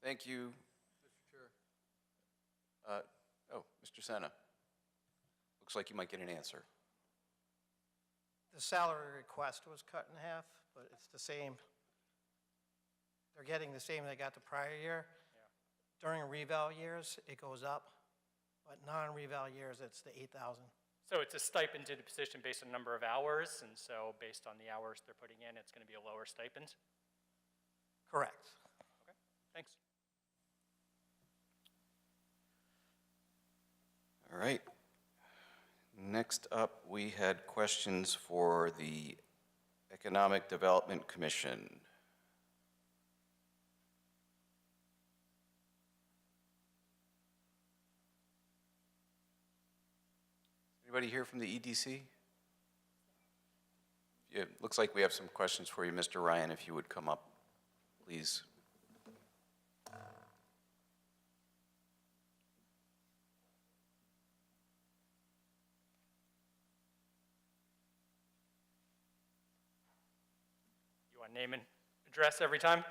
Thank you. Mr. Chair. Oh, Mr. Senna. Looks like you might get an answer. The salary request was cut in half, but it's the same. They're getting the same they got the prior year. Yeah. During reval years, it goes up, but non-reval years, it's the 8,000. So it's a stipend to the position based on number of hours, and so based on the hours they're putting in, it's going to be a lower stipend? Correct. Okay, thanks. All right. Next up, we had questions for the Economic Development Commission. Anybody here from the EDC? Yeah, looks like we have some questions for you, Mr. Ryan, if you would come up, please. You want name and address every time?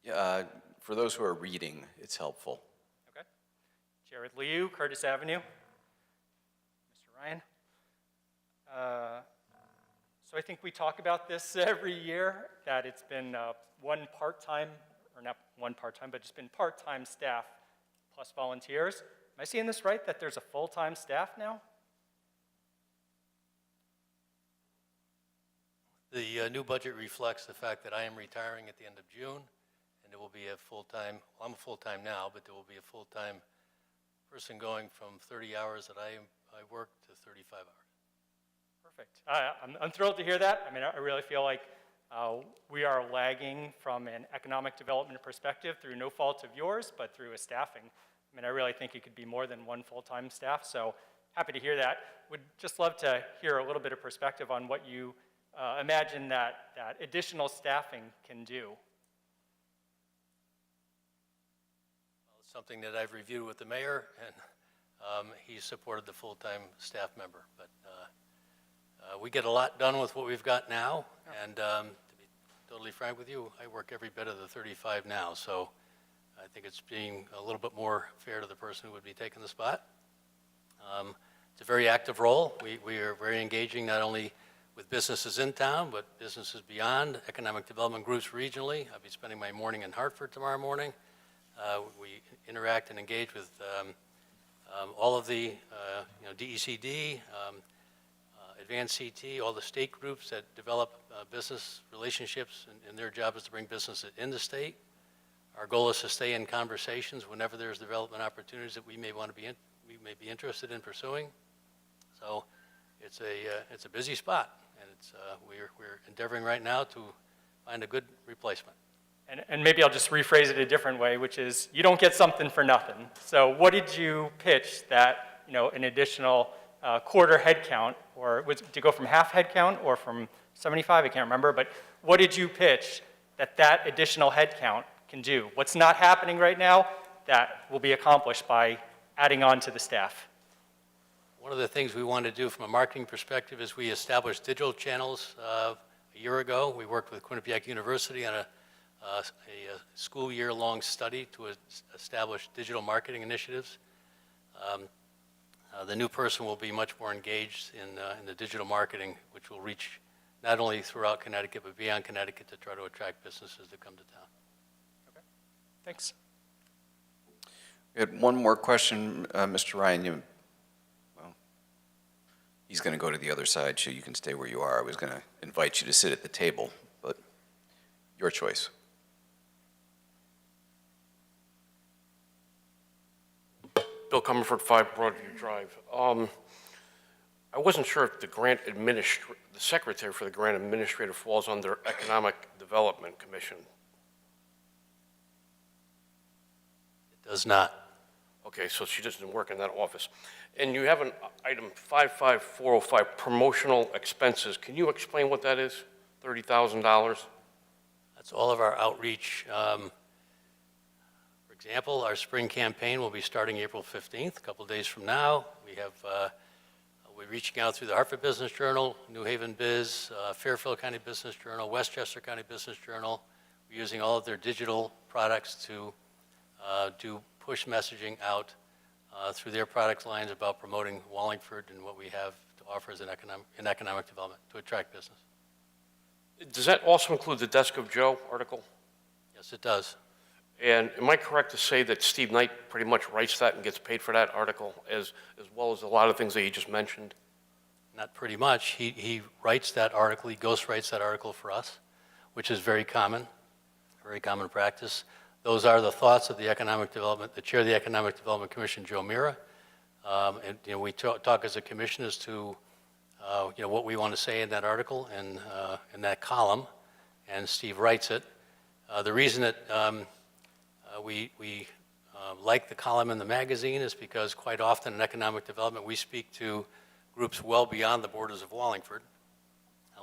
Yeah, for those who are reading, it's helpful. Okay. Jared Liu, Curtis Avenue. Mr. Ryan. So I think we talk about this every year, that it's been one part-time, or not one part-time, but it's been part-time staff plus volunteers. Am I seeing this right, that there's a full-time staff now? The new budget reflects the fact that I am retiring at the end of June, and there will be a full-time, well, I'm full-time now, but there will be a full-time person going from 30 hours that I work to 35 hours. Perfect. I'm thrilled to hear that. I mean, I really feel like we are lagging from an economic development perspective through no fault of yours, but through a staffing. I mean, I really think it could be more than one full-time staff, so happy to hear that. Would just love to hear a little bit of perspective on what you imagine that additional staffing can do. Well, it's something that I've reviewed with the mayor, and he supported the full-time staff member. But we get a lot done with what we've got now, and to be totally frank with you, I work every bit of the 35 now, so I think it's being a little bit more fair to the person who would be taking the spot. It's a very active role. We are very engaging, not only with businesses in town, but businesses beyond, economic development groups regionally. I'll be spending my morning in Hartford tomorrow morning. We interact and engage with all of the DECD, Advanced CT, all the state groups that develop business relationships, and their job is to bring businesses in the state. Our goal is to stay in conversations whenever there's development opportunities that we may be interested in pursuing. So it's a busy spot, and we're endeavoring right now to find a good replacement. And maybe I'll just rephrase it a different way, which is you don't get something for nothing. So what did you pitch that, an additional quarter headcount, or to go from half headcount or from 75, I can't remember, but what did you pitch that additional headcount can do? What's not happening right now that will be accomplished by adding on to the staff? One of the things we wanted to do from a marketing perspective is we established digital channels a year ago. We worked with Quinnipiac University on a school year-long study to establish digital marketing initiatives. The new person will be much more engaged in the digital marketing, which will reach not only throughout Connecticut, but beyond Connecticut to try to attract businesses to come to town. Okay, thanks. We had one more question, Mr. Ryan. He's going to go to the other side, so you can stay where you are. I was going to invite you to sit at the table, but your choice. Bill Comerford, 5 Broadview Drive. I wasn't sure if the secretary for the grant administrator falls under Economic Development Commission. It does not. Okay, so she doesn't work in that office. And you have an item 55405, promotional expenses. Can you explain what that is? $30,000? That's all of our outreach. For example, our spring campaign will be starting April 15th, a couple of days from now. We're reaching out through the Hartford Business Journal, New Haven Biz, Fairfield County Business Journal, Westchester County Business Journal. We're using all of their digital products to do push messaging out through their product lines about promoting Wallingford and what we have to offer as an economic development to attract business. Does that also include the Desk of Joe article? Yes, it does. And am I correct to say that Steve Knight pretty much writes that and gets paid for that article as well as a lot of things that you just mentioned? Not pretty much. He writes that article, he ghostwrites that article for us, which is very common practice. Those are the thoughts of the chair of the Economic Development Commission, Joe Mira. And we talk as a commission as to what we want to say in that article and in that column, and Steve writes it. The reason that we like the column in the magazine is because quite often in economic development we speak to groups well beyond the borders of Wallingford,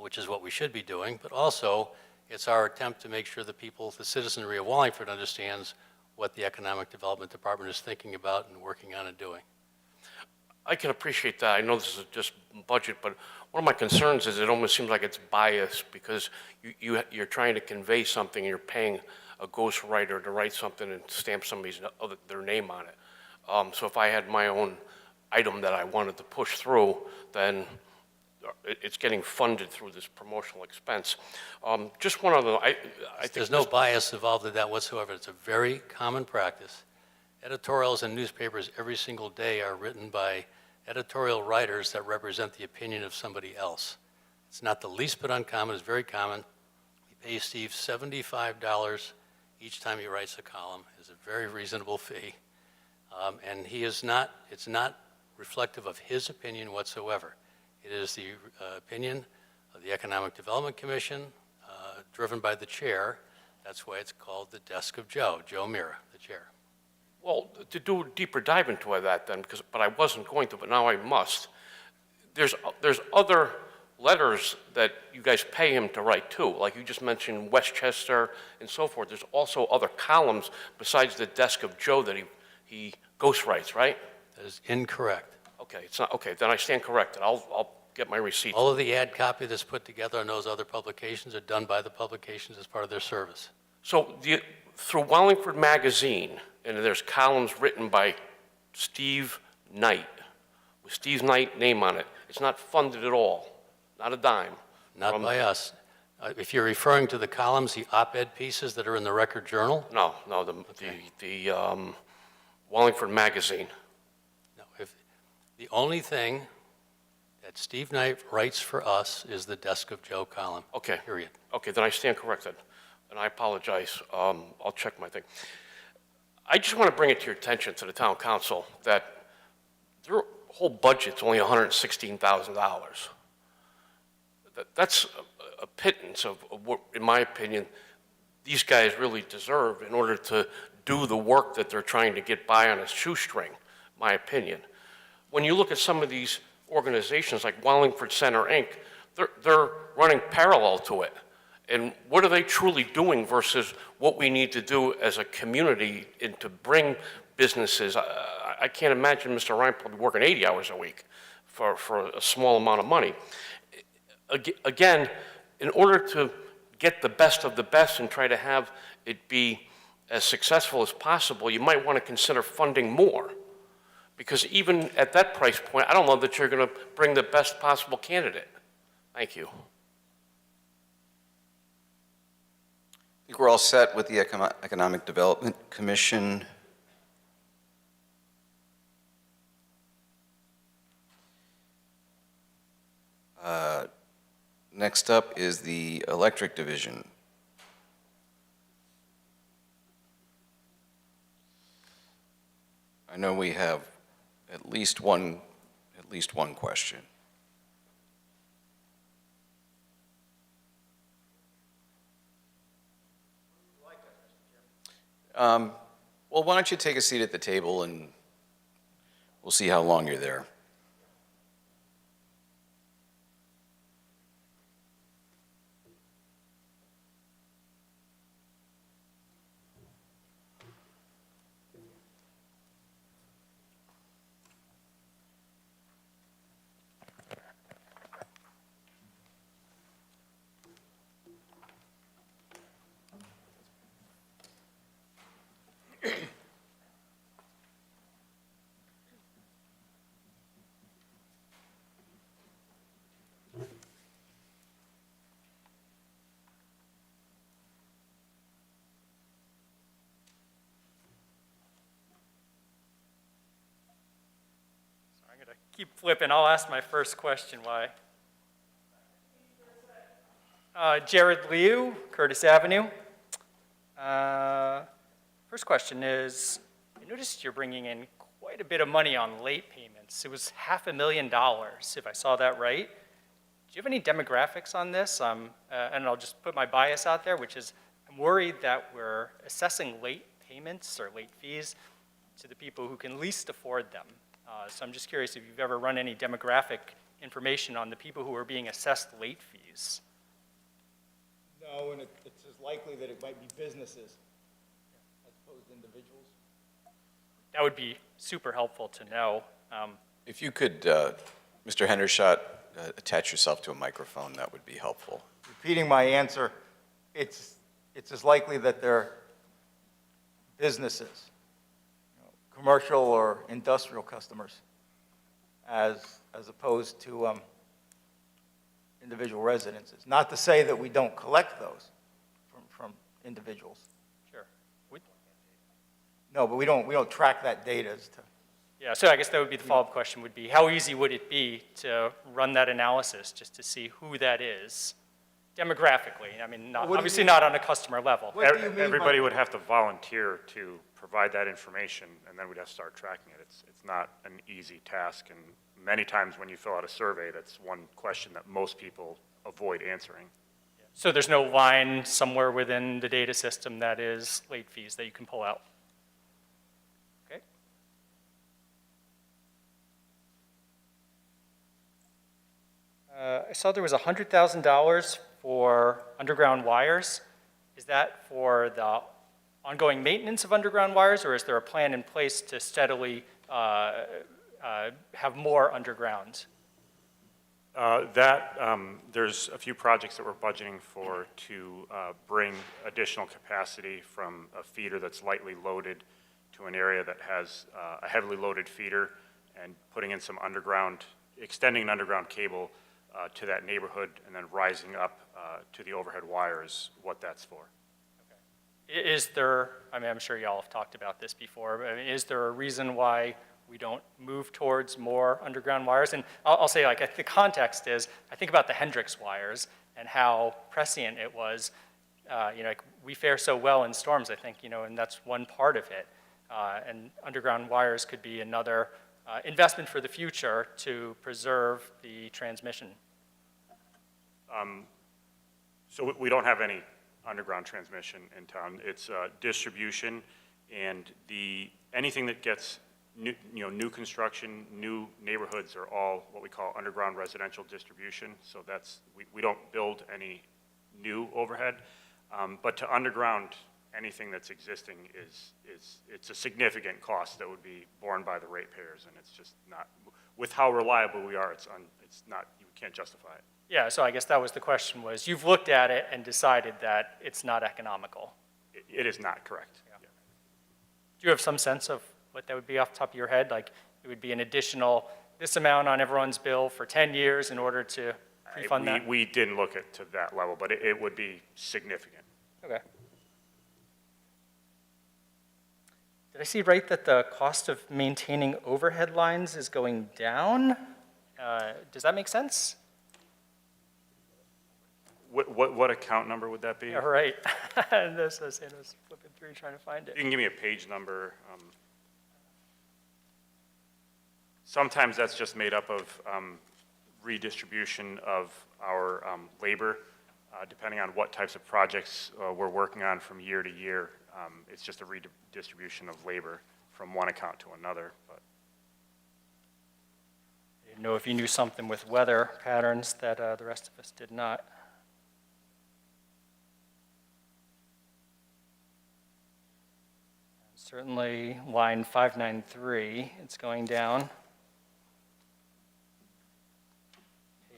which is what we should be doing, but also it's our attempt to make sure the citizenry of Wallingford understands what the Economic Development Department is thinking about and working on and doing. I can appreciate that. I know this is just budget, but one of my concerns is it almost seems like it's biased because you're trying to convey something and you're paying a ghostwriter to write something and stamp their name on it. So if I had my own item that I wanted to push through, then it's getting funded through this promotional expense. Just one other, I think there's no bias involved in that whatsoever. It's a very common practice. Editorials in newspapers every single day are written by editorial writers that represent the opinion of somebody else. It's not the least bit uncommon, it's very common. We pay Steve $75 each time he writes a column. It's a very reasonable fee. And it's not reflective of his opinion whatsoever. It is the opinion of the Economic Development Commission, driven by the chair. That's why it's called the Desk of Joe Mira, the chair. Well, to do a deeper dive into that then, but I wasn't going to, but now I must. There's other letters that you guys pay him to write too, like you just mentioned Westchester and so forth. There's also other columns besides the Desk of Joe that he ghostwrites, right? That is incorrect. Okay, it's not, okay, then I stand corrected. I'll get my receipts. All of the ad copy that's put together on those other publications are done by the publications as part of their service. So through Wallingford Magazine, and there's columns written by Steve Knight, with Steve Knight's name on it. It's not funded at all, not a dime. Not by us. If you're referring to the columns, the op-ed pieces that are in the Record Journal? No, the Wallingford Magazine. No, the only thing that Steve Knight writes for us is the Desk of Joe column. Okay. Period. Okay, then I stand corrected, and I apologize. I'll check my thing. I just want to bring it to your attention, to the town council, that their whole budget's only $116,000. That's a pittance of what, in my opinion, these guys really deserve in order to do the work that they're trying to get by on a shoestring, my opinion. When you look at some of these organizations like Wallingford Center, Inc., they're running parallel to it. And what are they truly doing versus what we need to do as a community and to bring businesses? I can't imagine Mr. Ryan probably working 80 hours a week for a small amount of money. Again, in order to get the best of the best and try to have it be as successful as possible, you might want to consider funding more. Because even at that price point, I don't know that you're going to bring the best possible candidate. Thank you. I think we're all set with the Economic Development Commission. Next up is the Electric Division. I know we have at least one question. Well, why don't you take a seat at the table and we'll see how long you're there. keep flipping. I'll ask my first question. Why? Jared Liu, Curtis Avenue. First question is, I noticed you're bringing in quite a bit of money on late payments. It was $500,000, if I saw that right. Do you have any demographics on this? And I'll just put my bias out there, which is I'm worried that we're assessing late payments or late fees to the people who can least afford them. So I'm just curious if you've ever run any demographic information on the people who are being assessed late fees. No, and it's as likely that it might be businesses as opposed to individuals. That would be super helpful to know. If you could, Mr. Hendershot, attach yourself to a microphone, that would be helpful. Repeating my answer, it's as likely that they're businesses, commercial or industrial customers, as opposed to individual residences. Not to say that we don't collect those from individuals. Sure. No, but we don't track that data as to. Yeah, so I guess that would be the follow-up question would be, how easy would it be to run that analysis just to see who that is demographically? I mean, obviously not on a customer level. What do you mean by- Everybody would have to volunteer to provide that information, and then we'd have to start tracking it. It's not an easy task, and many times when you fill out a survey, that's one question that most people avoid answering. So there's no line somewhere within the data system that is late fees that you can pull out? Okay. I saw there was $100,000 for underground wires. Is that for the ongoing maintenance of underground wires, or is there a plan in place to steadily have more underground? There's a few projects that we're budgeting for to bring additional capacity from a feeder that's lightly loaded to an area that has a heavily loaded feeder, and putting in some underground, extending an underground cable to that neighborhood, and then rising up to the overhead wires, what that's for. Is there, I mean, I'm sure y'all have talked about this before, but I mean, is there a reason why we don't move towards more underground wires? And I'll say, like, the context is, I think about the Hendrix wires and how prescient it was. Like, we fare so well in storms, I think, and that's one part of it. And underground wires could be another investment for the future to preserve the transmission. So we don't have any underground transmission in town. It's distribution, and anything that gets new construction, new neighborhoods are all what we call underground residential distribution. So we don't build any new overhead, but to underground anything that's existing it's a significant cost that would be borne by the ratepayers, and it's just not, with how reliable we are, it's not, you can't justify it. Yeah, so I guess that was the question was, you've looked at it and decided that it's not economical. It is not correct. Yeah. Do you have some sense of what that would be off the top of your head? Like, it would be an additional this amount on everyone's bill for 10 years in order to pre-fund that? We didn't look at to that level, but it would be significant. Okay. Did I see right that the cost of maintaining overhead lines is going down? Does that make sense? What account number would that be? Yeah, right. And this is flipping through trying to find You it. can give me a page number. Sometimes that's just made up of redistribution of our labor, depending on what types of projects we're working on from year to year. It's just a redistribution of labor from one account to another. But I didn't know if you knew something with weather patterns that the rest of us did not. Certainly, line 593, it's going down.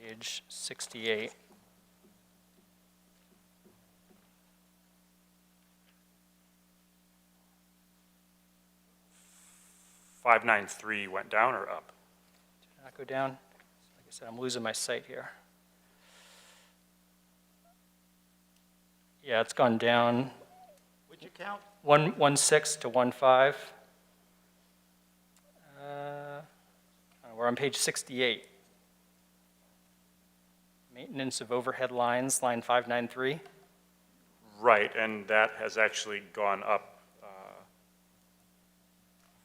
Page 68. $593 went down or up? Did not go down? Like I said, I'm losing my sight here. Yeah, it's gone down. Which account? 116 to 15. we're on page 68. Maintenance of overhead lines, line 593. Right, and that has actually gone up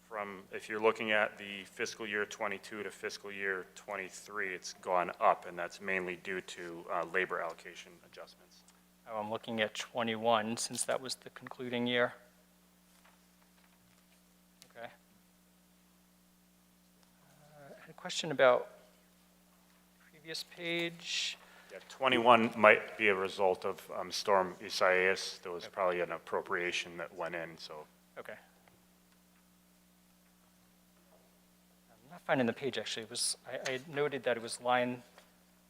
from, if you're looking at the fiscal year '22 to fiscal year '23, it's gone up, and that's mainly due to labor allocation adjustments. Oh, I'm looking at 21, since that was the concluding year. Okay. I had a question about previous page. Yeah, 21 might be a result of Storm Isaias. There was probably an appropriation that went in, so. Okay. I'm not finding the page, actually. It was, I noted that it was line,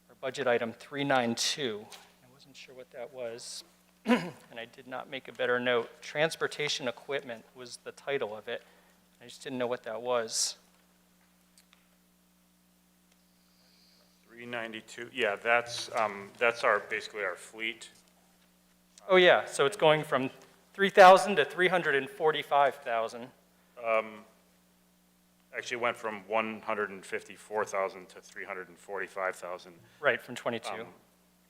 or budget item 392. I wasn't sure what that was, and I did not make a better note. Transportation equipment was the title of it. I just didn't know what that was. 392, yeah, that's basically our fleet. Oh, yeah, so it's going from 3,000 to 345,000. Actually went from 154,000 to 345,000. Right, from 22.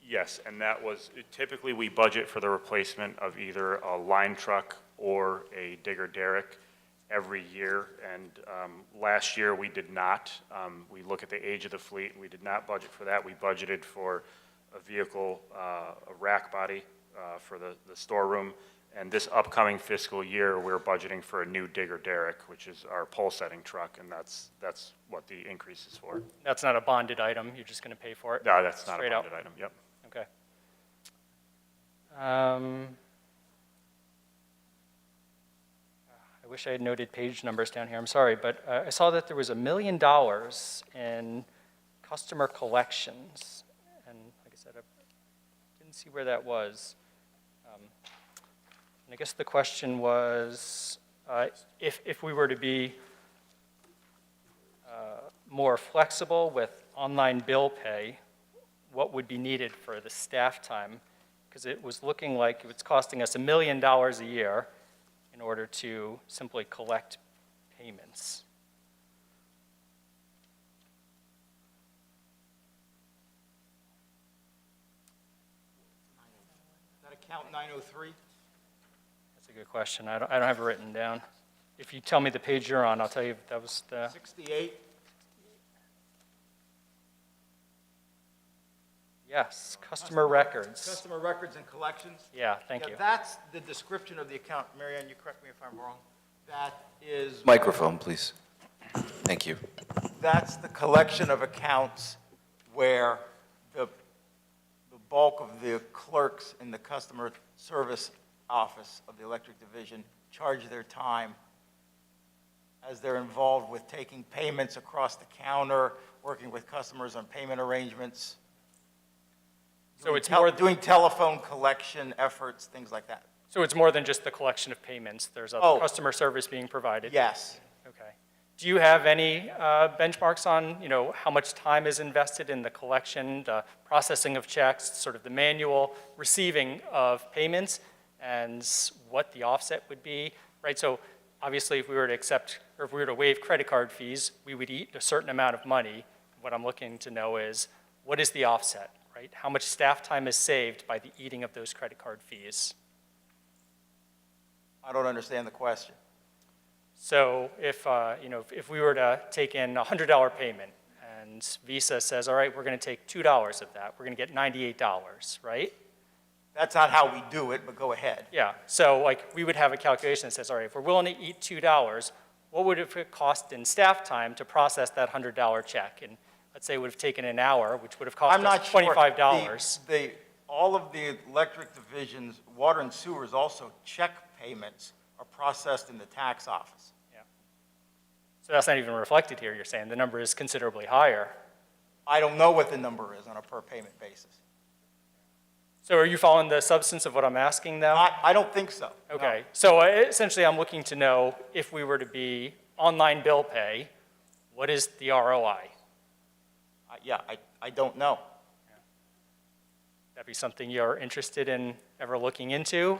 Yes, and that was, typically we budget for the replacement of either a line truck or a digger derrick every year, and last year we did not. We look at the age of the fleet, and we did not budget for that. We budgeted for a vehicle, a rack body for the storeroom, and this upcoming fiscal year, we're budgeting for a new digger derrick, which is our pole setting truck, and that's what the increase is for. That's not a bonded item, you're just going to pay for it? No, that's not a Straight out. bonded item, yep. Okay. I wish I had noted page numbers down here, I'm sorry, but I saw that there was $1 million in customer collections, and like I said, I didn't see where that was. And I guess the question was, if we were to be more flexible with online bill pay, what would be needed for the staff time? Because it was looking like it's costing us $1 million a year in order to simply collect payments. That account 903? That's a good question. I don't have it written down. If you tell me the page you're on, I'll tell you if that was the, 68? yes, customer records. Customer records and collections? Yeah, thank Yeah, you. that's the description of the account. Mary Ann, you correct me if I'm wrong. That is, Microphone, please. Thank you. that's the collection of accounts where the bulk of the clerks in the customer service office of the electric division charge their time as they're involved with taking payments across the counter, working with customers on payment arrangements. So it's more, Doing telephone collection efforts, things like that. so it's more than just the collection of payments. There's Oh. other customer service being provided. Yes. Okay. Do you have any benchmarks on, how much time is invested in the collection, the processing of checks, sort of the manual receiving of payments, and what the offset would be, right? So obviously, if we were to accept, or if we were to waive credit card fees, we would eat a certain amount of money. What I'm looking to know is, what is the offset, right? How much staff time is saved by the eating of those credit card fees? I don't understand the question. So if we were to take in a $100 payment, and Visa says, all right, we're going to take $2 of that, we're going to get $98, right? That's not how we do it, but go ahead. Yeah, so we would have a calculation that says, all right, if we're willing to eat $2, what would it cost in staff time to process that $100 check? And let's say it would have taken an hour, which would have cost I'm not us sure. $25. All of the electric divisions, water and sewers, also check payments are processed in the tax office. Yeah. So that's not even reflected here, you're saying. The number is considerably higher. I don't know what the number is on a per payment basis. So are you following the substance of what I'm asking, though? I don't think so. no. Okay, so essentially I'm looking to know if we were to be online bill pay, what is the ROI? Yeah, I don't know. That'd be something you're interested in ever looking into?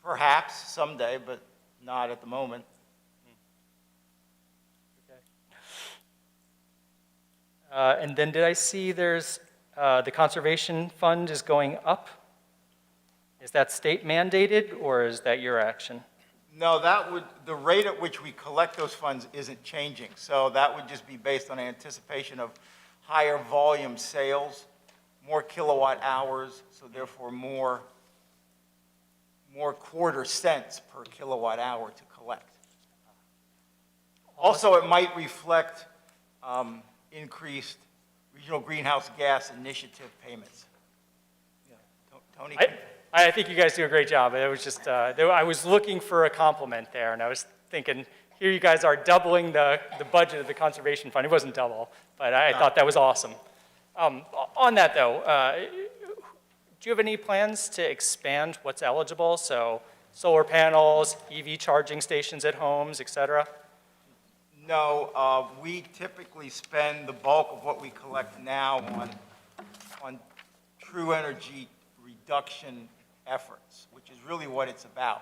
Perhaps someday, but not at the moment. And then did I see there's, the conservation fund is going up? Is that state mandated, or is that your action? No, the rate at which we collect those funds isn't changing. So that would just be based on anticipation of higher volume sales, more kilowatt hours, so therefore more quarter cents per kilowatt hour to collect. Also, it might reflect increased regional greenhouse gas initiative payments. Yeah, Tony? I think you guys do a great job. It was just, I was looking for a compliment there, and I was thinking, here you guys are doubling the budget of the conservation fund. It wasn't double, but I thought that was awesome. On that, though, do you have any plans to expand what's eligible? So solar panels, EV charging stations at homes, et cetera? No, we typically spend the bulk of what we collect now on true energy reduction efforts, which is really what it's about.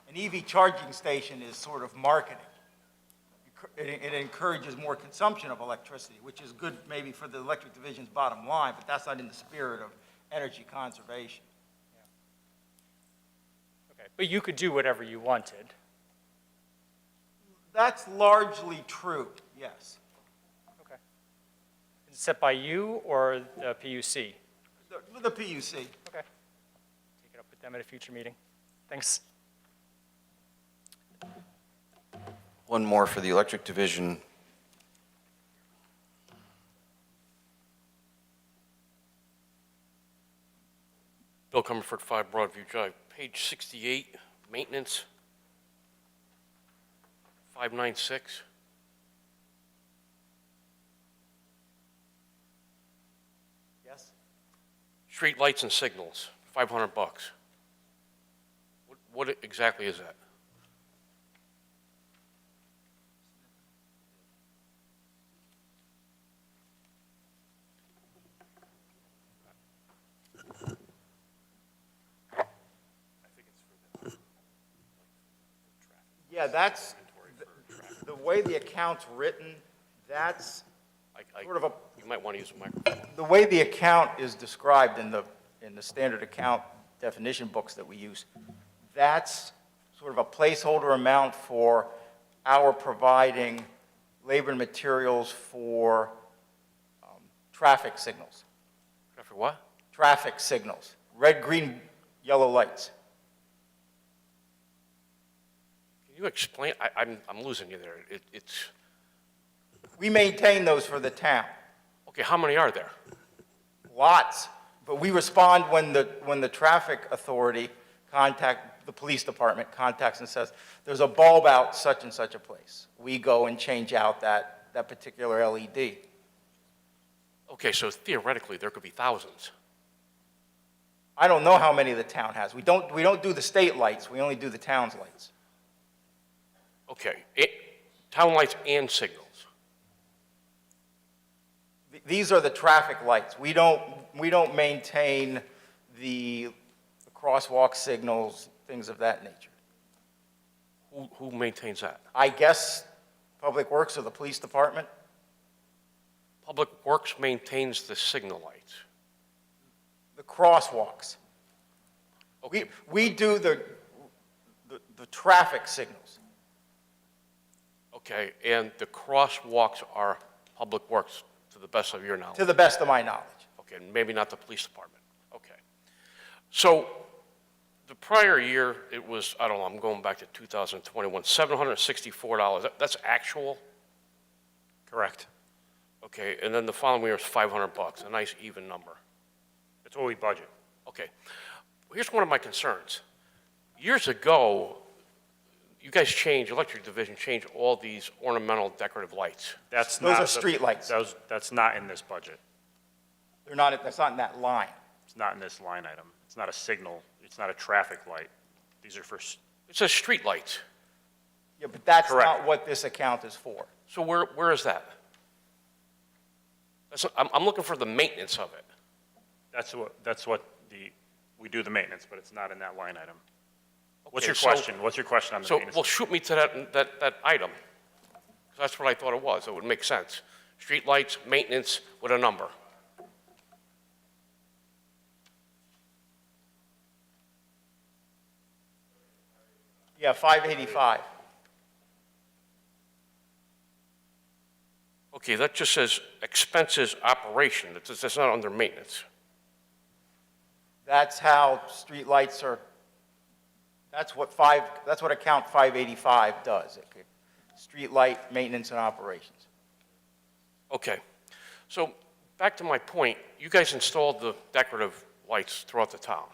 An EV charging station is sort of marketing. It encourages more consumption of electricity, which is good maybe for the electric division's bottom line, but that's not in the spirit of energy conservation. Okay, but you could do whatever you wanted. That's largely true, yes. Okay. Is it set by you or the PUC? The PUC. Okay. Take it up with them at a future meeting. Thanks. One more for the electric division. Bill Comerford, 5 Broadview Drive, page 68, maintenance, 596. Yes? Street lights and signals, $500. What exactly is that? Yeah, that's, the way the account's written, that's sort of a, You might want to use a microphone. the way the account is described in the standard account definition books that we use, that's sort of a placeholder amount for our providing labor and materials for traffic signals. For what? Traffic signals, red, green, yellow lights. Can you explain? I'm losing you there. It's, We maintain those for the town. okay, how many are there? Lots, but we respond when the traffic authority the police department contacts and says, there's a bulb out such and such a place. We go and change out that particular LED. Okay, so theoretically, there could be thousands. I don't know how many the town has. We don't do the state lights, we only do the town's lights. Okay, town lights and signals. These are the traffic lights. We don't maintain the crosswalk signals, things of that nature. Who maintains that? I guess Public Works or the police department. Public Works maintains the signal lights. The crosswalks. Okay, We do the traffic signals. okay, and the crosswalks are Public Works, to the best of your knowledge? To the best of my knowledge. Okay, maybe not the police department. Okay. So the prior year, it was, I don't know, I'm going back to 2021, $764. That's actual? Correct. Okay, and then the following year was $500, a nice even number. That's what we budget. Okay. Here's one of my concerns. Years ago, you guys changed, Electric Division changed all these ornamental decorative lights. Those Those are street lights. That's not in this budget. That's not in that line. It's not in this line item. It's not a signal. It's not a traffic light. These are for, It says street lights. Yeah, but that's Correct. not what this account is for. So where is that? I'm looking for the maintenance of it. that's what we do the maintenance, but it's not in that line item. What's Okay, your so- question? What's your question on the So, maintenance? well, shoot me to that item. 'Cause that's what I thought it was. It would make sense. Streetlights, maintenance with a number. Yeah, 585. Okay, that just says expenses operation. That's not under maintenance. That's how streetlights are, that's what account 585 does. Streetlight maintenance and operations. Okay, so back to my point, you guys installed the decorative lights throughout the town.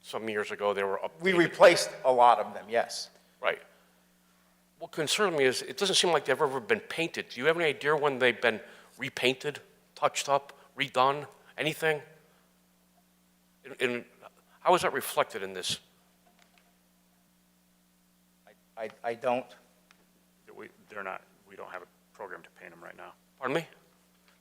Some years ago, they were updated. We replaced a lot of them, yes. Right. What concerns me is it doesn't seem like they've ever been painted. Do you have any idea when they've been repainted, touched up, redone, anything? And how is that reflected in this? I don't. They're not, we don't have a program to paint them right now. Pardon me?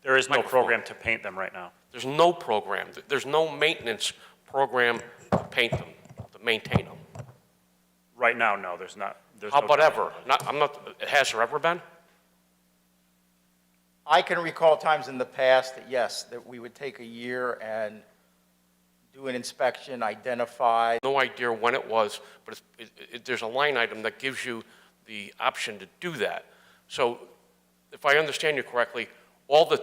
There is no Microphone. program to paint them right now. There's no program. There's no maintenance program to paint them, to maintain them. Right now, no, there's not. There's How no about time. ever? Has there ever been? I can recall times in the past that, yes, that we would take a year and do an inspection, identify. No idea when it was, but there's a line item that gives you the option to do that. So if I understand you correctly, all the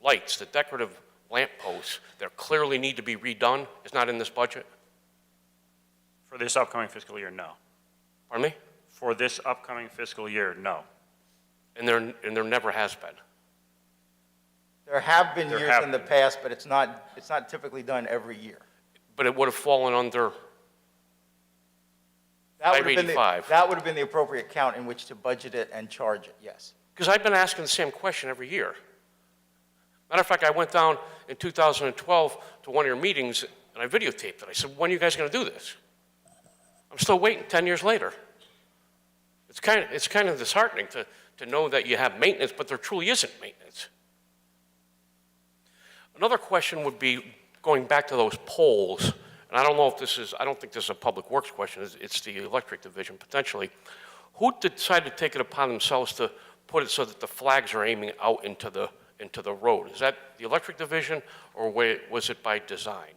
lights, the decorative lamp posts that clearly need to be redone is not in this budget? For this upcoming fiscal year, no. Pardon me? For this upcoming fiscal year, no. And there never has been. There have been There years have in the been. past, but it's not typically done every year. But it would have fallen under, That would have been the- 585. That would have been the appropriate count in which to budget it and charge it, yes. because I've been asking the same question every year. Matter of fact, I went down in 2012 to one of your meetings and I videotaped it. I said, when are you guys going to do this? I'm still waiting 10 years later. It's kind of disheartening to know that you have maintenance, but there truly isn't maintenance. Another question would be going back to those poles, and I don't know if this is, I don't think this is a public works question, it's the electric division potentially. Who decided to take it upon themselves to put it so that the flags are aiming out into the road? Is that the electric division, or was it by design?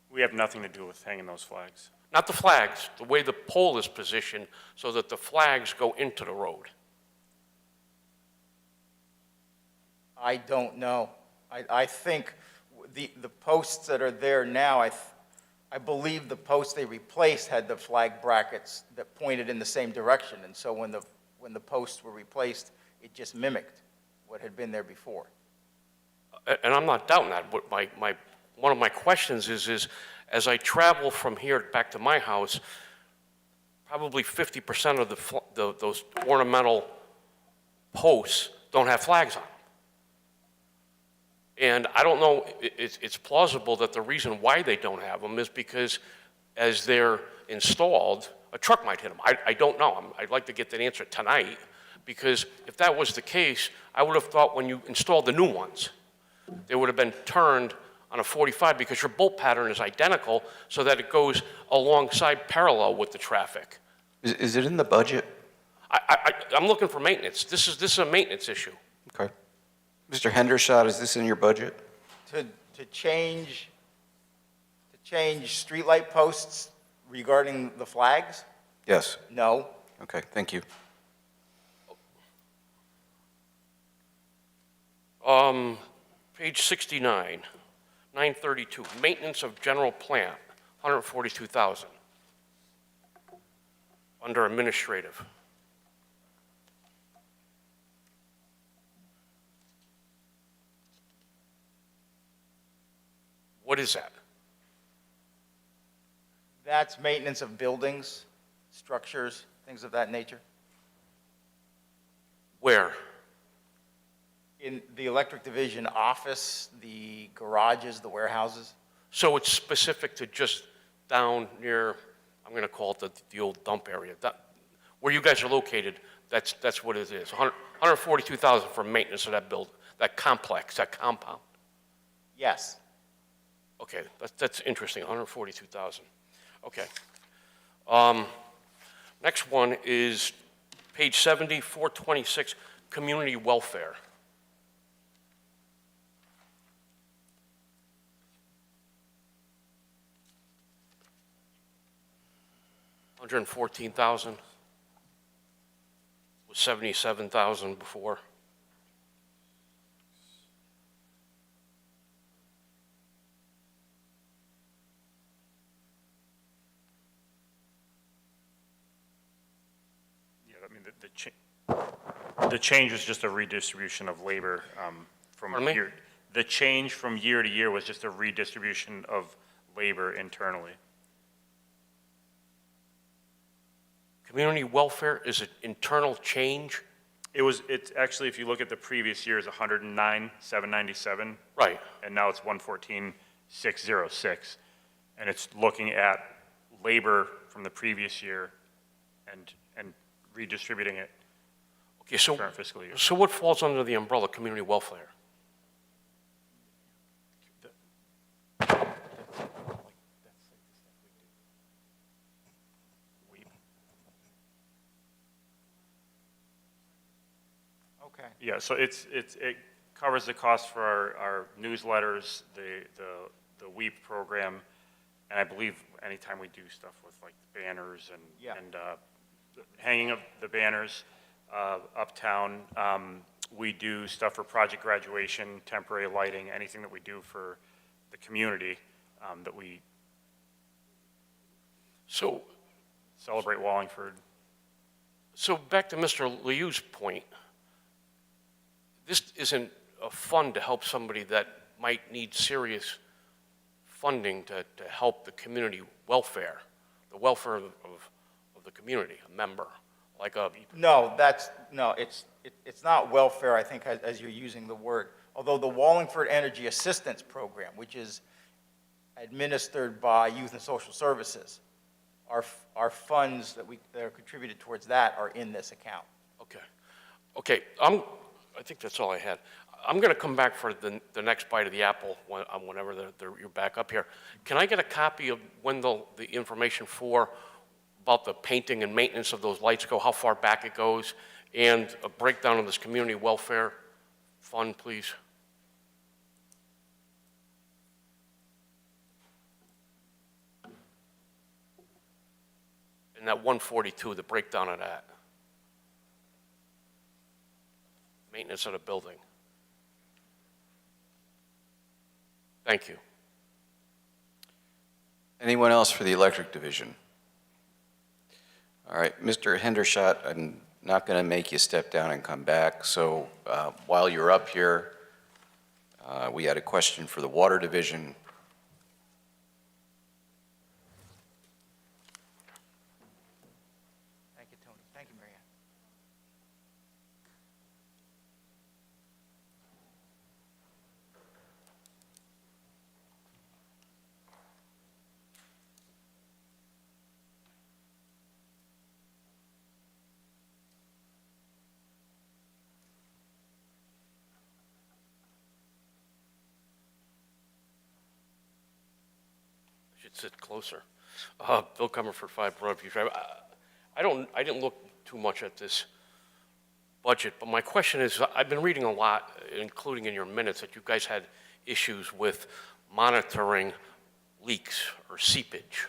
We have nothing to do with hanging those flags. Not the flags, the way the pole is positioned so that the flags go into the road. I don't know. I think the posts that are there now, I believe the posts they replaced had the flag brackets that pointed in the same direction. And so when the posts were replaced, it just mimicked what had been there before. And I'm not doubting that, but one of my questions is as I travel from here back to my house, probably 50% of those ornamental posts don't have flags on them. And I don't know, it's plausible that the reason why they don't have them is because as they're installed, a truck might hit them. I don't know. I'd like to get that answer tonight, because if that was the case, I would have thought when you installed the new ones, they would have been turned on a 45 because your bolt pattern is identical so that it goes alongside parallel with the traffic. Is it in the budget? I'm looking for maintenance. This is a maintenance issue. Okay. Mr. Hendershot, is this in your budget? To change streetlight posts regarding the flags? Yes. No. Okay, thank you. Page 69, 932, maintenance of general plant, 142,000. Under administrative. What is that? That's maintenance of buildings, structures, things of that nature. Where? In the electric division office, the garages, the warehouses. So it's specific to just down near, I'm going to call it the old dump area. Where you guys are located, that's what it is. 142,000 for maintenance of that building, that complex, that compound. Yes. Okay, that's interesting, 142,000. Okay. Next one is page 70, 426, community welfare. $114,000. Was 77,000 before. Yeah, I mean, the change was just a redistribution of labor from Pardon me? year. The change from year to year was just a redistribution of labor internally. Community welfare is an internal change? It's actually, if you look at the previous year, it's 109,797. Right. And now it's 114,606. And it's looking at labor from the previous year and redistributing it Okay, so, current fiscal year. so what falls under the umbrella community welfare? Okay. Yeah, so it covers the cost for our newsletters, the WEEP program, and I believe anytime we do stuff with like banners and, Yeah. the hanging of the banners uptown, we do stuff for project graduation, temporary lighting, anything that we do for the community that we So, celebrate Wallingford. so back to Mr. Liu's point, this isn't a fund to help somebody that might need serious funding to help the community welfare, the welfare of the community, a member, like a, No, it's not welfare, I think, as you're using the word. Although the Wallingford Energy Assistance Program, which is administered by Youth and Social Services, our funds that are contributed towards that are in this account. okay. Okay, I think that's all I had. I'm going to come back for the next bite of the apple whenever you're back up here. Can I get a copy of when the information about the painting and maintenance of those lights go, how far back it goes, and a breakdown of this community welfare fund, please? And that 142, the breakdown of that. Maintenance of the building. Thank you. Anyone else for the electric division? All right, Mr. Hendershot, I'm not going to make you step down and come back, so while you're up here, we had a question for the water division. Thank you, Tony. Thank you, Mary Ann. Should sit closer. Bill Comerford, 5 Broadview Drive. I didn't look too much at this budget, but my question is, I've been reading a lot, including in your minutes, that you guys had issues with monitoring leaks or seepage.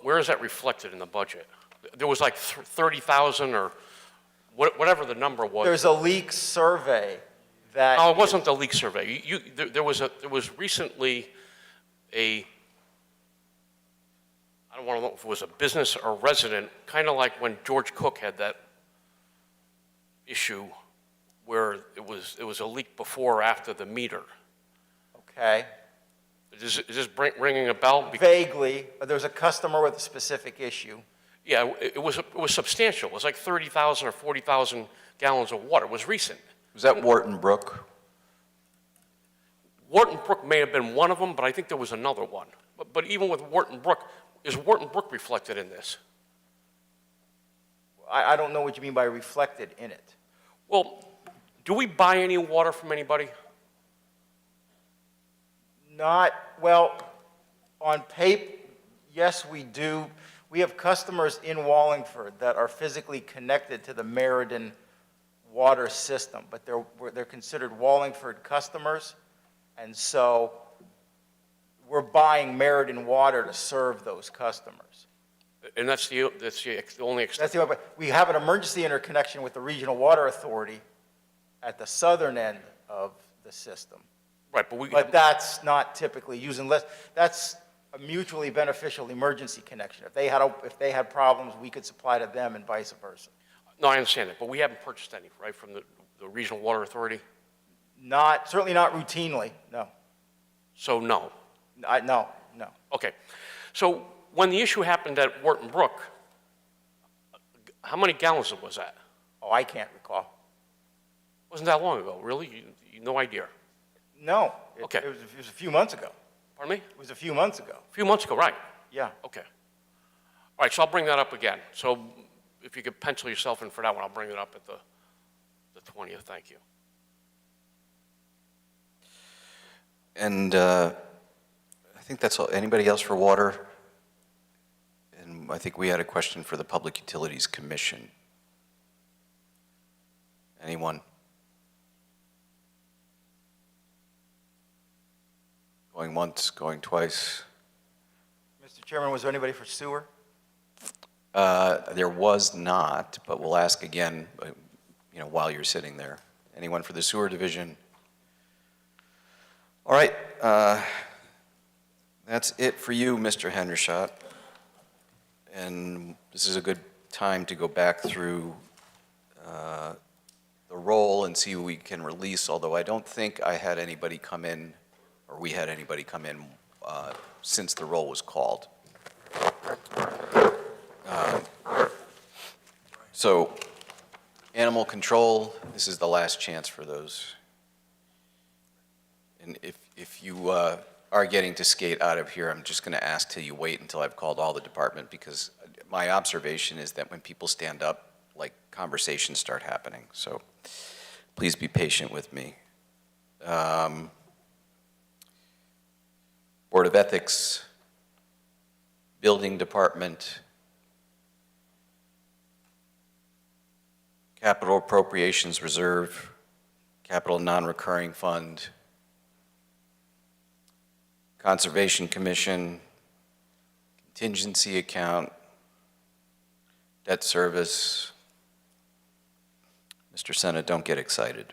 Where is that reflected in the budget? There was like 30,000 or whatever the number was. There's a leak survey that. No, it wasn't the leak survey. There was recently I don't want to know if it was a business or resident, kind of like when George Cook had that issue where it was a leak before or after the meter. Okay. Is this ringing a bell? Vaguely, there's a customer with a specific issue. Yeah, it was substantial. It was like 30,000 or 40,000 gallons of water. It was recent. Was that Wharton Brook? Wharton Brook may have been one of them, but I think there was another one. But even with Wharton Brook, is Wharton Brook reflected in this? I don't know what you mean by reflected in it. Well, do we buy any water from anybody? Well, on paper, yes, we do. We have customers in Wallingford that are physically connected to the Meriden water system, but they're considered Wallingford customers, and so we're buying Meriden water to serve those customers. And that's the only extent. That's the only, we have an emergency interconnection with the Regional Water Authority at the southern end of the system. Right, But that's not typically used unless, that's a mutually beneficial emergency connection. If they had problems, we could supply to them and vice versa. No, I understand that, but we haven't purchased any, right, from the Regional Water Authority? Certainly not routinely, no. So no. No. Okay. So when the issue happened at Wharton Brook, how many gallons was that? Oh, I can't recall. Wasn't that long ago, really? No idea. No. Okay. It was a few months ago. Pardon me? It was a few months ago. A few months ago, right? Yeah. Okay. All right, so I'll bring that up again. So if you could pencil yourself in for that one, I'll bring it up at the 20th. Thank you. And I think that's all. Anybody else for water? And I think we had a question for the Public Utilities Commission. Anyone? Going once, going twice? Mr. Chairman, was there anybody for sewer? There was not, but we'll ask again, while you're sitting there. Anyone for the sewer division? All right, that's it for you, Mr. Hendershot. And this is a good time to go back through the roll and see who we can release, although I don't think I had anybody come in, or we had anybody come in since the roll was called. So, animal control, this is the last chance for those. And if you are getting to skate out of here, I'm just going to ask till you wait until I've called all the department, because my observation is that when people stand up, like, conversations start happening. So please be patient with me. Board of Ethics, Building Department, Capital Appropriations Reserve, Capital Non-Recurring Fund, Conservation Commission, Contingency Account, Debt Service. Mr. Senna, don't get excited.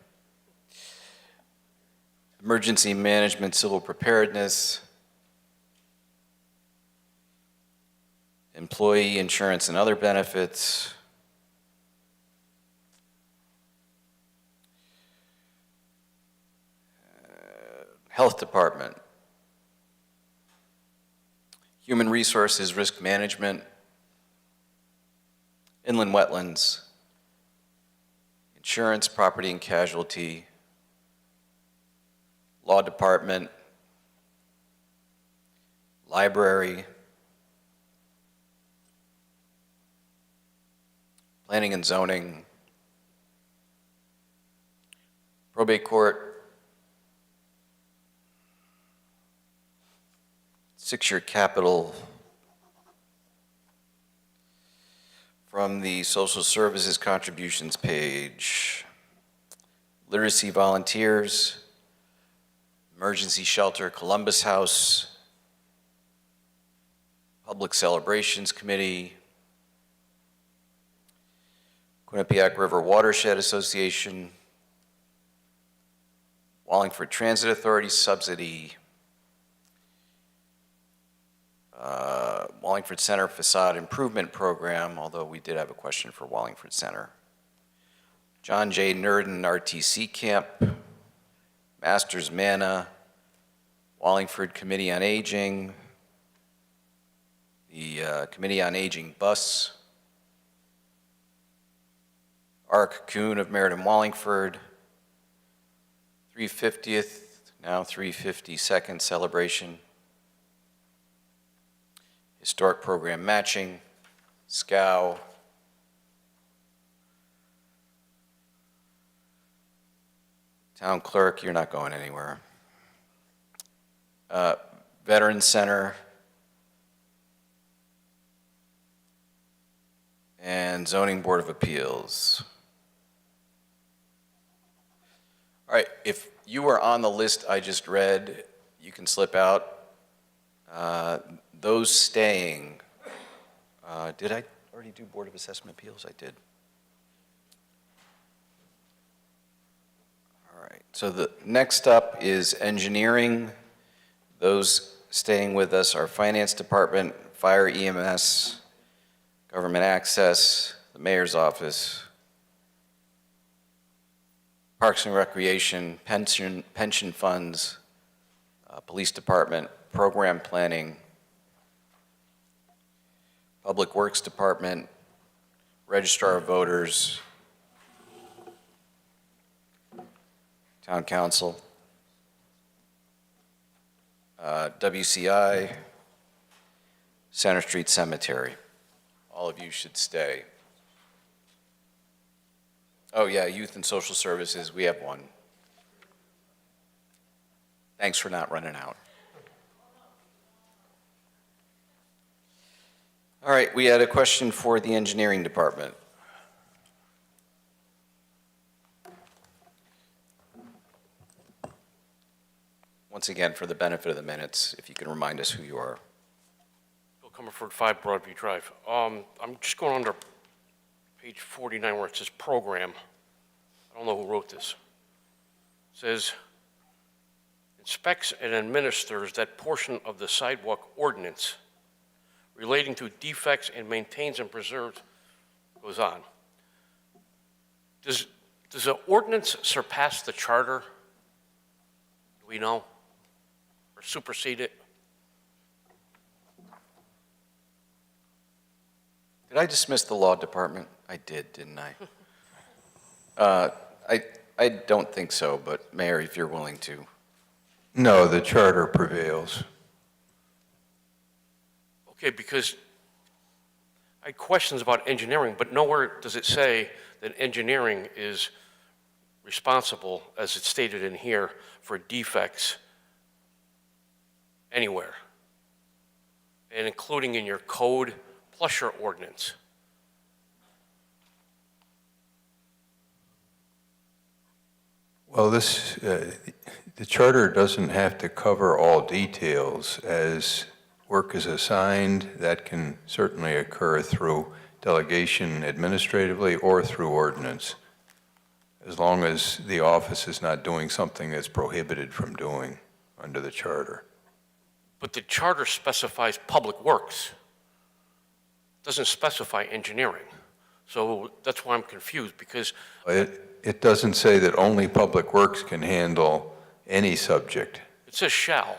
Emergency Management, Civil Preparedness, Employee Insurance and Other Benefits, Health Department, Human Resources, Risk Management, Inland Wetlands, Insurance, Property and Casualty, Law Department, Library, Planning and Zoning, Probate Court, Six-Year Capital. From the Social Services Contributions page, Literacy Volunteers, Emergency Shelter, Columbus House, Public Celebrations Committee, Quinnipiac River Watershed Association, Wallingford Transit Authority Subsidy, Wallingford Center Facade Improvement Program, although we did have a question for Wallingford Center. John J. Nurden RTC Camp, Masters Manna, Wallingford Committee on Aging, the Committee on Aging Bus, Arc Coon of Meriden Wallingford, 350th, now 352nd celebration, Historic Program Matching, SCOW, Town Clerk, you're not going anywhere. Veterans Center, and Zoning Board of Appeals. All right, if you were on the list I just read, you can slip out. Those staying, did I already do Board of Assessment Appeals? I did. All right, so the next up is engineering. Those staying with us are Finance Department, Fire EMS, Government Access, the Mayor's Office, Parks and Recreation, pension funds, Police Department, Program Planning, Public Works Department, Registrar of Voters, Town Council, WCI, Center Street Cemetery. All of you should stay. Oh yeah, Youth and Social Services, we have one. Thanks for not running out. All right, we had a question for the Engineering Department. Once again, for the benefit of the minutes, if you can remind us who you are. Bill Comerford, 5 Broadview Drive. I'm just going under page 49 where it says program. I don't know who wrote this. It says, inspects and administers that portion of the sidewalk ordinance relating to defects and maintains and preserves, goes on. Does the ordinance surpass the charter? Do we know? Or supersede it? Did I dismiss the law department? I did, didn't I? I don't think so, but Mayor, if you're willing to. No, the charter prevails. Okay, because I had questions about engineering, but nowhere does it say that engineering is responsible, as it's stated in here, for defects anywhere, and including in your code plus your ordinance. Well, the charter doesn't have to cover all details. As work is assigned, that can certainly occur through delegation administratively or through ordinance, as long as the office is not doing something that's prohibited from doing under the charter. But the charter specifies public works, doesn't specify engineering. So that's why I'm confused, because It doesn't say that only Public Works can handle any subject. it says shall.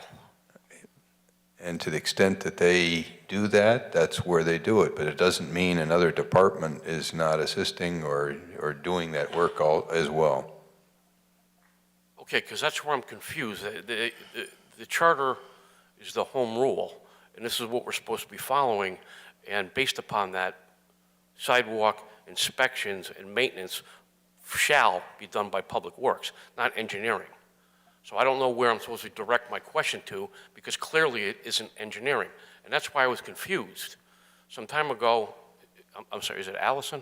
And to the extent that they do that, that's where they do it. But it doesn't mean another department is not assisting or doing that work as well. Okay, because that's where I'm confused. The charter is the home rule, and this is what we're supposed to be following. And based upon that, sidewalk inspections and maintenance shall be done by Public Works, not engineering. So I don't know where I'm supposed to direct my question to, because clearly it isn't engineering. And that's why I was confused. Some time ago, I'm sorry, is it Allison?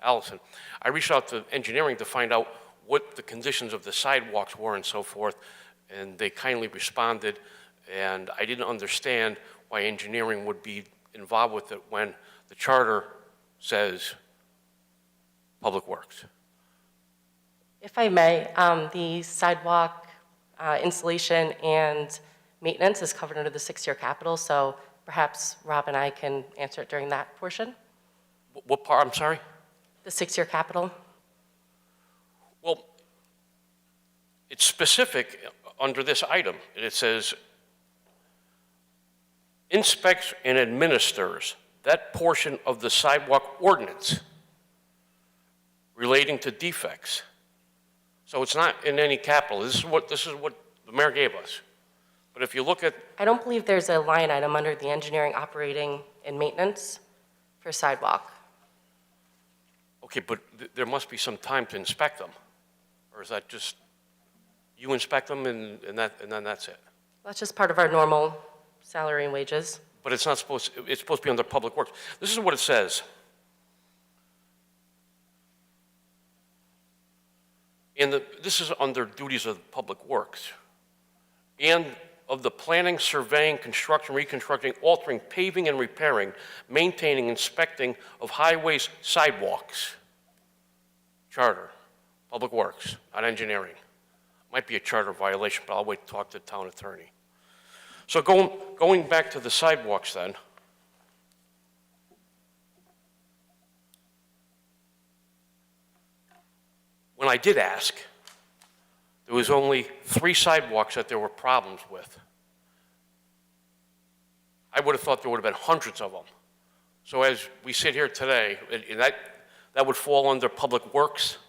Allison. I reached out to engineering to find out what the conditions of the sidewalks were and so forth, and they kindly responded, and I didn't understand why engineering would be involved with it when the charter says Public Works. If I may, the sidewalk installation and maintenance is covered under the 6-year capital, so perhaps Rob and I can answer it during that portion. What part, I'm sorry? The 6-year capital. Well, it's specific under this item. It says, inspects and administers that portion of the sidewalk ordinance relating to defects. So it's not in any capital. This is what the mayor gave us. But if you look at, I don't believe there's a line item under the engineering, operating, and maintenance for sidewalk. okay, but there must be some time to inspect them. Or is that just, you inspect them and then that's it? That's just part of our normal salary and wages. But it's not supposed, it's supposed to be under Public Works. This is what it says. And this is under duties of Public Works. And of the planning, surveying, construction, reconstructing, altering, paving and repairing, maintaining, inspecting of highways, sidewalks. Charter, Public Works, not engineering. Might be a charter violation, but I'll wait to talk to the town attorney. So going back to the sidewalks then. When I did ask, there was only 3 sidewalks that there were problems with. I would have thought there would have been hundreds of them. So as we sit here today, and that would fall under Public Works,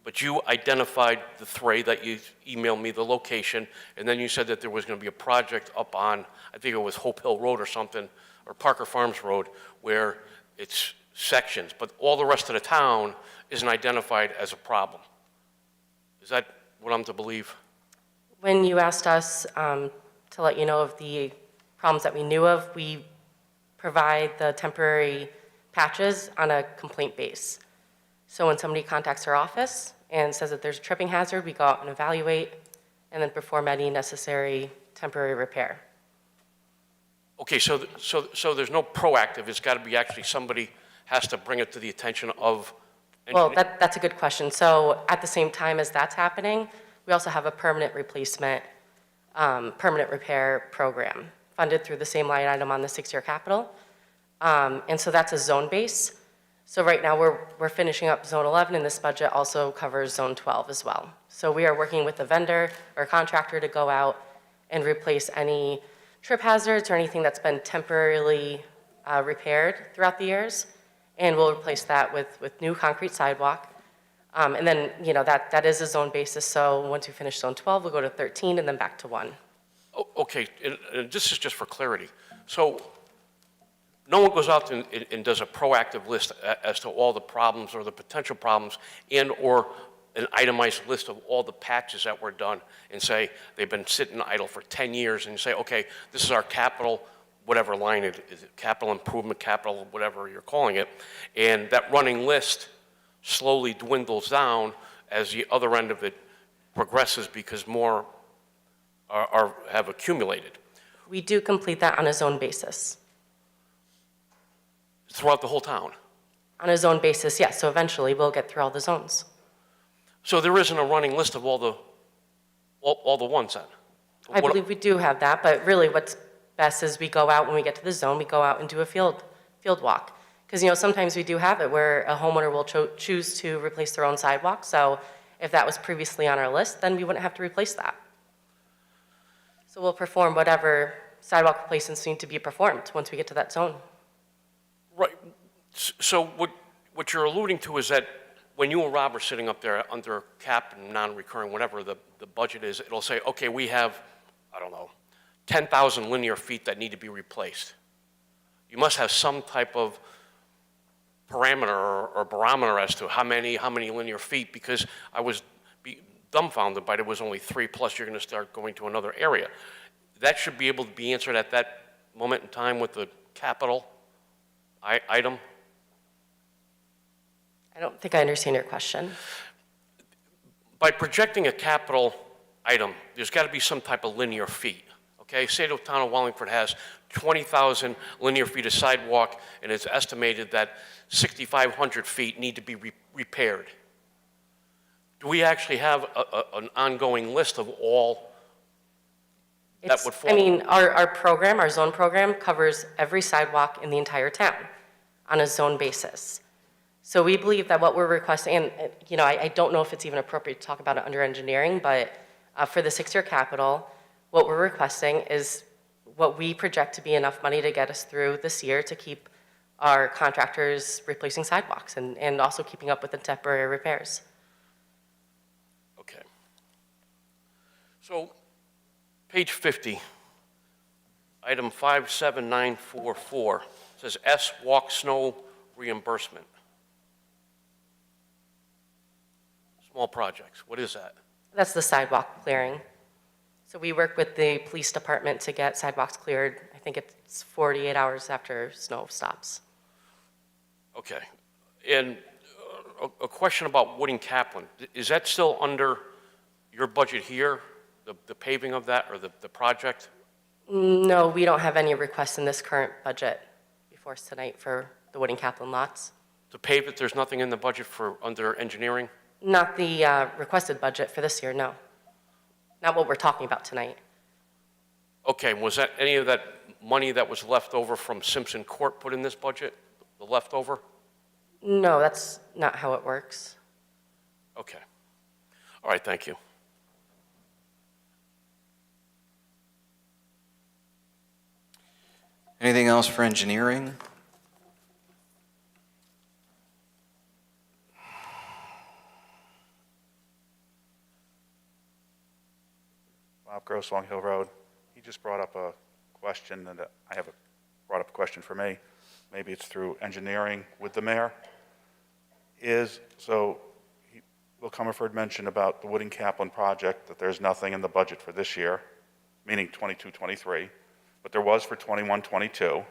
but you identified the 3 that you emailed me the location, and then you said that there was going to be a project up on, I think it was Hope Hill Road or something, or Parker Farms Road, where it's sections, but all the rest of the town isn't identified as a problem. Is that what I'm to believe? When you asked us to let you know of the problems that we knew of, we provide the temporary patches on a complaint base. So when somebody contacts our office and says that there's a tripping hazard, we go out and evaluate and then perform any necessary temporary repair. Okay, so there's no proactive, it's got to be actually somebody has to bring it to the attention of. Well, that's a good question. So at the same time as that's happening, we also have a permanent replacement, permanent repair program funded through the same line item on the 6-year capital. And so that's a zone base. So right now we're finishing up zone 11, and this budget also covers zone 12 as well. So we are working with a vendor or contractor to go out and replace any trip hazards or anything that's been temporarily repaired throughout the years. And we'll replace that with new concrete sidewalk. And then, that is a zone basis. So once we finish zone 12, we'll go to 13 and then back to 1. Okay, and this is just for clarity. So no one goes out and does a proactive list as to all the problems or the potential problems and or an itemized list of all the patches that were done and say they've been sitting idle for 10 years and you say, okay, this is our capital, whatever line it is, capital improvement, capital, whatever you're calling it, and that running list slowly dwindles down as the other end of it progresses because more have accumulated. We do complete that on a zone basis. Throughout the whole town? On a zone basis, yes. So eventually we'll get through all the zones. So there isn't a running list of all the ones then? I believe we do have that, but really what's best is we go out when we get to the zone, we go out and do a field walk. Because, sometimes we do have it where a homeowner will choose to replace their own sidewalk. So if that was previously on our list, then we wouldn't have to replace that. So we'll perform whatever sidewalk replacements need to be performed once we get to that zone. Right. So what you're alluding to is that when you and Rob are sitting up there under cap and non-recurring, whatever the budget is, it'll say, okay, we have, I don't know, 10,000 linear feet that need to be replaced. You must have some type of parameter or barometer as to how many linear feet, because I was dumbfounded by it was only 3, plus you're going to start going to another area. That should be able to be answered at that moment in time with the capital item. I don't think I understand your question. By projecting a capital item, there's got to be some type of linear feet. Okay, say the town of Wallingford has 20,000 linear feet of sidewalk, and it's estimated that 6,500 feet need to be repaired. Do we actually have an ongoing list of all that would fall? I mean, our program, our zone program, covers every sidewalk in the entire town on a zone basis. So we believe that what we're requesting, and I don't know if it's even appropriate to talk about it under engineering, but for the 6-year capital, what we're requesting is what we project to be enough money to get us through this year to keep our contractors replacing sidewalks and also keeping up with the temporary repairs. Okay. So, page 50, item 57944, says S walk snow reimbursement. Small projects, what is that? That's the sidewalk clearing. So we work with the police department to get sidewalks cleared. I think it's 48 hours after snow stops. Okay. And a question about Wooding Kaplan. Is that still under your budget here, the paving of that, or the project? No, we don't have any requests in this current budget before us tonight for the Wooding Kaplan lots. To pave it, there's nothing in the budget for, under engineering? Not the requested budget for this year, no. Not what we're talking about tonight. Okay, was that any of that money that was left over from Simpson Court put in this budget, the leftover? No, that's not how it works. Okay. All right, thank you. Anything else for engineering? Bob Gross, Long Hill Road. He just brought up a question, and I have brought up a question for me. Maybe it's through engineering with the mayor. Will Comerford mentioned about the Wooding Kaplan project, that there's nothing in the budget for this year, meaning 22-23, but there was for 21-22,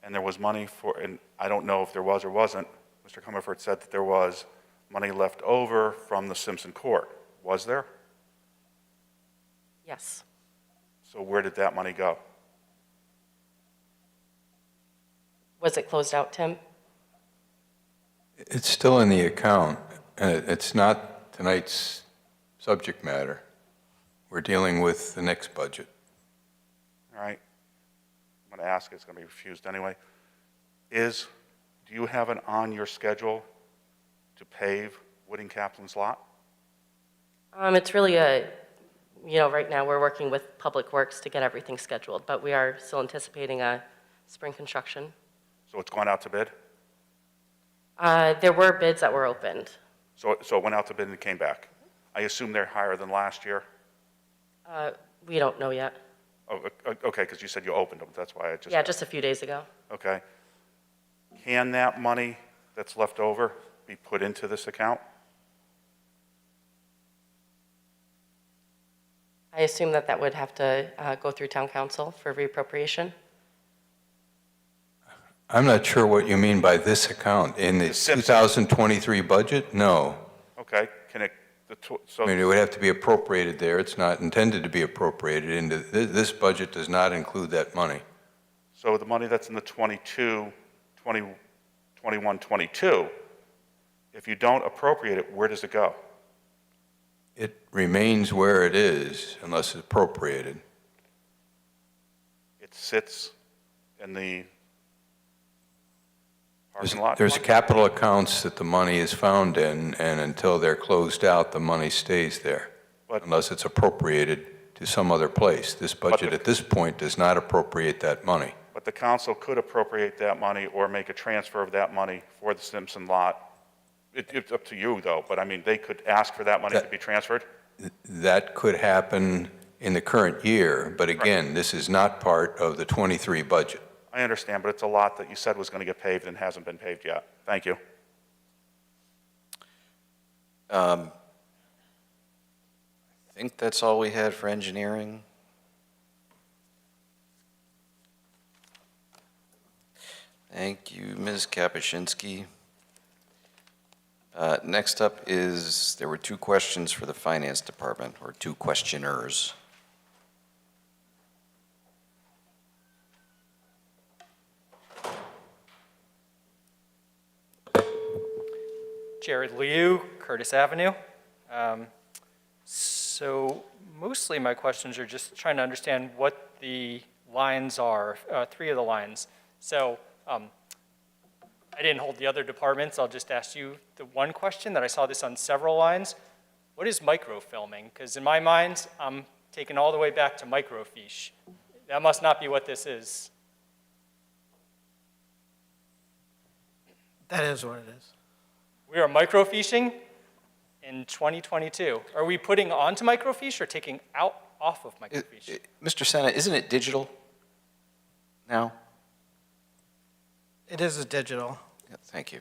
and there was money for, and I don't know if there was or wasn't, Mr. Comerford said that there was money left over from the Simpson Court. Was there? Yes. So where did that money go? Was it closed out, Tim? It's still in the account, and it's not tonight's subject matter. We're dealing with the next budget. All right. I'm going to ask, it's going to be refused anyway. Do you have it on your schedule to pave Wooding Kaplan's lot? It's really right now we're working with Public Works to get everything scheduled, but we are still anticipating a spring construction. So it's gone out to bid? There were bids that were opened. So it went out to bid and it came back? I assume they're higher than last year? We don't know yet. Oh, okay, because you said you opened them, that's why I just... Yeah, just a few days ago. Okay. Can that money that's left over be put into this account? I assume that would have to go through town council for reappropriation. I'm not sure what you mean by this account. In the The Simpson. 2023 budget? No. Okay, I mean, it would have to be appropriated there. It's not intended to be appropriated into, this budget does not include that money. So the money that's in the 21-22, if you don't appropriate it, where does it go? It remains where it is unless it's appropriated. It sits in the parking lot? There's capital accounts that the money is found in, and until they're closed out, the money stays there, But- unless it's appropriated to some other place. This budget at this point does not appropriate that money. But the council could appropriate that money or make a transfer of that money for the Simpson lot. It's up to you, though, but I mean, they could ask for that money to be transferred? That could happen in the current year, but again, this is not part of the 23 budget. I understand, but it's a lot that you said was going to get paved and hasn't been paved yet. Thank you. I think that's all we had for engineering. Thank you, Ms. Kapuscinski. Next up there were two questions for the Finance Department, or two questioners. Jared Liu, Curtis Avenue. So mostly my questions are just trying to understand what the lines are, three of the lines. So I didn't hold the other departments. I'll just ask you the one question that I saw this on several lines. What is microfilming? Because in my mind, I'm taken all the way back to microfiche. That must not be what this is. That is what it is. We are microfiching in 2022. Are we putting onto microfiche or taking off of microfiche? Mr. Senna, isn't it digital now? It is a digital. Yeah, thank you.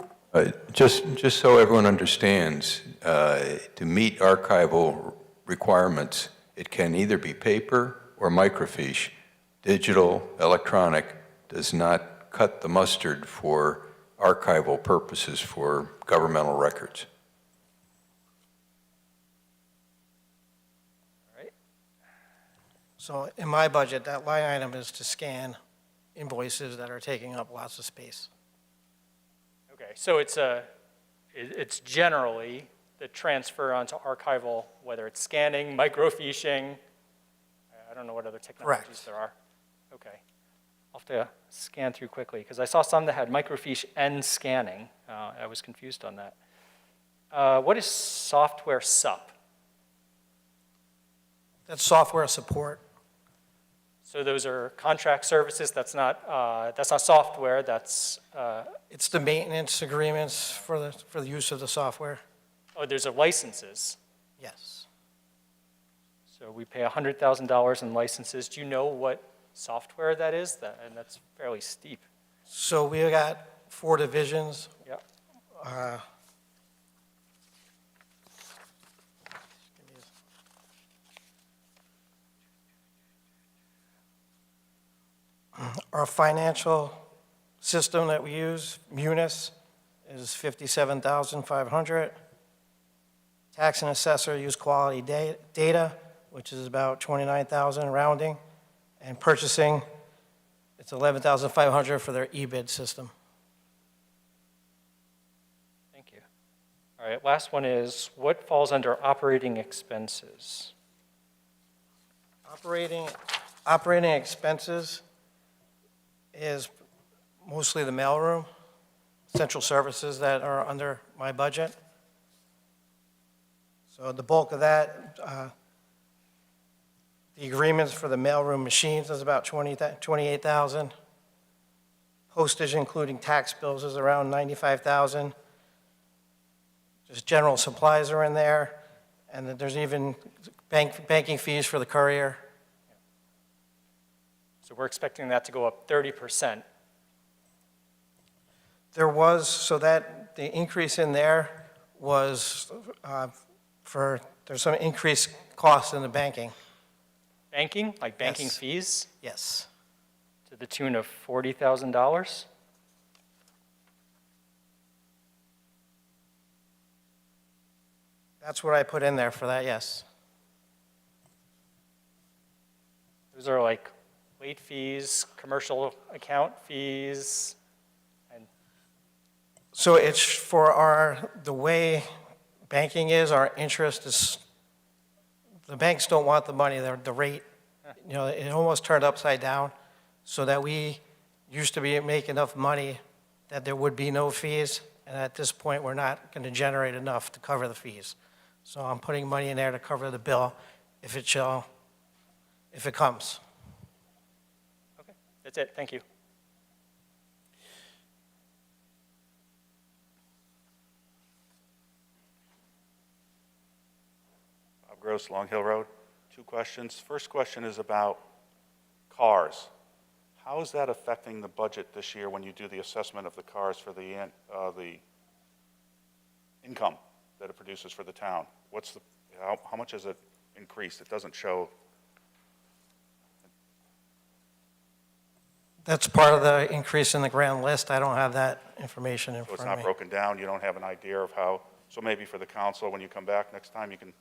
Just so everyone understands, to meet archival requirements, it can either be paper or microfiche. Digital, electronic, does not cut the mustard for archival purposes for governmental records. So in my budget, that line item is to scan invoices that are taking up lots of space. Okay, so it's generally the transfer onto archival, whether it's scanning, microfiching, I don't know what other technologies Correct. there are. Okay. I'll have to scan through quickly, because I saw some that had microfiche and scanning. I was confused on that. What is software sup? That's software support. So those are contract services, that's not software, that's, It's the maintenance agreements for the use of the software. oh, there's licenses. Yes. So we pay $100,000 in licenses. Do you know what software that is? And that's fairly steep. So we got 4 divisions. Yep. Our financial system that we use, Munis, is $57,500. Tax and assessor use quality data, which is about $29,000 rounding. And purchasing, it's $11,500 for their e-bid system. Thank you. All right, last one is, what falls under operating expenses? Operating expenses is mostly the mailroom, central services that are under my budget. So the bulk of that, the agreements for the mailroom machines is about $28,000. Postage, including tax bills, is around $95,000. Just general supplies are in there, and then there's even banking fees for the courier. So we're expecting that to go up 30%. There was, so that the increase in there was there's some increased costs in the banking. Banking, like banking Yes. fees, Yes. to the tune of $40,000? That's what I put in there for that, yes. Those are like late fees, commercial account fees, and So it's for the way banking is, our interest is, the banks don't want the money, the rate, it almost turned upside down, so that we used to make enough money that there would be no fees, and at this point, we're not going to generate enough to cover the fees. So I'm putting money in there to cover the bill if it comes. okay, that's it, thank you. Bob Gross, Long Hill Road. 2 questions. First question is about cars. How is that affecting the budget this year when you do the assessment of the cars for the income that it produces for the town? How much has it increased? It doesn't show. That's part of the increase in the grand list. I don't have that information in So it's front of not me. broken down, you don't have an idea of how, so maybe for the council, when you come back next time, you can,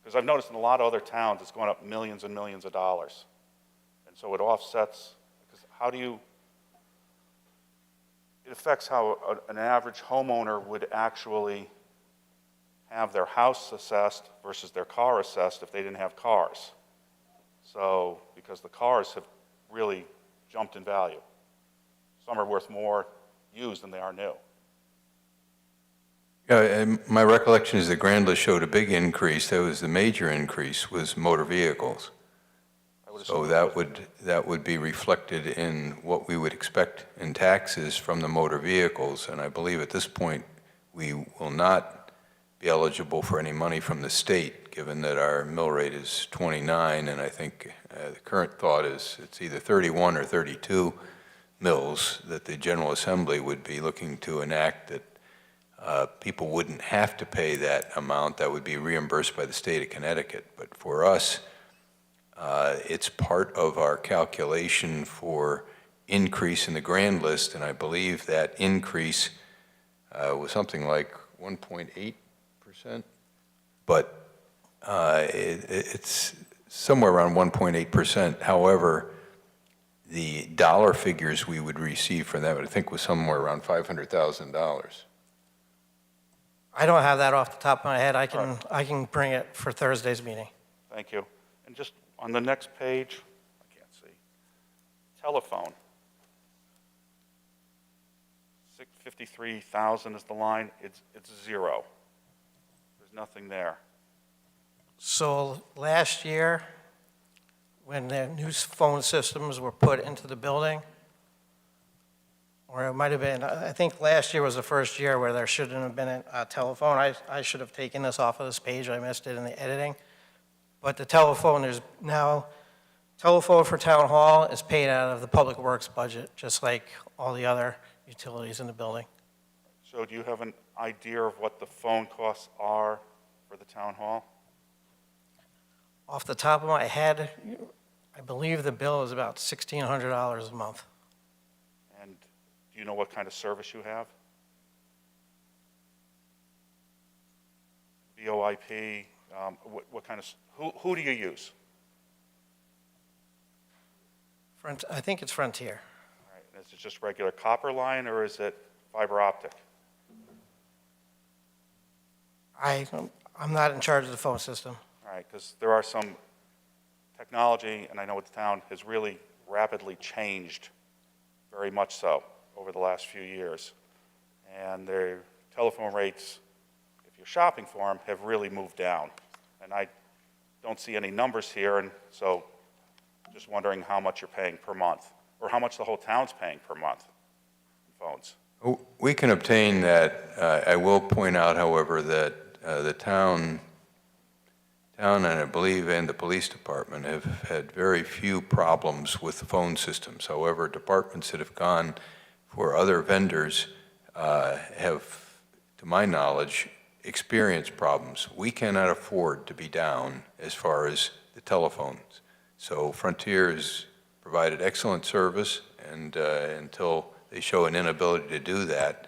because I've noticed in a lot of other towns, it's going up millions and millions of dollars. And so it offsets, because it affects how an average homeowner would actually have their house assessed versus their car assessed if they didn't have cars. So, because the cars have really jumped in value. Some are worth more used than they are new. Yeah, and my recollection is the grand list showed a big increase. That was the major increase was motor vehicles. I would So assume that would be reflected in what we would expect in taxes from the motor vehicles. And I believe at this point, we will not be eligible for any money from the state, given that our mill rate is 29, and I think the current thought is it's either 31 or 32 mills that the General Assembly would be looking to enact that people wouldn't have to pay that amount. That would be reimbursed by the state of Connecticut. But for us, it's part of our calculation for increase in the grand list, and I believe that increase was something like 1.8%, but it's somewhere around 1.8%. However, the dollar figures we would receive for that, I think, was somewhere around $500,000. I don't have that off the top of my head. All right. I can bring it for Thursday's meeting. Thank you. And just on the next page, I can't see, telephone. 53,000 is the line, it's zero. There's nothing there. So last year, when the new phone systems were put into the building, or it might have been, I think last year was the first year where there shouldn't have been a telephone. I should have taken this off of this page, I missed it in the editing. But the telephone, there's now, telephone for town hall is paid out of the public works budget, just like all the other utilities in the building. So do you have an idea of what the phone costs are for the town hall? Off the top of my head, I believe the bill is about $1,600 a month. And do you know what kind of service you have? VoIP, what kind of, who do you use? I think it's Frontier. All right, is it just regular copper line or is it fiber optic? I'm not in charge of the phone system. All right, because there are some technology, and I know the town has really rapidly changed, very much so, over the last few years. And their telephone rates, if you're shopping for them, have really moved down. And I don't see any numbers here, and so just wondering how much you're paying per month, or how much the whole town's paying per month in phones. We can obtain that. I will point out, however, that the town and I believe and the police department have had very few problems with the phone systems. However, departments that have gone for other vendors have, to my knowledge, experienced problems. We cannot afford to be down as far as the telephones. So Frontier has provided excellent service, and until they show an inability to do that,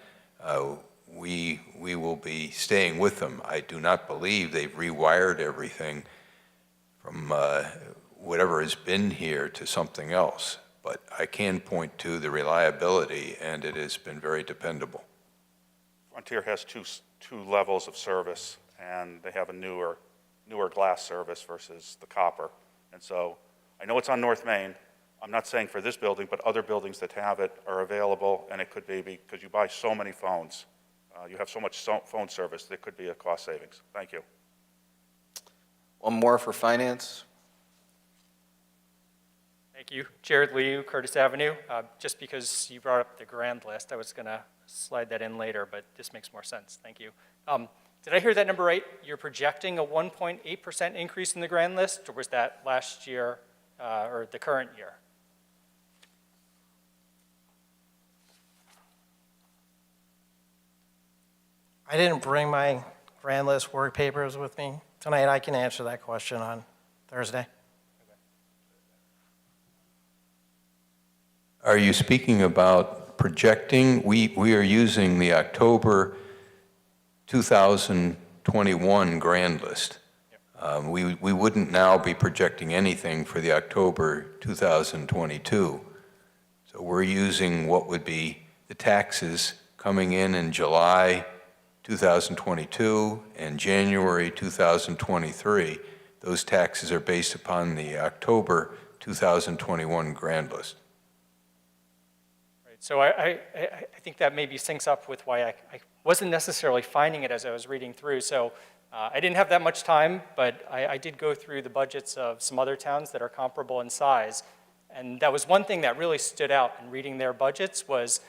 we will be staying with them. I do not believe they've rewired everything from whatever has been here to something else, but I can point to the reliability, and it has been very dependable. Frontier has two levels of service, and they have a newer glass service versus the copper. And so I know it's on North Main. I'm not saying for this building, but other buildings that have it are available, and it could be because you buy so many phones. You have so much phone service, there could be a cost savings. Thank you. One more for finance. Thank you. Jared Liu, Curtis Avenue. Just because you brought up the grand list, I was going to slide that in later, but this makes more sense. Thank you. Did I hear that number right? You're projecting a 1.8% increase in the grand list, or was that last year or the current year? I didn't bring my grand list work papers with me tonight. I can answer that question on Thursday. Are you speaking about projecting? We are using the October 2021 grand list. We wouldn't now be projecting anything for the October 2022. So we're using what would be the taxes coming in July 2022 and January 2023. Those taxes are based upon the October 2021 grand list. Right. So I think that maybe syncs up with why I wasn't necessarily finding it as I was reading through. So I didn't have that much time, but I did go through the budgets of some other towns that are comparable in size. And that was one thing that really stood out in reading their budgets was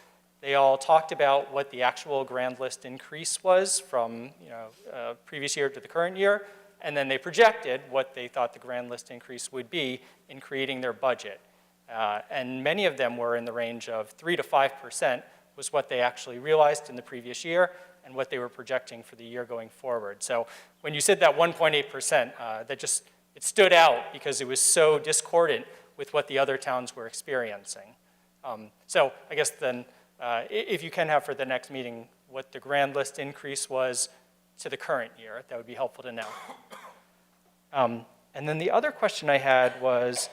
they all talked about what the actual grand list increase was from previous year to the current year, and then they projected what they thought the grand list increase would be in creating their budget. And many of them were in the range of 3 to 5% was what they actually realized in the previous year and what they were projecting for the year going forward. So when you said that 1.8%, it stood out because it was so discordant with what the other towns were experiencing. So I guess then, if you can have for the next meeting, what the grand list increase was to the current year. That would be helpful to know. And then the other question I had was,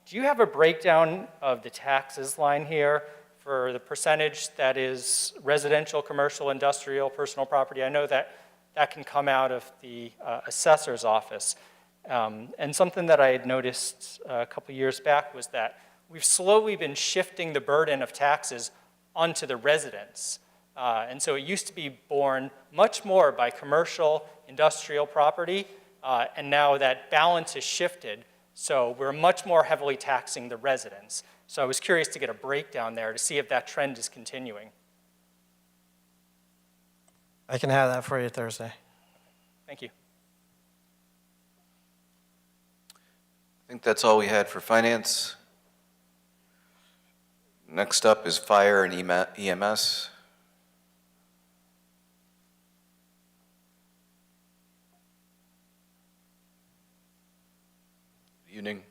do you have a breakdown of the taxes line here for the percentage that is residential, commercial, industrial, personal property? I know that that can come out of the assessor's office. And something that I had noticed a couple years back was that we've slowly been shifting the burden of taxes onto the residents. And so it used to be borne much more by commercial, industrial property, and now that balance has shifted, so we're much more heavily taxing the residents. So I was curious to get a breakdown there to see if that trend is continuing. I can have that for you Thursday. Thank you. I think that's all we had for finance. Next up is fire and EMS. Evening.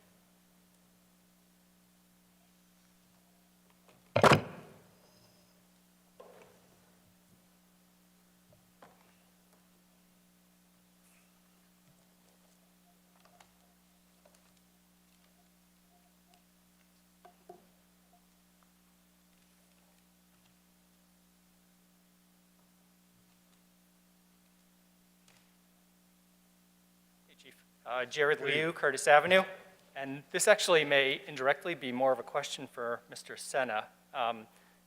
Jared Liu, Curtis Avenue. And this actually may indirectly be more of a question for Mr. Senna.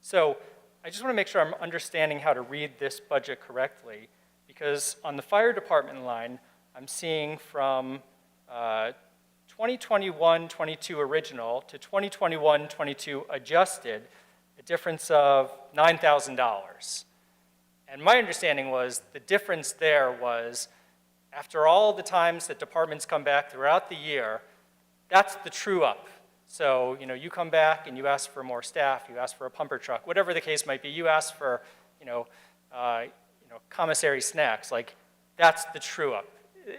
So I just want to make sure I'm understanding how to read this budget correctly, because on the fire department line, I'm seeing from 2021-22 original to 2021-22 adjusted, a difference of $9,000. And my understanding was the difference there was after all the times that departments come back throughout the year, that's the true up. So, you come back and you ask for more staff, you ask for a pumper truck, whatever the case might be, you ask for, commissary snacks, like that's the true up.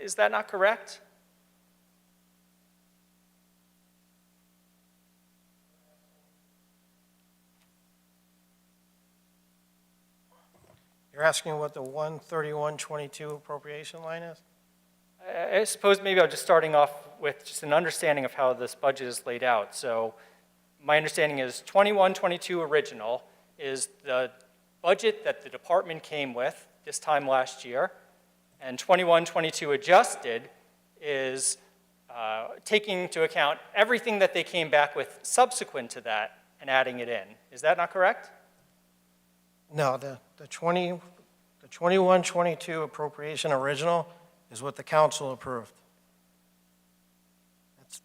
Is that not correct? You're asking what the 13122 appropriation line is? I suppose maybe I'm just starting off with just an understanding of how this budget is laid out. So my understanding is 21-22 original is the budget that the department came with this time last year, and 21-22 adjusted is taking into account everything that they came back with subsequent to that and adding it in. Is that not correct? No, the 21-22 appropriation original is what the council approved.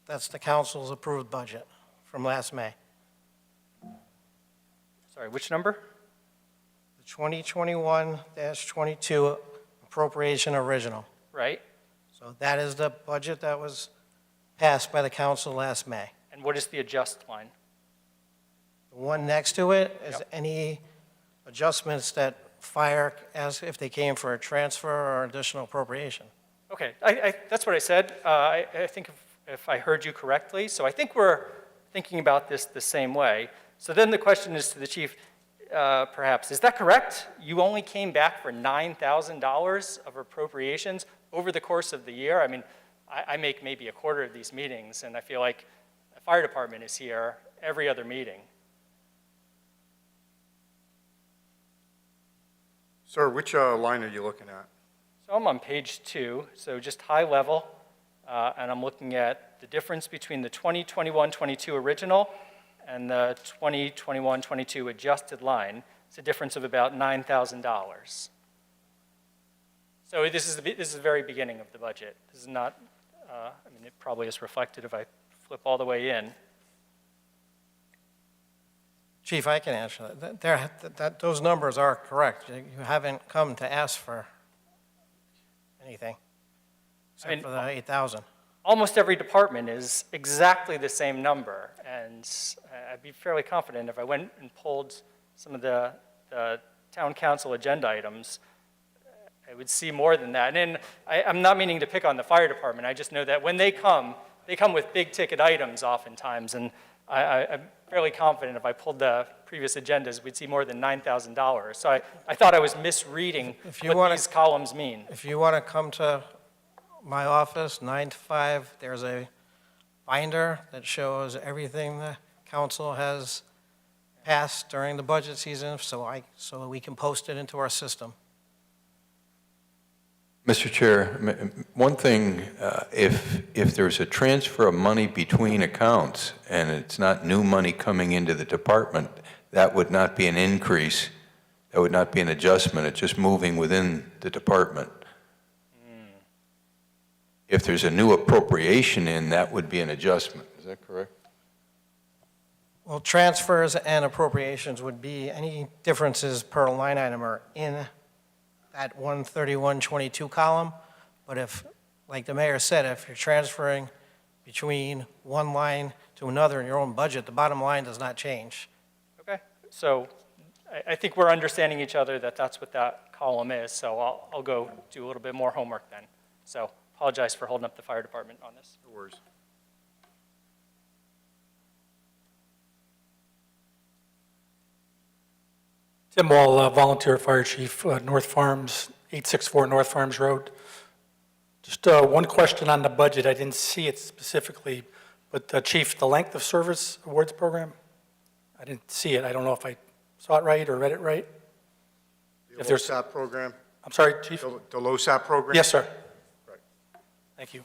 That's the council's approved budget from last May. Sorry, which number? The 2021-22 appropriation original. Right. So that is the budget that was passed by the council last May. And what is the adjust line? The one next to it is Yep. any adjustments that fire, as if they came for a transfer or additional appropriation. Okay, that's what I said. I think if I heard you correctly, so I think we're thinking about this the same way. So then the question is to the chief, perhaps, is that correct? You only came back for $9,000 of appropriations over the course of the year? I mean, I make maybe a quarter of these meetings, and I feel like the fire department is here every other meeting. Sir, which line are you looking at? So I'm on page 2, so just high level, and I'm looking at the difference between the 2021-22 original and the 2021-22 adjusted line. It's a difference of about $9,000. So this is the very beginning of the budget. This is not, it probably is reflected if I flip all the way in. Chief, I can answer that. Those numbers are correct. You haven't come to ask for anything, except for the 8,000. Almost every department is exactly the same number, and I'd be fairly confident if I went and pulled some of the town council agenda items, I would see more than that. And I'm not meaning to pick on the fire department. I just know that when they come with big ticket items oftentimes, and I'm fairly confident if I pulled the previous agendas, we'd see more than $9,000. So I thought I was misreading If you what wanna- these columns mean. If you want to come to my office, 9 to 5, there's a binder that shows everything the council has passed during the budget season, so we can post it into our system. Mr. Chair, one thing, if there's a transfer of money between accounts and it's not new money coming into the department, that would not be an increase, that would not be an adjustment, it's just moving within the department. If there's a new appropriation in, that would be an adjustment, is that correct? Well, transfers and appropriations would be, any differences per line item are in that 13122 column, but if, like the mayor said, if you're transferring between one line to another in your own budget, the bottom line does not change. Okay, so I think we're understanding each other that that's what that column is, so I'll go do a little bit more homework then. So apologize for holding up the fire department on this. No worries. Tim Wall, volunteer fire chief, North Farms, 864 North Farms Road. Just one question on the budget. I didn't see it specifically, but Chief, the length of service awards program, I didn't see it. I don't know if I saw it right or read it right. The If there's- LoSAP program, I'm sorry, Chief? the LoSAP program? Yes, sir. Right. Thank you.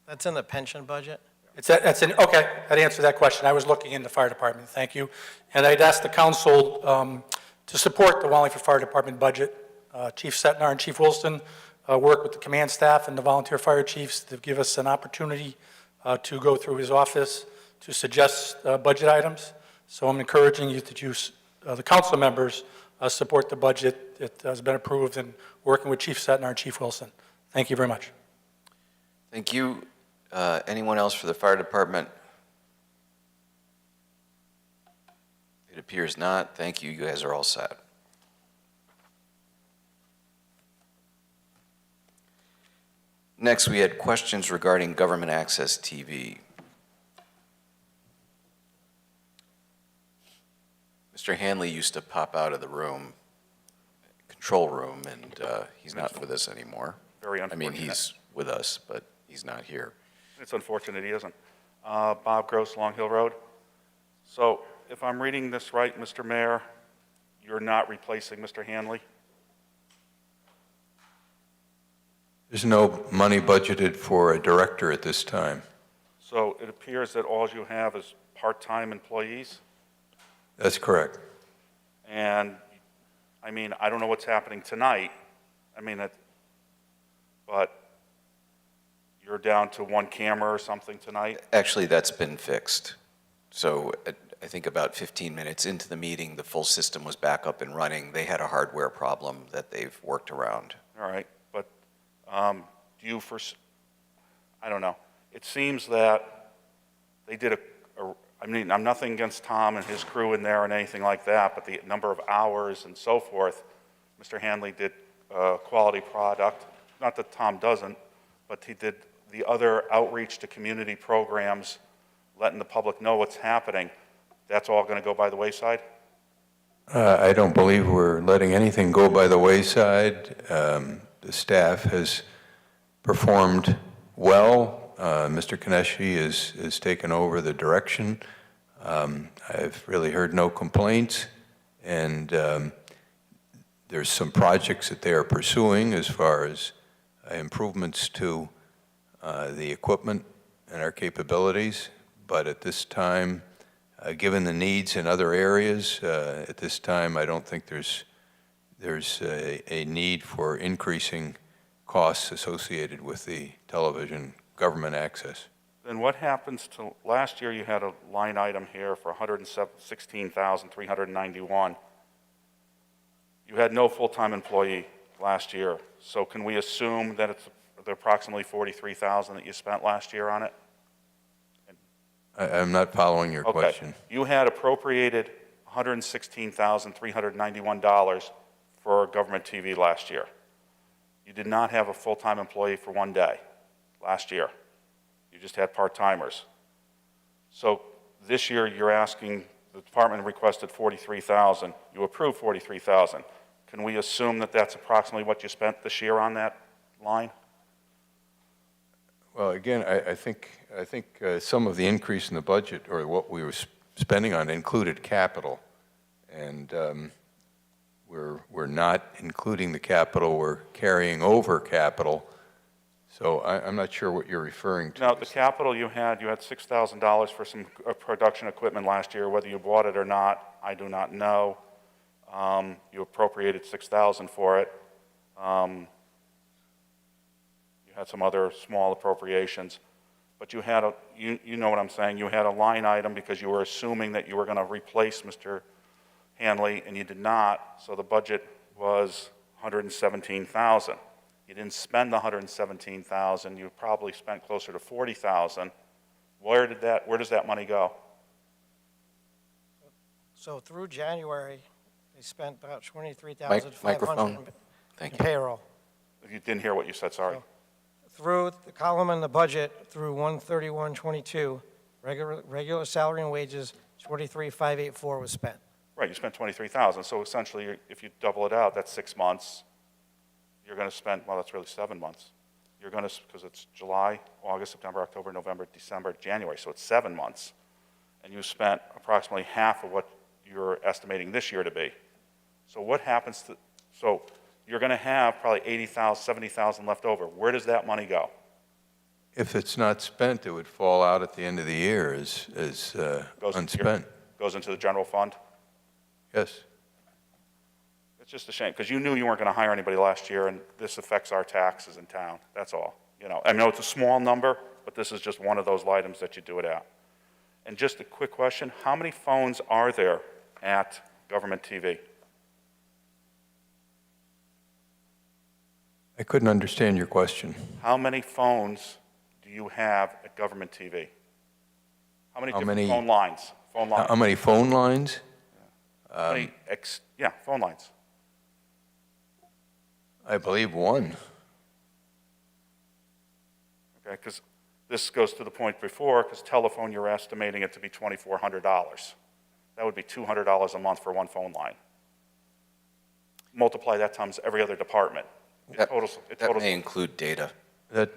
That's in the pension budget. That's in, okay, that answered that question. I was looking in the fire department, thank you. And I'd asked the council to support the Wallingford Fire Department budget. Chief Setnar and Chief Wilson work with the command staff and the volunteer fire chiefs to give us an opportunity to go through his office to suggest budget items. So I'm encouraging you to use, the council members support the budget that has been approved and working with Chief Setnar and Chief Wilson. Thank you very much. Thank you. Anyone else for the fire department? It appears not. Thank you. You guys are all set. Next, we had questions regarding government access TV. Mr. Hanley used to pop out of the room, control room, and he's not with us anymore. Very I mean, unfortunate. he's with us, but he's not here. It's unfortunate he isn't. Bob Gross, Long Hill Road. So if I'm reading this right, Mr. Mayor, you're not replacing Mr. Hanley? There's no money budgeted for a director at this time. So it appears that all you have is part-time employees? That's correct. And, I mean, I don't know what's happening tonight. I mean, but you're down to one camera or something tonight? Actually, that's been fixed. So I think about 15 minutes into the meeting, the full system was back up and running. They had a hardware problem that they've worked around. All right, but do you I don't know. It seems that they did I mean, I'm nothing against Tom and his crew in there and anything like that, but the number of hours and so forth, Mr. Hanley did a quality product. Not that Tom doesn't, but he did the other outreach to community programs, letting the public know what's happening. That's all going to go by the wayside? I don't believe we're letting anything go by the wayside. The staff has performed well. Mr. Koneshi has taken over the direction. I've really heard no complaints, and there's some projects that they are pursuing as far as improvements to the equipment and our capabilities, but at this time, given the needs in other areas, at this time, I don't think there's a need for increasing costs associated with the television government access. Then what happens to, last year you had a line item here for $116,391. You had no full-time employee last year, so can we assume that it's the approximately $43,000 that you spent last year on it? I'm not following your question. Okay. You had appropriated $116,391 for government TV last year. You did not have a full-time employee for one day last year. You just had part-timers. So This year, you're asking, the department requested 43,000. You approved 43,000. Can we assume that that's approximately what you spent this year on that line? Well, again, I think some of the increase in the budget, or what we were spending on, included capital. And we're not including the capital, we're carrying over capital. So I'm not sure what you're referring to. Now, the capital you had $6,000 for some production equipment last year. Whether you bought it or not, I do not know. You appropriated $6,000 for it. You had some other small appropriations, but you had you know what I'm saying, you had a line item because you were assuming that you were going to replace Mr. Hanley, and you did not, so the budget was $117,000. You didn't spend the $117,000, you probably spent closer to $40,000. Where does that money go? So through January, they spent about $23,500 Microphone. Thank in you. payroll. You didn't hear what you said, sorry. Through the column in the budget, through 1/31/22, regular salary and wages, 23,584 was spent. Right, you spent $23,000, so essentially, if you double it out, that's 6 months. You're going to spend, well, that's really 7 months. You're going to, because it's July, August, September, October, November, December, January, so it's 7 months. And you spent approximately half of what you're estimating this year to be. So what happens to, so you're going to have probably 80,000, 70,000 left over. Where does that money go? If it's not spent, it would fall out at the end of the year as unspent. Goes into the general fund? Yes. It's just a shame, because you knew you weren't going to hire anybody last year, and this affects our taxes in town, that's all. You know, I know it's a small number, but this is just one of those items that you do it at. And just a quick question, how many phones are there at government TV? I couldn't understand your question. How many phones do you have at government TV? How many different phone lines? Phone lines. How many phone lines? How many phone lines. I believe one. Okay, because this goes to the point before, because telephone, you're estimating it to be $2,400. That would be $200 a month for one phone line. Multiply that times every other department. That may include data. That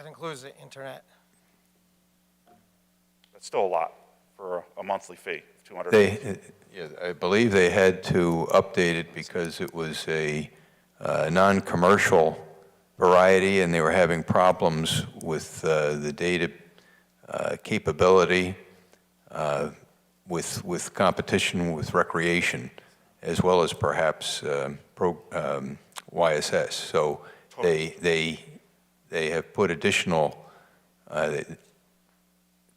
includes the internet. That's still a lot for a monthly fee of $200. Yeah, I believe they had to update it because it was a non-commercial variety, and they were having problems with the data capability with competition with recreation, as well as perhaps YSS. So they have put additional.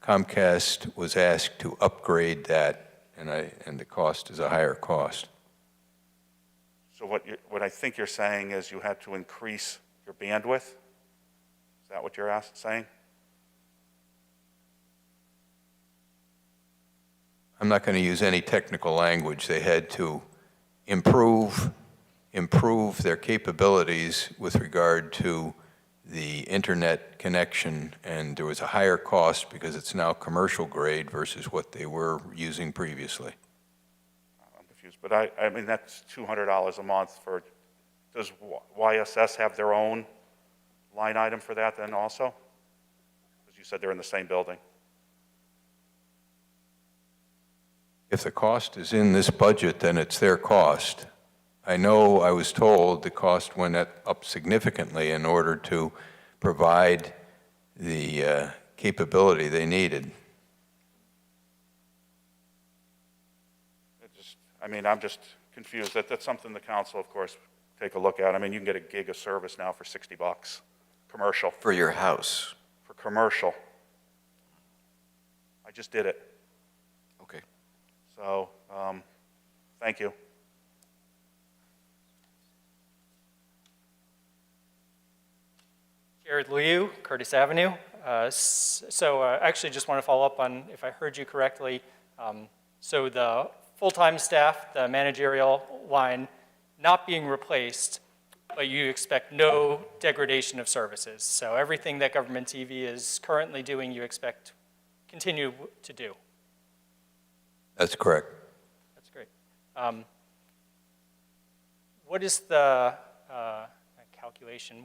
Comcast was asked to upgrade that, and the cost is a higher cost. So what I think you're saying is you had to increase your bandwidth? Is that what you're saying? I'm not going to use any technical language. They had to improve their capabilities with regard to the internet connection, and there was a higher cost because it's now commercial grade versus what they were using previously. I'm confused, but I mean, that's $200 a month for, does YSS have their own line item for that then also? Because you said they're in the same building. If the cost is in this budget, then it's their cost. I know I was told the cost went up significantly in order to provide the capability they needed. I'm just confused. That's something the council, of course, take a look at. I mean, you can get a gig of service now for $60, commercial. For your house. For commercial. I just did it. Okay. So, thank you. Jared Liu, Curtis Avenue. Actually just want to follow up on if I heard you correctly. So the full-time staff, the managerial line, not being replaced, but you expect no degradation of services. So everything that government TV is currently doing, you expect continue to do. That's correct. That's great. What is the calculation?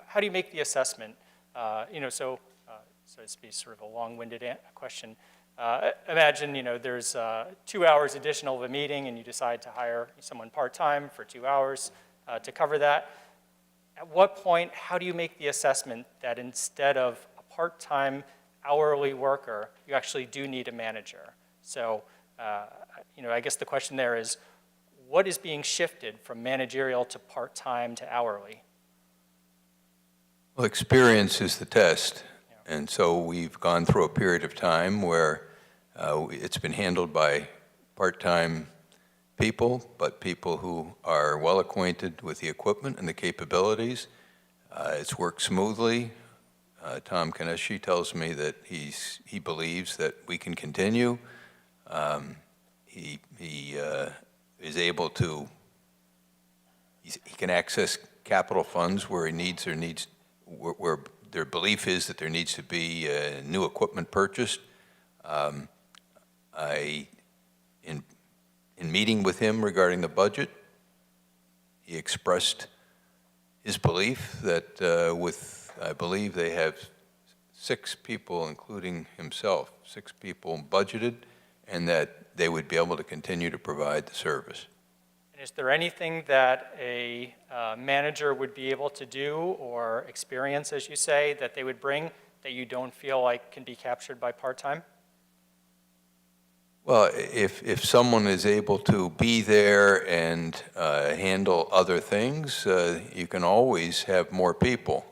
How do you make the assessment? So it's be sort of a long-winded question. Imagine, there's 2 hours additional of a meeting, and you decide to hire someone part-time for 2 hours to cover that. At what point, how do you make the assessment that instead of a part-time hourly worker, you actually do need a manager? So, I guess the question there is, what is being shifted from managerial to part-time to hourly? Well, experience is the test. And so we've gone through a period of time where it's been handled by part-time people, but people who are well acquainted with the equipment and the capabilities. It's worked smoothly. Tom Kaneshi tells me that he believes that we can continue. He is able to, he can access capital funds where he needs where their belief is that there needs to be new equipment purchased. In meeting with him regarding the budget, he expressed his belief that I believe they have 6 people, including himself, 6 people budgeted, and that they would be able to continue to provide the service. And is there anything that a manager would be able to do or experience, as you say, that they would bring that you don't feel like can be captured by part-time? Well, if someone is able to be there and handle other things, you can always have more people.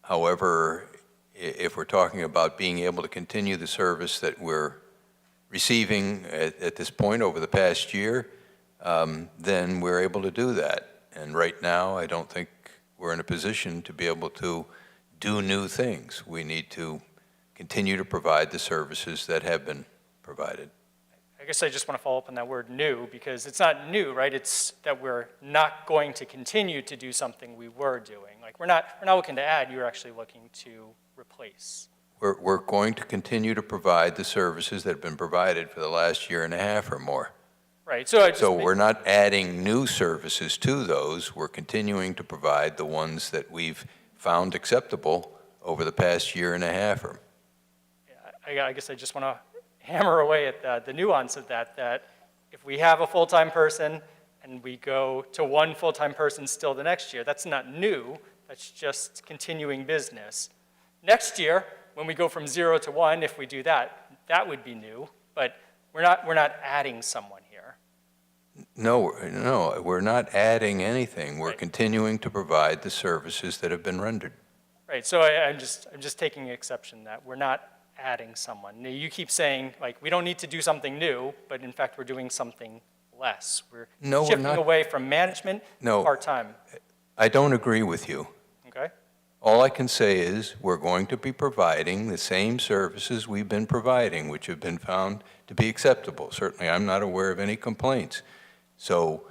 However, if we're talking about being able to continue the service that we're receiving at this point over the past year, then we're able to do that. And right now, I don't think we're in a position to be able to do new things. We need to continue to provide the services that have been provided. I guess I just want to follow up on that word new, because it's not new, right? It's that we're not going to continue to do something we were doing. Like we're not looking to add, you're actually looking to replace. We're going to continue to provide the services that have been provided for the last year and a half or more. Right, so we're not adding new services to those. We're continuing to provide the ones that we've found acceptable over the past year and a half. I guess I just want to hammer away at the nuance of that if we have a full-time person and we go to one full-time person still the next year, that's not new, that's just continuing business. Next year, when we go from 0 to 1, if we do that, that would be new, but we're not adding someone here. No, we're not adding anything. We're continuing to provide the services that have been rendered. Right, so I'm just taking exception that we're not adding someone. You keep saying, like, we don't need to do something new, but in fact, we're doing something less. We're shifting away from management to part-time. I don't agree with you. Okay. All I can say is we're going to be providing the same services we've been providing, which have been found to be acceptable. Certainly, I'm not aware of any complaints. So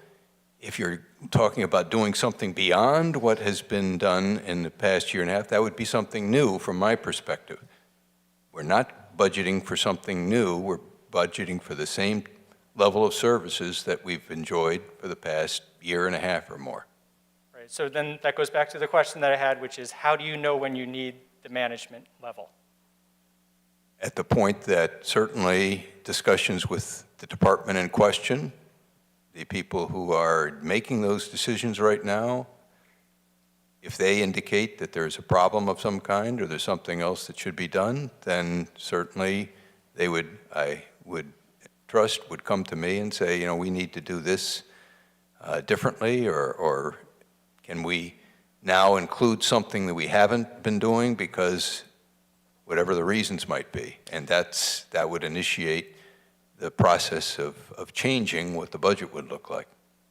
if you're talking about doing something beyond what has been done in the past year and a half, that would be something new from my perspective. We're not budgeting for something new. We're budgeting for the same level of services that we've enjoyed for the past year and a half or more. Right, so then that goes back to the question that I had, which is how do you know when you need the management level? At the point that certainly discussions with the department in question, the people who are making those decisions right now, if they indicate that there's a problem of some kind or there's something else that should be done, then certainly I would trust would come to me and say, we need to do this differently, or can we now include something that we haven't been doing because whatever the reasons might be. And that would initiate the process of changing what the budget would look like.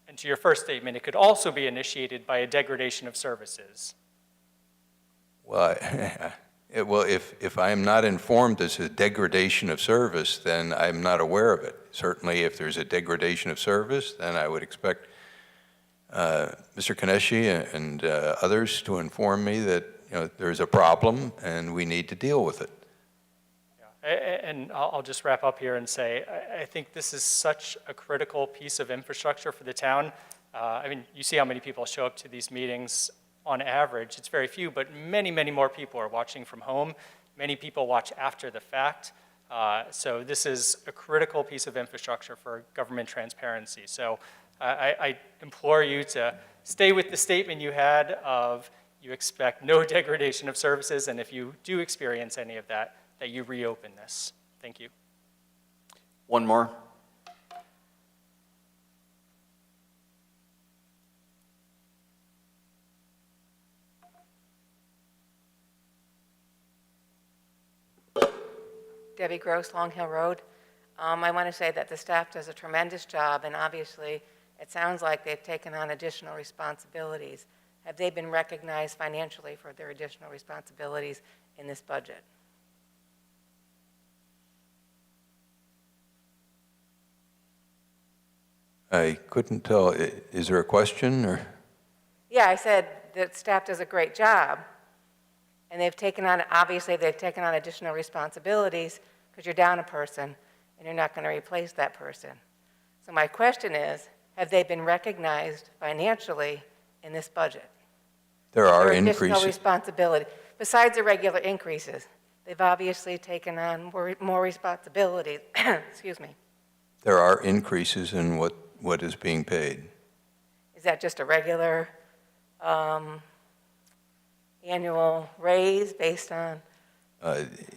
And to your first statement, it could also be initiated by a degradation of services. Well, if I am not informed there's a degradation of service, then I'm not aware of it. Certainly, if there's a degradation of service, then I would expect Mr. Kaneshi and others to inform me that there's a problem and we need to deal with it. And I'll just wrap up here and say, I think this is such a critical piece of infrastructure for the town. I mean, you see how many people show up to these meetings on average. It's very few, but many, many more people are watching from home. Many people watch after the fact. So this is a critical piece of infrastructure for government transparency. So I implore you to stay with the statement you had of you expect no degradation of services, and if you do experience any of that, that you reopen this. Thank you. One more. Debbie Gross, Long Hill Road. I want to say that the staff does a tremendous job, and obviously, it sounds like they've taken on additional responsibilities. Have they been recognized financially for their additional responsibilities in this budget? I couldn't tell. Is there a question, or? Yeah, I said that staff does a great job, and they've taken on, obviously, they've taken on additional responsibilities because you're down a person, and you're not going to replace that person. So my question is, have they been recognized financially in this budget? There are Their additional increases. responsibility, besides the regular increases. They've obviously taken on more responsibilities, excuse me. There are increases in what is being paid. Is that just a regular annual raise based on,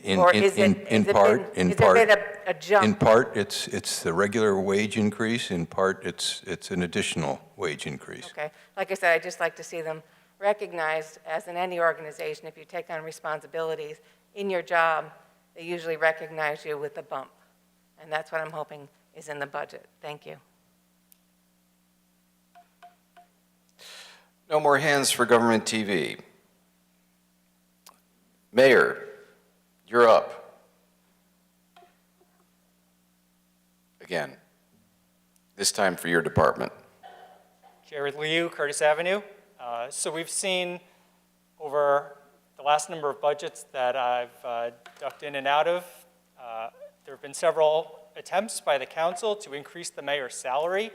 In or is it, in has it part, been, in has there part, been a jump? in part, it's the regular wage increase. In part, it's an additional wage increase. Okay, like I said, I'd just like to see them recognized, as in any organization, if you take on responsibilities in your job, they usually recognize you with a bump. And that's what I'm hoping is in the budget. Thank you. No more hands for government TV. Mayor, you're up. Again, this time for your department. Jared Liu, Curtis Avenue. So we've seen over the last number of budgets that I've ducked in and out of, there have been several attempts by the council to increase the mayor's salary.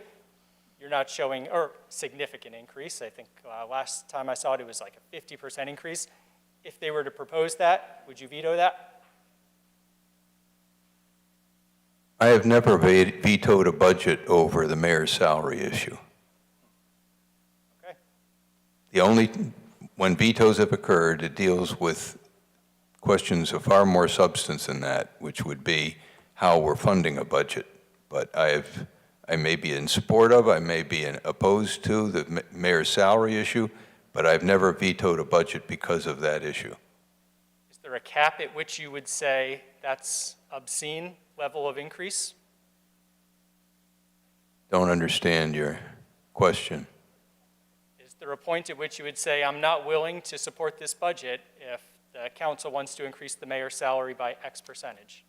You're not showing, or significant increase. I think last time I saw it, it was like a 50% increase. If they were to propose that, would you veto that? I have never vetoed a budget over the mayor's salary issue. Okay. The only, when vetoes have occurred, it deals with questions of far more substance than that, which would be how we're funding a budget. But I may be in support of, I may be opposed to the mayor's salary issue, but I've never vetoed a budget because of that issue. Is there a cap at which you would say that's obscene level of increase? Don't understand your question. Is there a point at which you would say, I'm not willing to support this budget if the council wants to increase the mayor's salary by X percentage?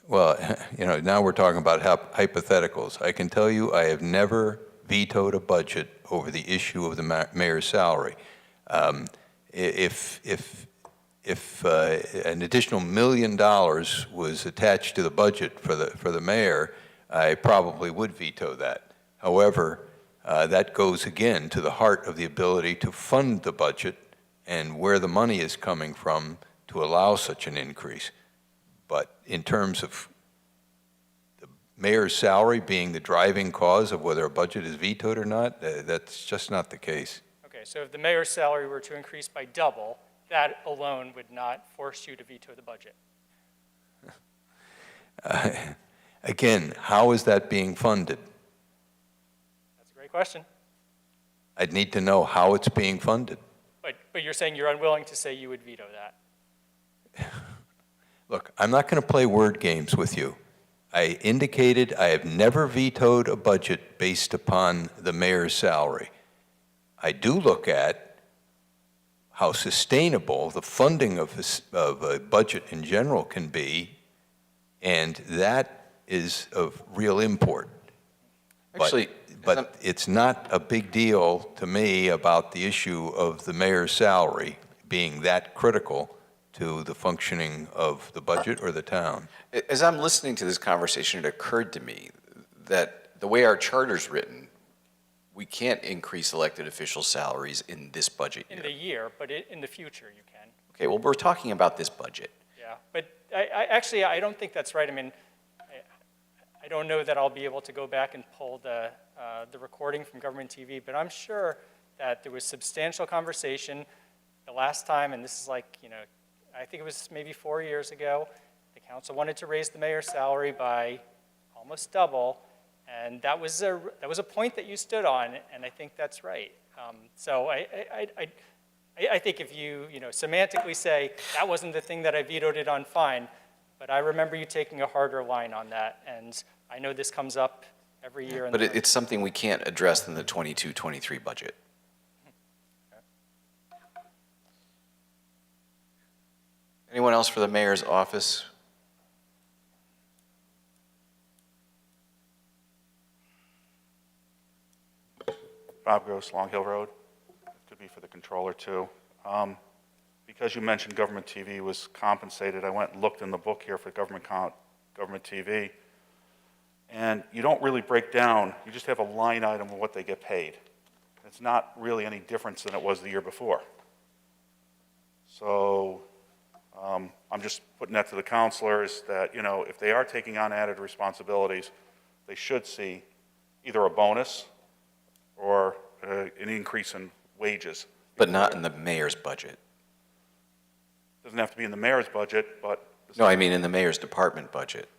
Well, now we're talking about hypotheticals. I can tell you I have never vetoed a budget over the issue of the mayor's salary. If an additional $1 million was attached to the budget for the mayor, I probably would veto that. However, that goes again to the heart of the ability to fund the budget and where the money is coming from to allow such an increase. But in terms of the mayor's salary being the driving cause of whether a budget is vetoed or not, that's just not the case. Okay, so if the mayor's salary were to increase by double, that alone would not force you to veto the budget. Again, how is that being funded? That's a great question. I'd need to know how it's being funded. But you're saying you're unwilling to say you would veto that. Look, I'm not going to play word games with you. I indicated I have never vetoed a budget based upon the mayor's salary. I do look at how sustainable the funding of a budget in general can be, and that is of real import. Actually, But it's not a big deal to me about the issue of the mayor's salary being that critical to the functioning of the budget or the town. As I'm listening to this conversation, it occurred to me that the way our charter's written, we can't increase elected official salaries in this budget In year. the year, but in the future you can. Okay, well, we're talking about this budget. Yeah, but actually, I don't think that's right. I mean, I don't know that I'll be able to go back and pull the recording from government TV, but I'm sure that there was substantial conversation the last time, and this is like, I think it was maybe 4 years ago. The council wanted to raise the mayor's salary by almost double, and that was a point that you stood on, and I think that's right. So I think if you, semantically say, that wasn't the thing that I vetoed it on, fine, but I remember you taking a harder line on that, and I know this comes up every year. But it's something we can't address in the 22-23 budget. Anyone else for the mayor's office? Bob Gross, Long Hill Road. Could be for the controller, too. Because you mentioned government TV was compensated, I went and looked in the book here for government TV, and you don't really break down, you just have a line item of what they get paid. It's not really any difference than it was the year before. So I'm just putting that to the counselors that, if they are taking on added responsibilities, they should see either a bonus or an increase in wages. But not in the mayor's budget. Doesn't have to be in the mayor's budget, but... No, I mean in the mayor's department budget.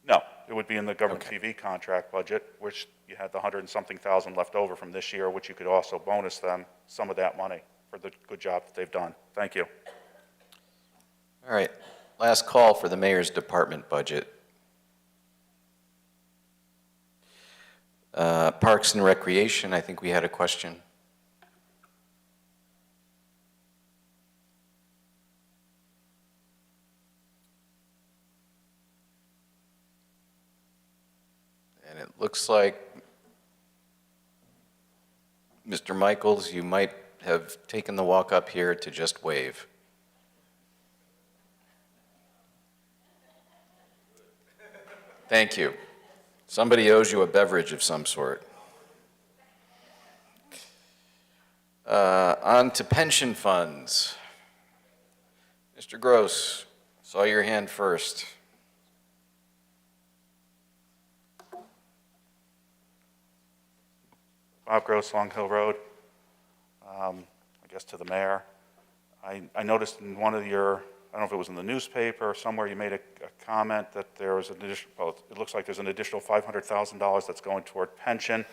No, it would be in the government Okay. TV contract budget, which you had the 100 and something thousand left over from this year, which you could also bonus them some of that money for the good job that they've done. Thank you. All right, last call for the mayor's department budget. Parks and Recreation, I think we had a question. And it looks like, Mr. Michaels, you might have taken the walk up here to just wave. Thank you. Somebody owes you a beverage of some sort. On to pension funds. Mr. Gross, saw your hand first. Bob Gross, Long Hill Road. I guess to the mayor. I noticed in one of your, I don't know if it was in the newspaper or somewhere, you made a comment that there was an additional, well, it looks like there's an additional $500,000 that's going toward pension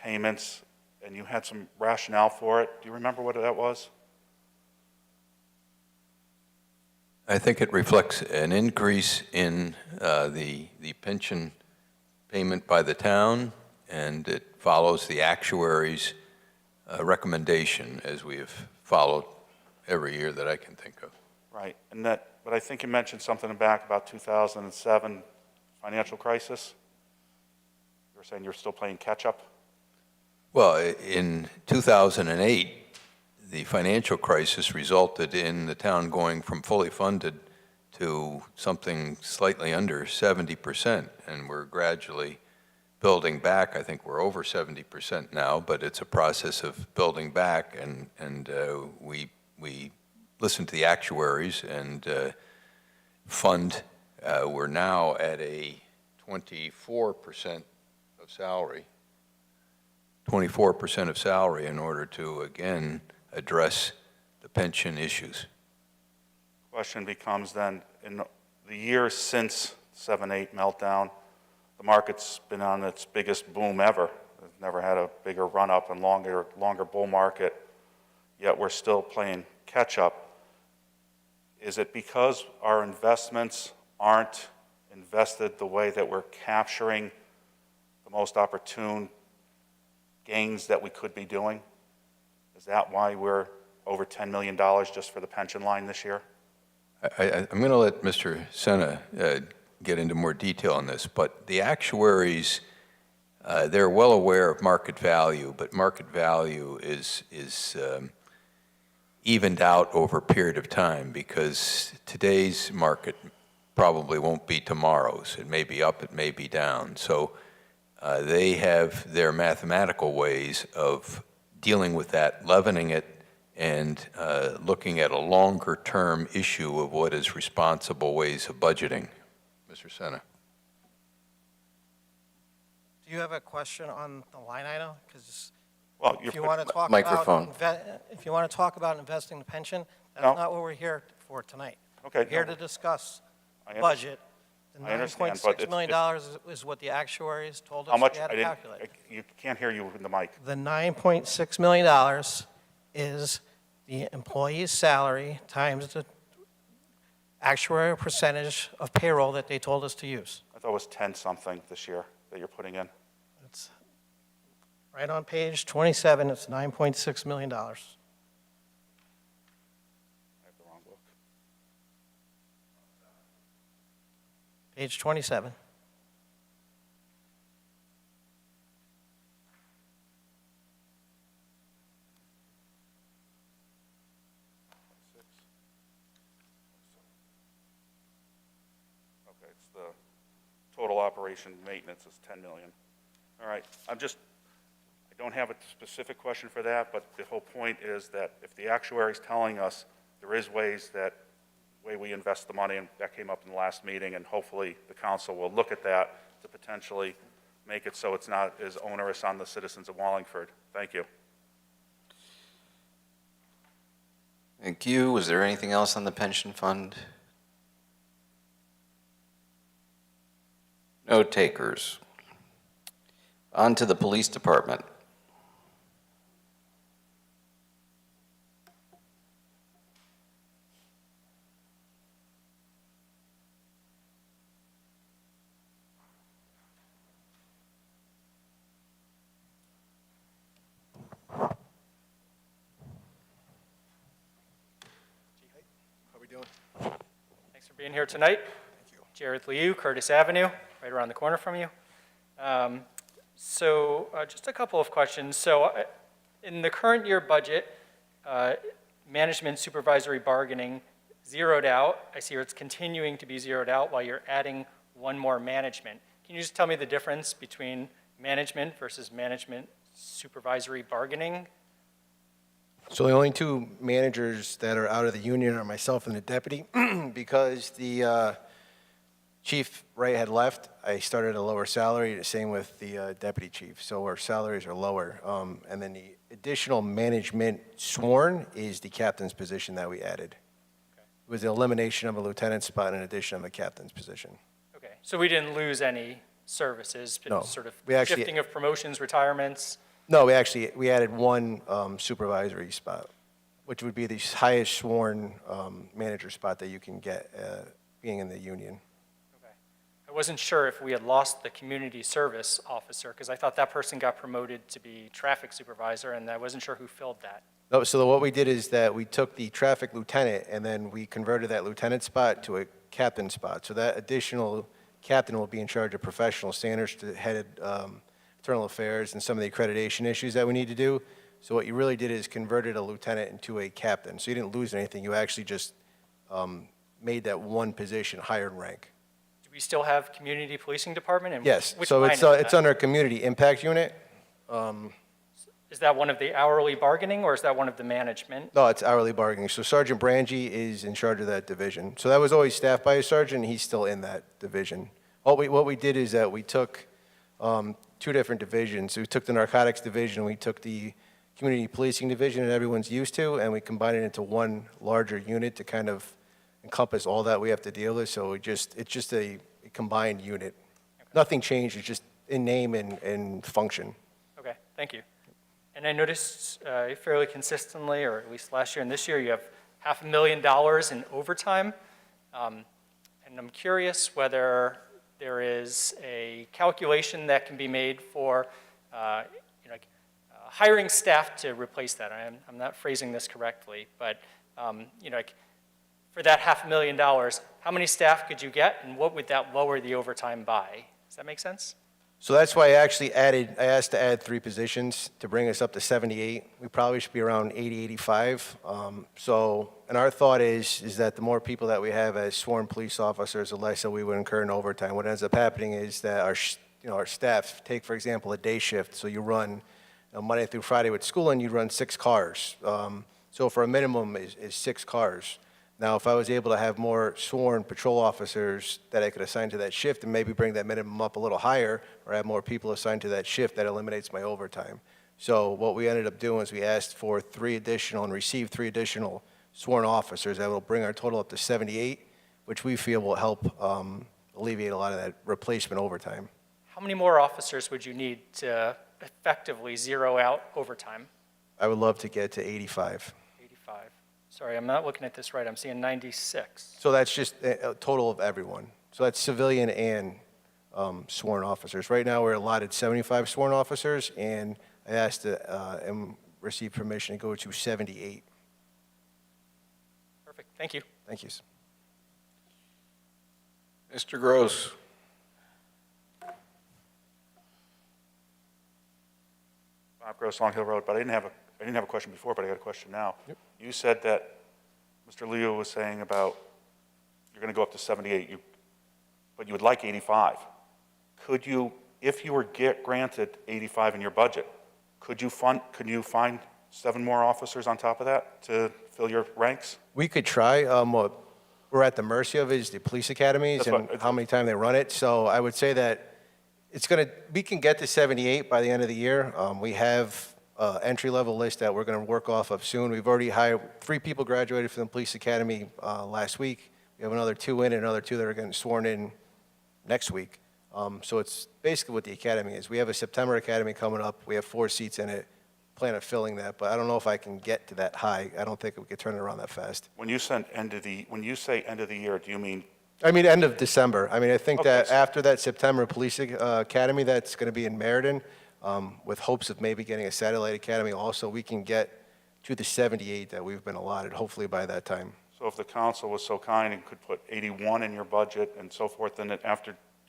payments, and you had some rationale for it. Do you remember what that was? I think it reflects an increase in the pension payment by the town, and it follows the actuary's recommendation, as we have followed every year that I can think of. Right, and that, but I think you mentioned something back about 2007 financial crisis. You were saying you're still playing catch-up? Well, in 2008, the financial crisis resulted in the town going from fully funded to something slightly under 70%, and we're gradually building back. I think we're over 70% now, but it's a process of building back, and we listen to the actuaries and fund. We're now at a 24% of salary, 24% of salary in order to, again, address the pension issues. Question becomes then, in the years since 7-8 meltdown, the market's been on its biggest boom ever. It's never had a bigger run-up and longer bull market, yet we're still playing catch-up. Is it because our investments aren't invested the way that we're capturing the most opportune gains that we could be doing? Is that why we're over $10 million just for the pension line this year? I'm going to let Mr. Senna get into more detail on this, but the actuaries, they're well aware of market value, but market value is evened out over a period of time, because today's market probably won't be tomorrow's. It may be up, it may be down. So they have their mathematical ways of dealing with that, leavening it, and looking at a longer-term issue of what is responsible ways of budgeting. Mr. Senna. Do you have a question on the line item? Because Well, if you want to talk Microphone. if you want to talk about investing the pension, that's No. not what we're here for tonight. Okay, We're here no. to discuss I budget. The I understand, but $9.6 million is what the actuaries told us How much, we had I to didn't, calculate. you can't hear you in the mic. The $9.6 million is the employee's salary times the actuarial percentage of payroll that they told us to use. I thought it was 10-something this year that you're putting in. It's right on page 27, it's $9.6 million. I have the wrong book. Page 27. Okay, it's the total operation maintenance is 10 million. All right, I don't have a specific question for that, but the whole point is that if the actuary's telling us there is way we invest the money, and that came up in the last meeting, and hopefully the council will look at that to potentially make it so it's not as onerous on the citizens of Wallingford. Thank you. Thank you. Was there anything else on the pension fund? No takers. On to the police department. Thanks for being here tonight. Thank you. Jared Liu, Curtis Avenue, right around the corner from you. Just a couple of questions. So in the current year budget, management supervisory bargaining zeroed out. I see it's continuing to be zeroed out while you're adding one more management. Can you just tell me the difference between management versus management supervisory bargaining? So the only two managers that are out of the union are myself and the deputy. Because the chief Wright had left, I started at a lower salary, the same with the deputy chief. So our salaries are lower. And then the additional management sworn is the captain's position that we added. Okay. It was the elimination of a lieutenant spot in addition of a captain's position. Okay, so we didn't lose any services, No, sort of we actually- shifting of promotions, retirements? No, we added one supervisory spot, which would be the highest sworn manager spot that you can get being in the union. Okay. I wasn't sure if we had lost the community service officer, because I thought that person got promoted to be traffic supervisor, and I wasn't sure who filled that. No, so what we did is that we took the traffic lieutenant, and then we converted that lieutenant spot to a captain spot. So that additional captain will be in charge of professional standards to head internal affairs and some of the accreditation issues that we need to do. So what you really did is converted a lieutenant into a captain. So you didn't lose anything. You actually just made that one position higher in rank. Do we still have community policing department? And Yes, which so line it's is that? under a community impact unit. Is that one of the hourly bargaining, or is that one of the management? No, it's hourly bargaining. So Sergeant Brangie is in charge of that division. So that was always staffed by a sergeant, and he's still in that division. What we did is that we took two different divisions. We took the narcotics division, we took the community policing division that everyone's used to, and we combined it into one larger unit to kind of encompass all that we have to deal with. So it's just a combined unit. Okay. Nothing changed, it's just in name and function. Okay, thank you. And I noticed fairly consistently, or at least last year and this year, you have $500,000 in overtime. And I'm curious whether there is a calculation that can be made for hiring staff to replace that. I'm not phrasing this correctly, but for that $500,000, how many staff could you get, and what would that lower the overtime by? Does that make sense? So that's why I asked to add 3 positions to bring us up to 78. We probably should be around 80, 85. And our thought is that the more people that we have as sworn police officers, the less that we would incur in overtime. What ends up happening is that our staff, take for example a day shift, so you run Monday through Friday with school and you run 6 cars. So for a minimum is 6 cars. Now, if I was able to have more sworn patrol officers that I could assign to that shift and maybe bring that minimum up a little higher, or have more people assigned to that shift, that eliminates my overtime. So what we ended up doing is we asked for 3 additional and received 3 additional sworn officers that will bring our total up to 78, which we feel will help alleviate a lot of that replacement overtime. How many more officers would you need to effectively zero out overtime? I would love to get to 85. 85. Sorry, I'm not looking at this right. I'm seeing 96. So that's just a total of everyone. So that's civilian and sworn officers. Right now, we're allotted 75 sworn officers, and I asked to and received permission to go to 78. Perfect. Thank you. Thank you. Mr. Gross. Bob Gross, Long Hill Road, but I didn't have a question before, but I got a question now. Yep. You said that Mr. Leo was saying about you're going to go up to 78, but you would like 85. Could you, if you were granted 85 in your budget, could you find 7 more officers on top of that to fill your ranks? We could try. What we're at the mercy of is the police academies and how many times they run it. So I would say that we can get to 78 by the end of the year. We have entry-level list that we're going to work off of soon. We've already hired 3 people graduated from the police academy last week. We have another 2 in and another 2 that are getting sworn in next week. So it's basically what the academy is. We have a September academy coming up. We have 4 seats in it. Plan on filling that, but I don't know if I can get to that high. I don't think we could turn it around that fast. When you say end of the year, do you mean? I mean end of December. I mean, I think Okay, that so after that September police academy that's going to be in Meriden, with hopes of maybe getting a satellite academy also, we can get to the 78 that we've been allotted, hopefully by that time. So if the council was so kind and could put 81 in your budget and so forth, then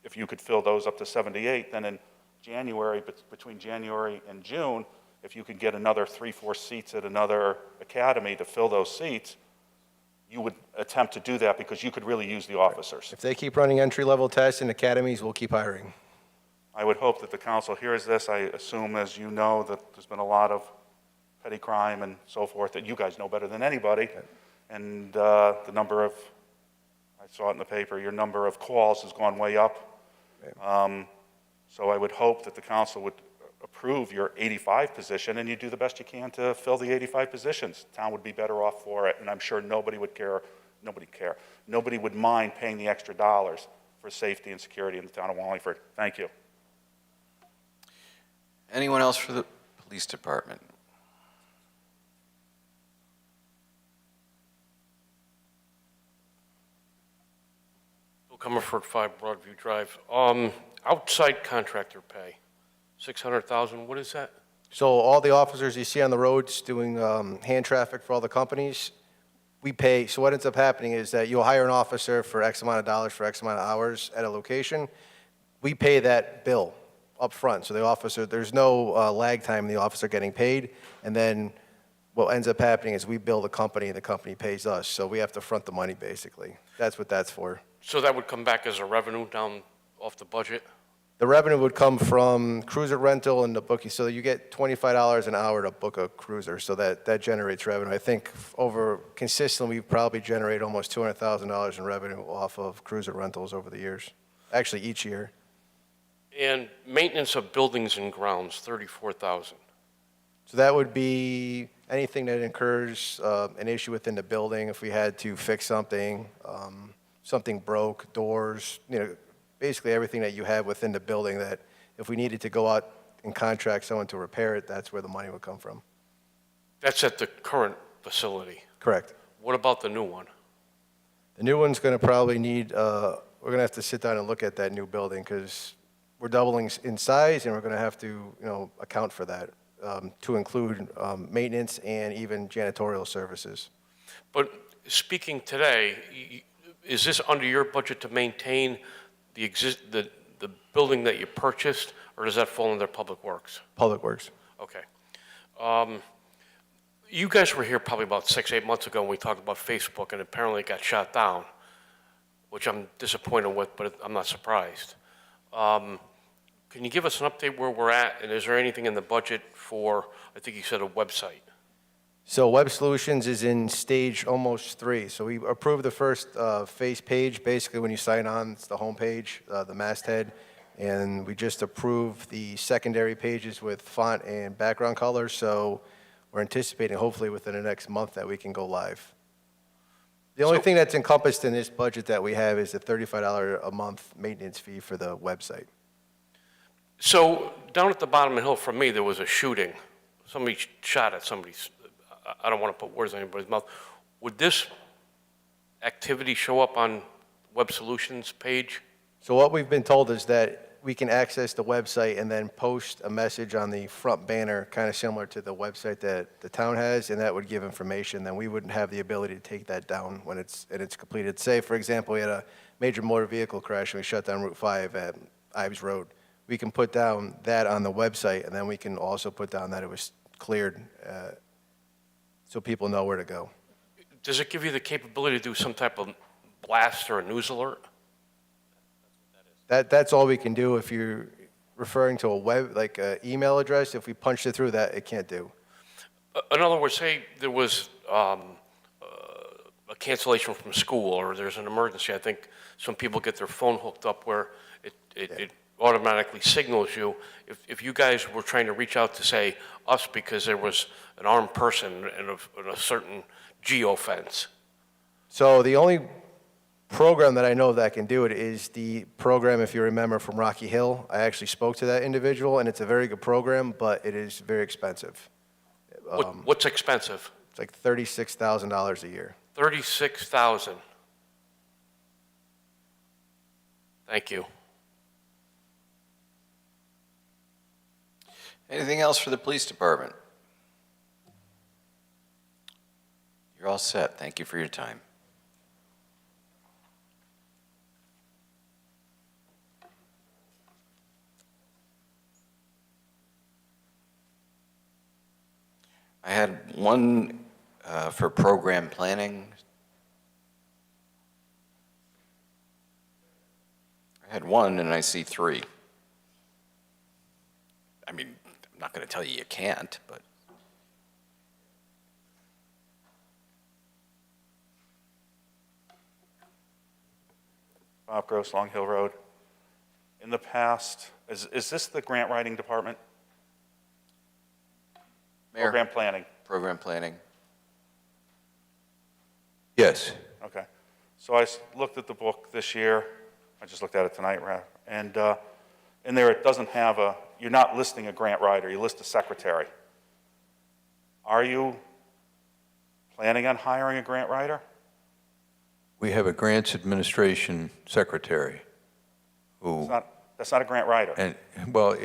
if you could fill those up to 78, then in January, between January and June, if you could get another 3-4 seats at another academy to fill those seats, you would attempt to do that because you could really use the officers. If they keep running entry-level tests in academies, we'll keep hiring. I would hope that the council hears this. I assume, as you know, that there's been a lot of petty crime and so forth that you guys know better than anybody. And the number of, I saw it in the paper, your number of calls has gone way up. So I would hope that the council would approve your 85 position and you do the best you can to fill the 85 positions. The town would be better off for it, and I'm sure nobody would mind paying the extra dollars for safety and security in the town of Wallingford. Thank you. Anyone else for the police department? Bill Comerford, 5 Broadview Drive. Outside contractor pay, 600,000, what is that? So all the officers you see on the roads doing hand traffic for all the companies, we pay. So what ends up happening is that you'll hire an officer for X amount of dollars for X amount of hours at a location. We pay that bill up front. So the officer, there's no lag time in the officer getting paid. And then what ends up happening is we bill the company and the company pays us. So we have to front the money basically. That's what that's for. So that would come back as a revenue down off the budget? The revenue would come from cruiser rental and the booking. So you get $25 an hour to book a cruiser. So that generates revenue. I think consistently, we've probably generated almost $200,000 in revenue off of cruiser rentals over the years. Actually, each year. And maintenance of buildings and grounds, 34,000. So that would be anything that incurs an issue within the building. If we had to fix something, something broke, doors, basically everything that you have within the building that if we needed to go out and contract someone to repair it, that's where the money would come from. That's at the current facility? Correct. What about the new one? The new one's going to probably need, we're going to have to sit down and look at that new building because we're doubling in size and we're going to have to, account for that to include maintenance and even janitorial services. But speaking today, is this under your budget to maintain the the building that you purchased, or does that fall under Public Works? Public Works. Okay. You guys were here probably about 6, 8 months ago when we talked about Facebook, and apparently it got shot down, which I'm disappointed with, but I'm not surprised. Can you give us an update where we're at, and is there anything in the budget for, I think you said a website? So Web Solutions is in stage almost 3. So we approved the first face page. Basically, when you sign on, it's the home page, the masthead. And we just approved the secondary pages with font and background color. So we're anticipating, hopefully, within the next month that we can go live. The only thing that's encompassed in this budget that we have is the $35 a month maintenance fee for the website. So down at the bottom of the hill from me, there was a shooting. Somebody shot at somebody's, I don't want to put words in anybody's mouth. Would this activity show up on Web Solutions page? So what we've been told is that we can access the website and then post a message on the front banner, kind of similar to the website that the town has, and that would give information. Then we wouldn't have the ability to take that down when it's completed. Say, for example, we had a major motor vehicle crash and we shut down Route 5 at Ives Road. We can put down that on the website, and then we can also put down that it was cleared so people know where to go. Does it give you the capability to do some type of blast or a news alert? That's all we can do. If you're referring to a web, like an email address, if we punched it through that, it can't do. In other words, say there was a cancellation from school or there's an emergency. I think some people get their phone hooked up where it automatically signals you. If you guys were trying to reach out to, say, us because there was an armed person in a certain geofence. So the only program that I know that can do it is the program, if you remember, from Rocky Hill. I actually spoke to that individual, and it's a very good program, but it is very expensive. What's expensive? It's like $36,000 a year. $36,000. Thank you. Anything else for the police department? You're all set. Thank you for your time. I had one for program planning. I had one and I see 3. I mean, I'm not going to tell you you can't, but. Bob Gross, Long Hill Road. In the past, is this the grant writing department? Mayor? Program planning? Program planning. Yes. Okay. So I looked at the book this year. I just looked at it tonight, and in there it doesn't have you're not listing a grant writer, you list a secretary. Are you planning on hiring a grant writer? We have a grants administration secretary who. That's not a grant writer. And, well,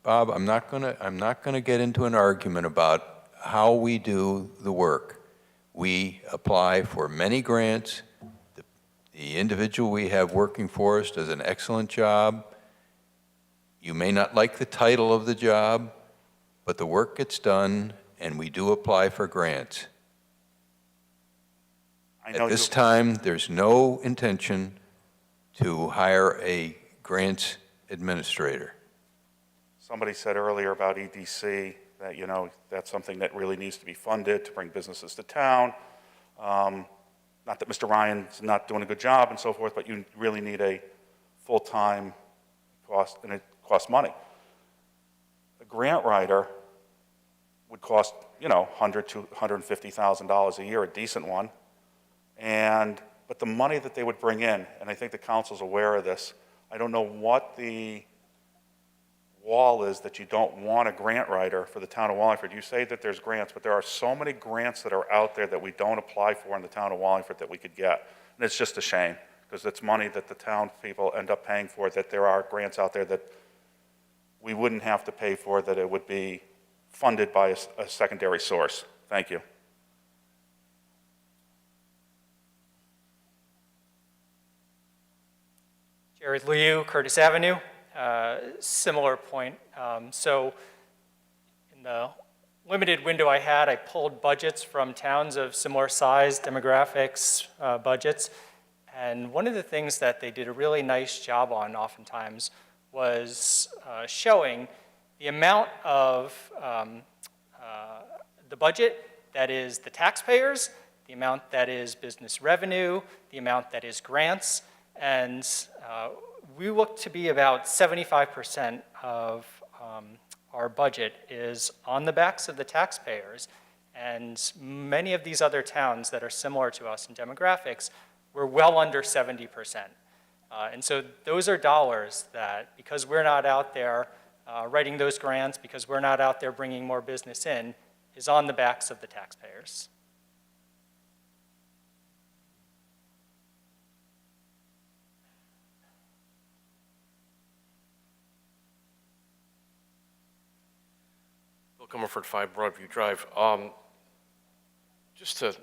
Bob, I'm not gonna get into an argument about how we do the work. We apply for many grants. The individual we have working for us does an excellent job. You may not like the title of the job, but the work gets done, and we do apply for grants. At this time, there's no intention to hire a grants administrator. Somebody said earlier about EDC that, that's something that really needs to be funded to bring businesses to town. Not that Mr. Ryan's not doing a good job and so forth, but you really need a full-time cost, and it costs money. A grant writer would cost, $100,000 to $150,000 a year, a decent one. But the money that they would bring in, and I think the council's aware of this, I don't know what the wall is that you don't want a grant writer for the town of Wallingford. You say that there's grants, but there are so many grants that are out there that we don't apply for in the town of Wallingford that we could get. And it's just a shame, because it's money that the town people end up paying for, that there are grants out there that we wouldn't have to pay for, that it would be funded by a secondary source. Thank you. Chair Gary Liu, Curtis Avenue, similar point. So in the limited window I had, I pulled budgets from towns of similar size, demographics, budgets. And one of the things that they did a really nice job on oftentimes was showing the amount of the budget that is the taxpayers, the amount that is business revenue, the amount that is grants, and we look to be about 75% of our budget is on the backs of the taxpayers, and many of these other towns that are similar to us in demographics were well under 70%. And so those are dollars that, because we're not out there writing those grants, because we're not out there bringing more business in, is on the backs of the taxpayers. Bill Comerford, 5 Broadview Drive. Just to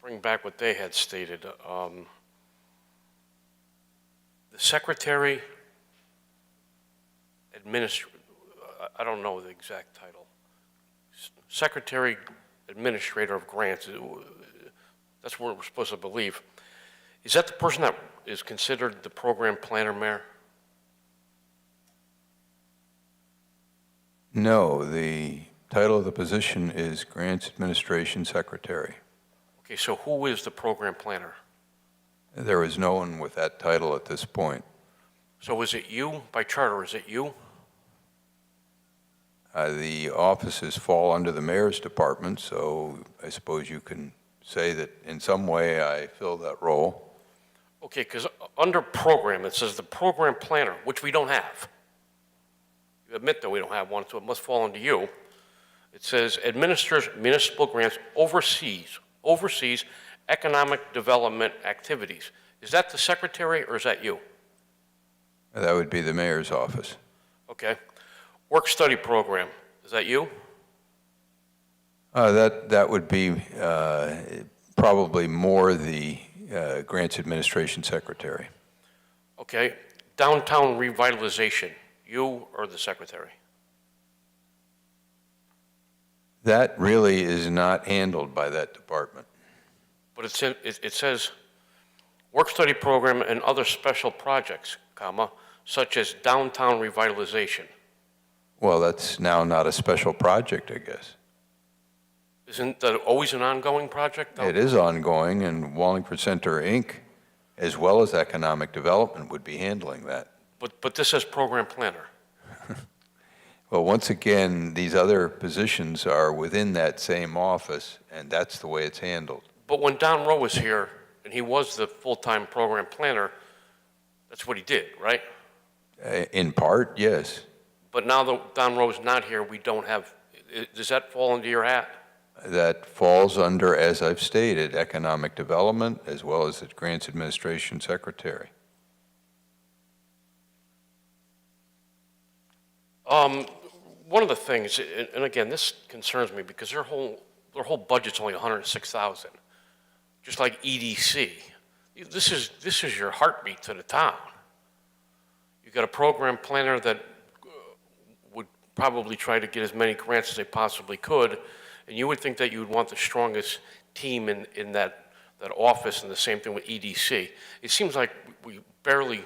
bring back what they had stated, the secretary, I don't know the exact title. Secretary Administrator of Grants, that's what we're supposed to believe. Is that the person that is considered the program planner, Mayor? No, the title of the position is Grants Administration Secretary. Okay, so who is the program planner? There is no one with that title at this point. So is it you, by charter, is it you? The offices fall under the mayor's department, so I suppose you can say that in some way I fill that role. Okay, because under program, it says the program planner, which we don't have. You admit that we don't have one, so it must fall under you. It says administers municipal grants, oversees economic development activities. Is that the secretary or is that you? That would be the mayor's office. Okay. Work study program, is that you? That would be probably more the Grants Administration Secretary. Okay. Downtown revitalization, you or the secretary? That really is not handled by that department. But it says work study program and other special projects, comma, such as downtown revitalization. Well, that's now not a special project, I guess. Isn't that always an ongoing project, though? It is ongoing, and Wallingford Center, Inc., as well as Economic Development, would be handling that. But this says program planner. Well, once again, these other positions are within that same office, and that's the way it's handled. But when Don Rowe was here, and he was the full-time program planner, that's what he did, right? In part, yes. But now that Don Rowe's not here, we don't have, does that fall into your hat? That falls under, as I've stated, Economic Development, as well as the Grants Administration Secretary. One of the things, and again, this concerns me because their whole budget's only $106,000, just like EDC. This is your heartbeat to the town. You've got a program planner that would probably try to get as many grants as they possibly could, and you would think that you would want the strongest team in that office, and the same thing with EDC. It seems like we barely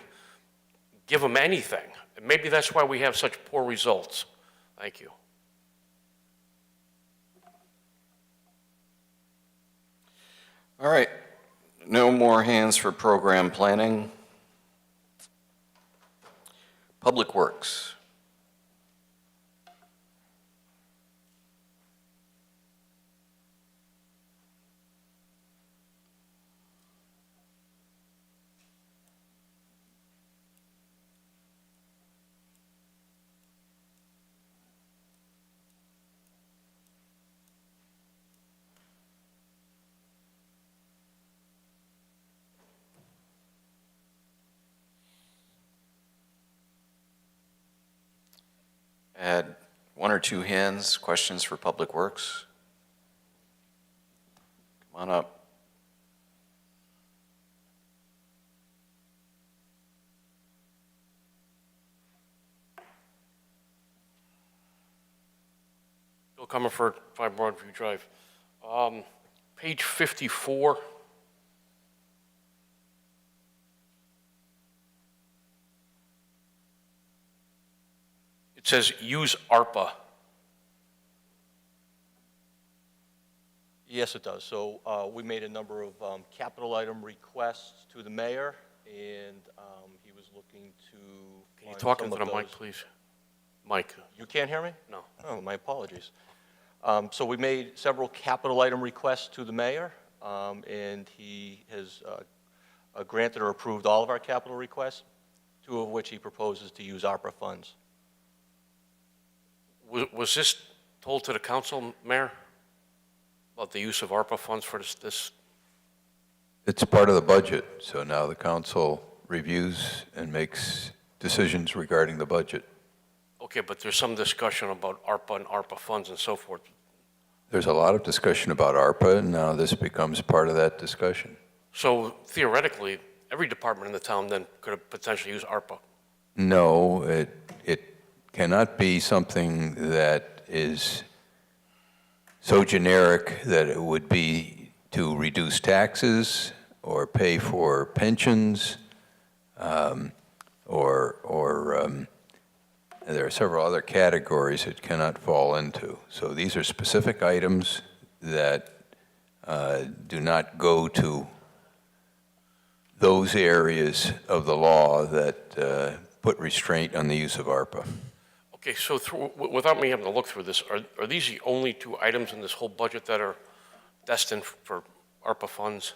give them anything, and maybe that's why we have such poor results. Thank you. All right, no more hands for program planning. Public Works. Add one or two hands, questions for Public Works? Come on up. Comerford, 5 Broadview Drive. Page 54. It says use ARPA. Yes, it does. So we made a number of capital item requests to the mayor, and he was looking to. Can you fund talk some into of the mic, those- please? Mike. You can't hear me? No. Oh, my apologies. So we made several capital item requests to the mayor, and he has granted or approved all of our capital requests, 2 of which he proposes to use ARPA funds. Was this told to the council, Mayor, about the use of ARPA funds for this? It's part of the budget, so now the council reviews and makes decisions regarding the budget. Okay, but there's some discussion about ARPA and ARPA funds and so forth. There's a lot of discussion about ARPA, and now this becomes part of that discussion. So theoretically, every department in the town then could potentially use ARPA. No, it cannot be something that is so generic that it would be to reduce taxes or pay for pensions, there are several other categories it cannot fall into. So these are specific items that do not go to those areas of the law that put restraint on the use of ARPA. Okay, so without me having to look through this, are these the only 2 items in this whole budget that are destined for ARPA funds?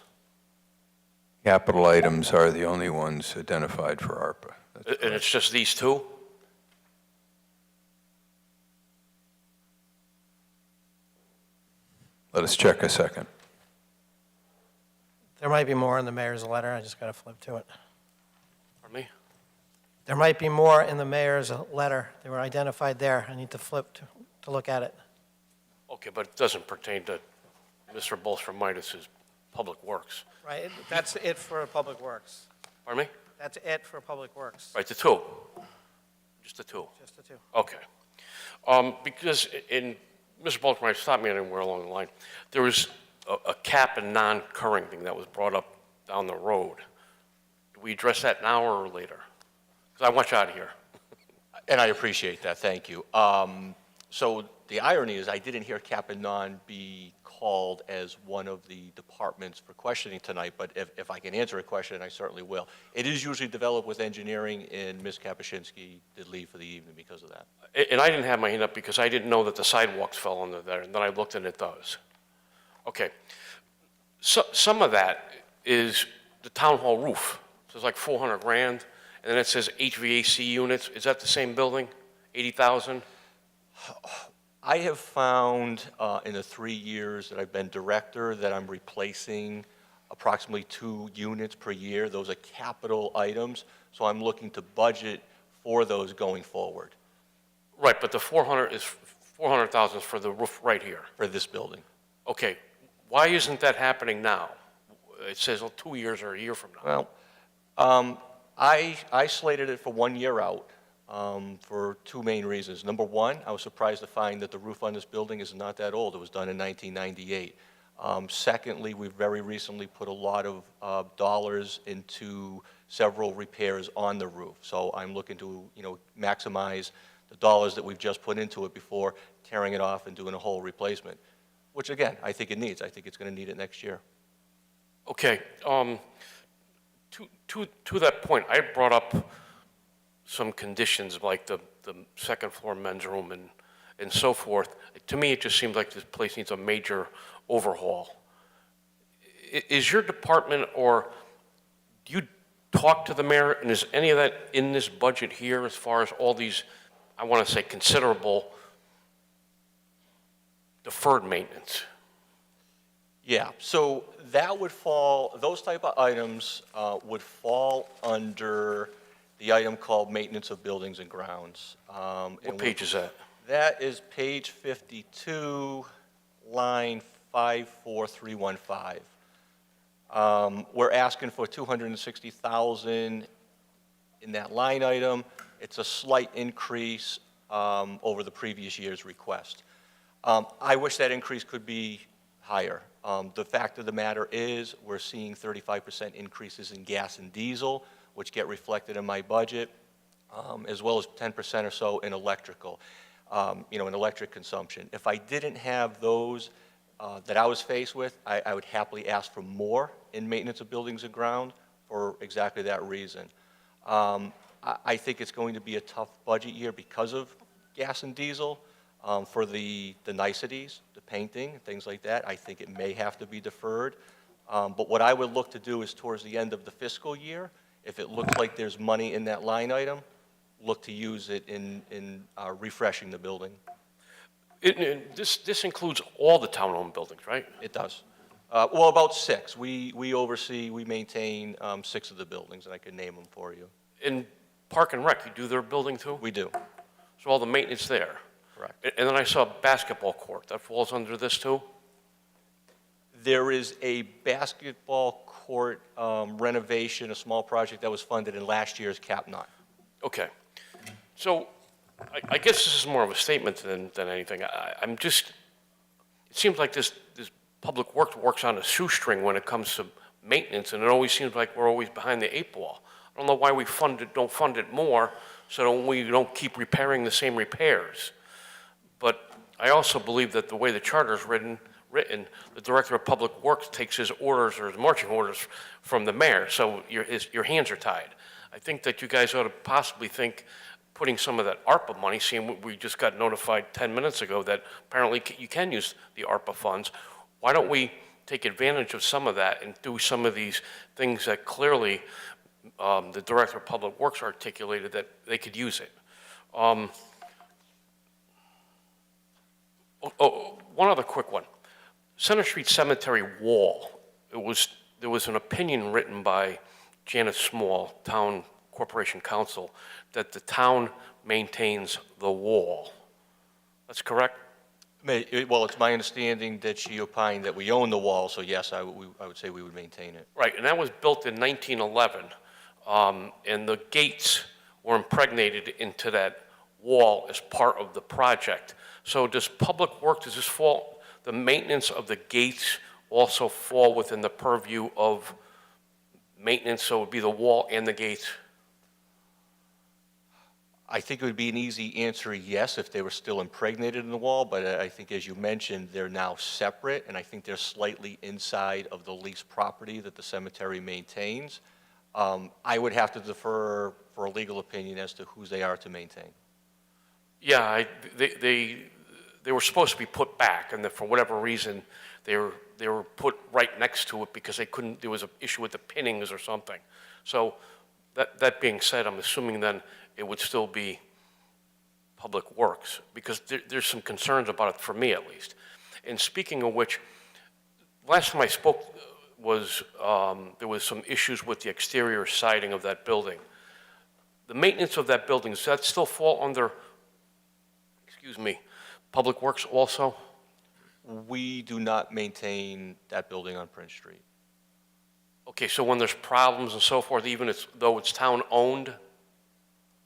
Capital items are the only ones identified for ARPA. And it's just these 2? Let us check a second. There might be more in the mayor's letter, I just got to flip to it. Pardon me? There might be more in the mayor's letter. They were identified there. I need to flip to look at it. Okay, but it doesn't pertain to Mr. Bolsher-Midas' Public Works. Right, that's it for Public Works. Pardon me? That's it for Public Works, Right, the 2. Just the 2. just the 2. Okay. Because Mr. Bolsher-Midas stopped me anywhere along the line. There was a cap and non-curring thing that was brought up down the road. Do we address that now or later? Because I want you out of here. And I appreciate that, thank you. So the irony is I didn't hear cap and non be called as one of the departments for questioning tonight, but if I can answer a question, I certainly will. It is usually developed with engineering, and Ms. Kapuscinski did leave for the evening because of that. And I didn't have my hand up because I didn't know that the sidewalks fell under there, and then I looked and it does. Okay. So, some of that is the town hall roof. So it's like 400 grand, and then it says HVAC units. Is that the same building? 80,000? I have found in the 3 years that I've been director that I'm replacing approximately 2 units per year. Those are capital items, so I'm looking to budget for those going forward. Right, but the 400,000 is for the roof right here. For this building. Okay, why isn't that happening now? It says 2 years or a year from now. Well, I slated it for 1 year out for 2 main reasons. Number one, I was surprised to find that the roof on this building is not that old. It was done in 1998. Secondly, we very recently put a lot of dollars into several repairs on the roof. So I'm looking to, maximize the dollars that we've just put into it before tearing it off and doing a whole replacement, which again, I think it needs. I think it's going to need it next year. Okay, to that point, I brought up some conditions like the second floor men's room and so forth. To me, it just seems like this place needs a major overhaul. Is your department, or do you talk to the mayor, and is any of that in this budget here as far as all these, I want to say, considerable deferred maintenance? Yeah, so that would fall, those type of items would fall under the item called maintenance of buildings and grounds. What page is that? That is page 52, line 54315. We're asking for $260,000 in that line item. It's a slight increase over the previous year's request. I wish that increase could be higher. The fact of the matter is, we're seeing 35% increases in gas and diesel, which get reflected in my budget, as well as 10% or so in electrical, in electric consumption. If I didn't have those that I was faced with, I would happily ask for more in maintenance of buildings and ground for exactly that reason. I think it's going to be a tough budget year because of gas and diesel. For the niceties, the painting, things like that, I think it may have to be deferred. But what I would look to do is towards the end of the fiscal year, if it looks like there's money in that line item, look to use it in refreshing the building. This includes all the town-owned buildings, right? It does. Well, about 6. We maintain 6 of the buildings, and I can name them for you. In Park and Rec, you do their building too? We do. So all the maintenance there? Correct. And then I saw a basketball court. That falls under this too? There is a basketball court renovation, a small project that was funded in last year's Cap 9. Okay. So I guess this is more of a statement than anything. I'm just, it seems like this public works works on a shoestring when it comes to maintenance, and it always seems like we're always behind the 8 ball. I don't know why we don't fund it more, so we don't keep repairing the same repairs. But I also believe that the way the charter is written, the Director of Public Works takes his orders or his marching orders from the mayor, so your hands are tied. I think that you guys ought to possibly think putting some of that ARPA money, seeing we just got notified 10 minutes ago that apparently you can use the ARPA funds. Why don't we take advantage of some of that and do some of these things that clearly the Director of Public Works articulated that they could use it. One other quick one. Center Street Cemetery wall. There was an opinion written by Janet Small, Town Corporation Counsel, that the town maintains the wall. That's correct? Well, it's my understanding that she opined that we own the wall, so yes, I would say we would maintain it. Right, and that was built in 1911, and the gates were impregnated into that wall as part of the project. So does Public Works, does this fall, the maintenance of the gates also fall within the purview of maintenance, so it would be the wall and the gates? I think it would be an easy answer, yes, if they were still impregnated in the wall, but I think, as you mentioned, they're now separate, and I think they're slightly inside of the leased property that the cemetery maintains. I would have to defer for a legal opinion as to whose they are to maintain. Yeah, they were supposed to be put back, and for whatever reason, they were put right next to it because they couldn't, there was an issue with the pinnings or something. So that being said, I'm assuming then it would still be Public Works, because there's some concerns about it, for me at least. And speaking of which, last time I spoke was, there was some issues with the exterior siding of that building. The maintenance of that building, does that still fall under, Public Works also? We do not maintain that building on Prince Street. Okay, so when there's problems and so forth, even though it's town-owned?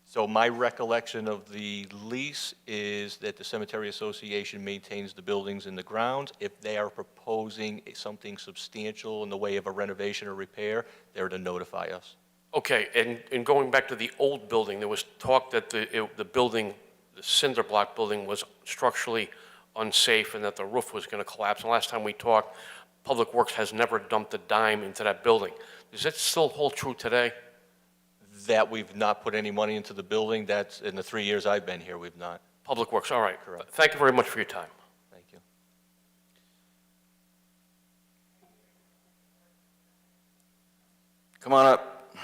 So my recollection of the lease is that the Cemetery Association maintains the buildings and the grounds. If they are proposing something substantial in the way of a renovation or repair, they're to notify us. Okay, and going back to the old building, there was talk that the building, the cinder block building, was structurally unsafe and that the roof was going to collapse. And last time we talked, Public Works has never dumped a dime into that building. Does that still hold true today? That we've not put any money into the building, that's in the 3 years I've been here, we've not. Public Works, all right. Correct. Thank you very much for your time. Thank you. Come on up.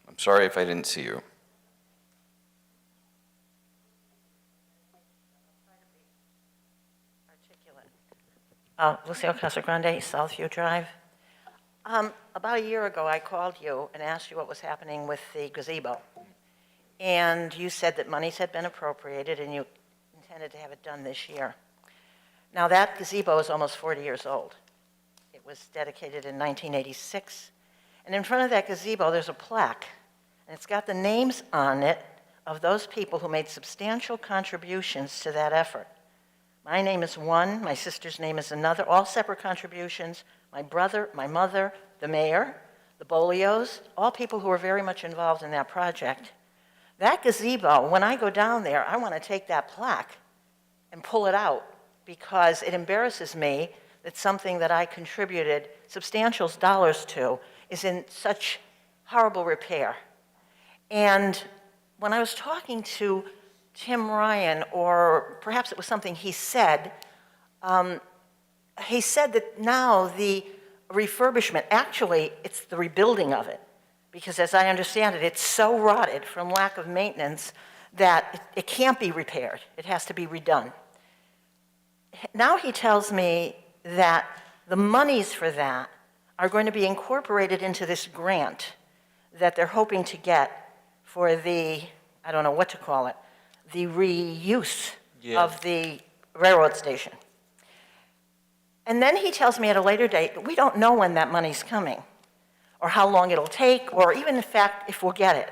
I'm sorry if I didn't see you. Lucille Casagrande, Southview Drive. About a year ago, I called you and asked you what was happening with the gazebo. And you said that monies had been appropriated and you intended to have it done this year. Now, that gazebo is almost 40 years old. It was dedicated in 1986. And in front of that gazebo, there's a plaque. And it's got the names on it of those people who made substantial contributions to that effort. My name is one, my sister's name is another, all separate contributions. My brother, my mother, the mayor, the Bolios, all people who are very much involved in that project. That gazebo, when I go down there, I want to take that plaque and pull it out because it embarrasses me that something that I contributed substantial dollars to is in such horrible repair. And when I was talking to Tim Ryan, or perhaps it was something he said that now the refurbishment, actually, it's the rebuilding of it, because as I understand it, it's so rotted from lack of maintenance that it can't be repaired. It has to be redone. Now he tells me that the monies for that are going to be incorporated into this grant that they're hoping to get for the, I don't know what to call it, the reuse of the railroad station. And then he tells me at a later date, we don't know when that money's coming, or how long it'll take, or even in fact, if we'll get it.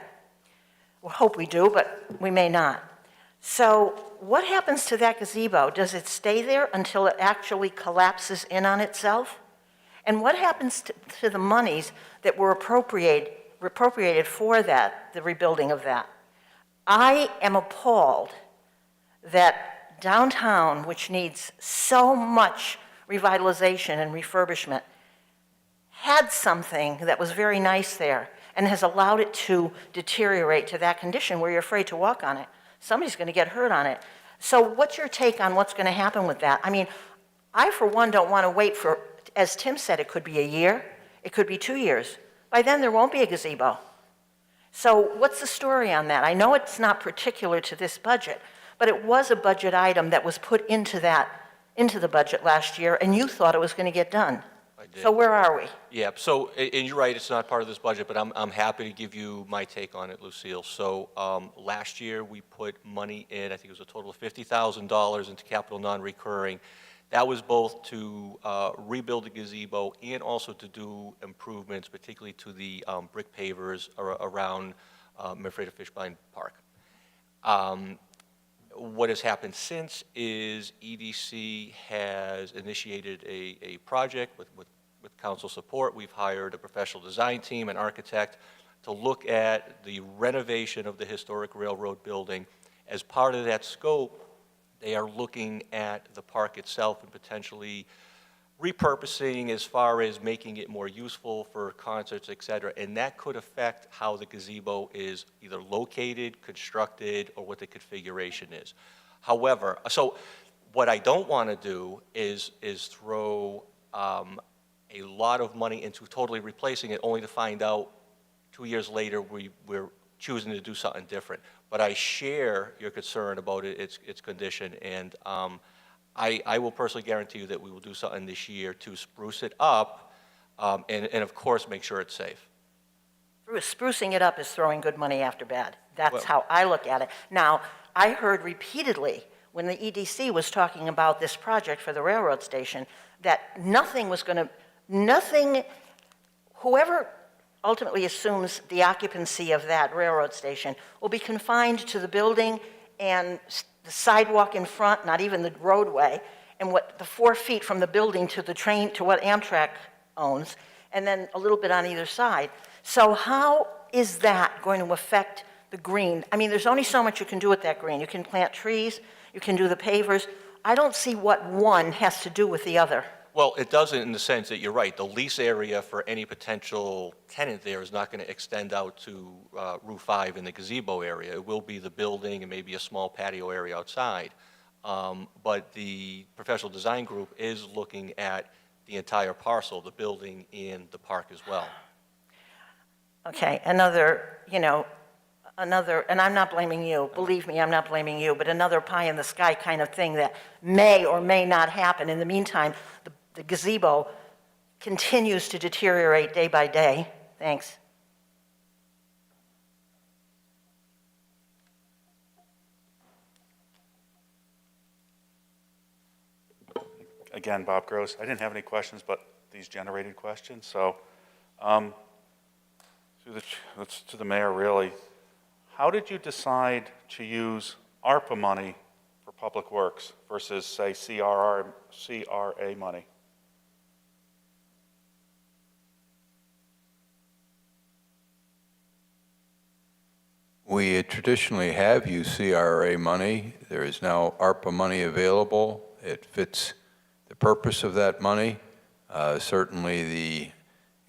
We'll hope we do, but we may not. So what happens to that gazebo? Does it stay there until it actually collapses in on itself? And what happens to the monies that were appropriated for that, the rebuilding of that? I am appalled that downtown, which needs so much revitalization and refurbishment, had something that was very nice there and has allowed it to deteriorate to that condition where you're afraid to walk on it. Somebody's going to get hurt on it. So what's your take on what's going to happen with that? I mean, I, for one, don't want to wait for, as Tim said, it could be a year, it could be 2 years. By then, there won't be a gazebo. So what's the story on that? I know it's not particular to this budget, but it was a budget item that was put into the budget last year, and you thought it was going to get done. I did. So where are we? Yeah, so, and you're right, it's not part of this budget, but I'm happy to give you my take on it, Lucille. So last year, we put money in, I think it was a total of $50,000 into capital non-recurring. That was both to rebuild the gazebo and also to do improvements, particularly to the brick pavers around Manfreda-Fishbein Park. What has happened since is EDC has initiated a project with council support. We've hired a professional design team, an architect, to look at the renovation of the historic railroad building. As part of that scope, they are looking at the park itself and potentially repurposing as far as making it more useful for concerts, et cetera, and that could affect how the gazebo is either located, constructed, or what the configuration is. However, so what I don't want to do is throw a lot of money into totally replacing it, only to find out 2 years later we're choosing to do something different. But I share your concern about its condition, and I will personally guarantee you that we will do something this year to spruce it up, and of course make sure it's safe. Sprucing it up is throwing good money after bad. That's how I look at it. Now, I heard repeatedly when the EDC was talking about this project for the railroad station that whoever ultimately assumes the occupancy of that railroad station will be confined to the building and the sidewalk in front, not even the roadway, and the 4 feet from the building to the train, to what Amtrak owns, and then a little bit on either side. So how is that going to affect the green? I mean, there's only so much you can do with that green. You can plant trees, you can do the pavers. I don't see what one has to do with the other. Well, it doesn't in the sense that you're right. The lease area for any potential tenant there is not going to extend out to Route 5 in the gazebo area. It will be the building and maybe a small patio area outside. But the professional design group is looking at the entire parcel, the building and the park as well. Okay, and I'm not blaming you, believe me, I'm not blaming you, but another pie in the sky kind of thing that may or may not happen. In the meantime, the gazebo continues to deteriorate day by day. Thanks. Again, Bob Gross. I didn't have any questions, but these generated questions. So, to the mayor, really. How did you decide to use ARPA money for Public Works versus, say, CRA money? We traditionally have used CRA money. There is now ARPA money available. It fits the purpose of that money. Certainly the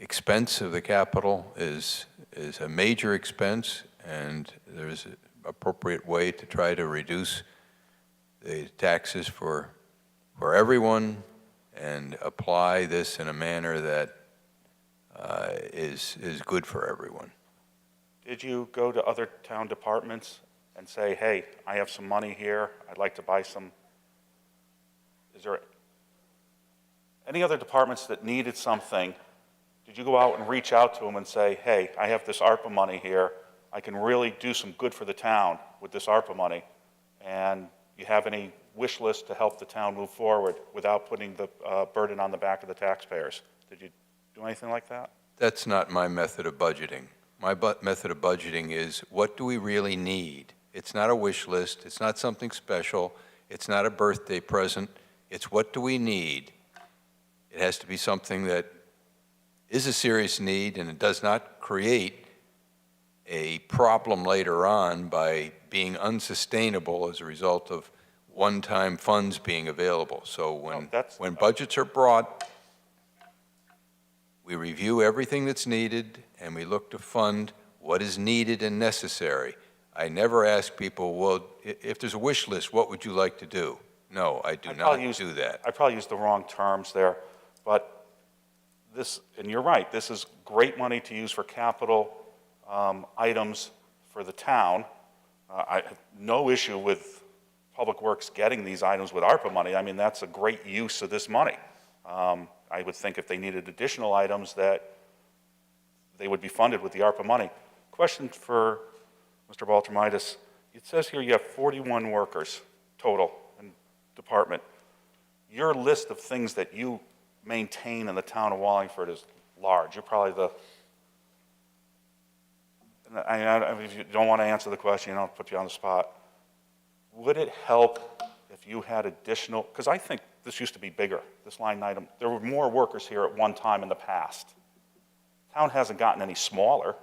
expense of the capital is a major expense, and there's an appropriate way to try to reduce the taxes for everyone and apply this in a manner that is good for everyone. Did you go to other town departments and say, hey, I have some money here, I'd like to buy some? Is there any other departments that needed something? Did you go out and reach out to them and say, hey, I have this ARPA money here, I can really do some good for the town with this ARPA money, and you have any wish list to help the town move forward without putting the burden on the back of the taxpayers? Did you do anything like that? That's not my method of budgeting. My method of budgeting is, what do we really need? It's not a wish list. It's not something special. It's not a birthday present. It's what do we need? It has to be something that is a serious need, and it does not create a problem later on by being unsustainable as a result of one-time funds being available. So when budgets are brought, we review everything that's needed, and we look to fund what is needed and necessary. I never ask people, well, if there's a wish list, what would you like to do? No, I do not do that. I probably used the wrong terms there, but this, and you're right, this is great money to use for capital items for the town. I have no issue with Public Works getting these items with ARPA money. I mean, that's a great use of this money. I would think if they needed additional items that they would be funded with the ARPA money. Question for Mr. Baltermitis. It says here you have 41 workers total in department. Your list of things that you maintain in the town of Wallingford is large. You're probably the, if you don't want to answer the question, you don't put you on the spot. Would it help if you had additional, because I think this used to be bigger, this line item. There were more workers here at one time in the past. Town hasn't gotten any smaller,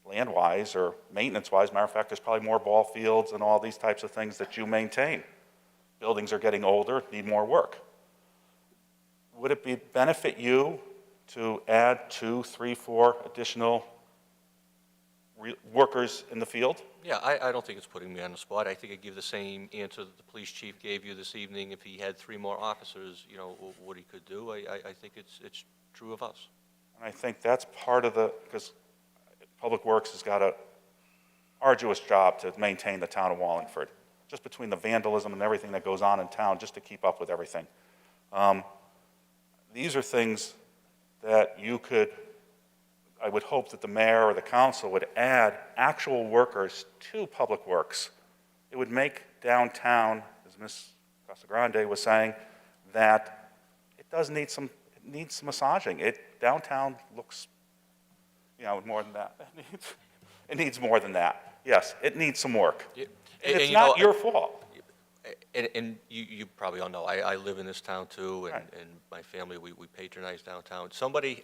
land-wise or maintenance-wise. Matter of fact, there's probably more ball fields and all these types of things that you maintain. Buildings are getting older, need more work. Would it benefit you to add 2, 3, 4 additional workers in the field? Yeah, I don't think it's putting me on the spot. I think I'd give the same answer that the police chief gave you this evening. If he had 3 more officers, you know, what he could do. I think it's true of us. And I think that's part of the, because Public Works has got an arduous job to maintain the town of Wallingford, just between the vandalism and everything that goes on in town, just to keep up with everything. These are things that you could, I would hope that the mayor or the council would add actual workers to Public Works. It would make downtown, as Ms. Casagrande was saying, that it does need some, it needs some massaging. Downtown looks, you know, more than that. It needs more than that. Yes, it needs some work. Yeah. And it's not your fault. And you probably all know, I live in this town too, and, Right. and my family, we patronize downtown.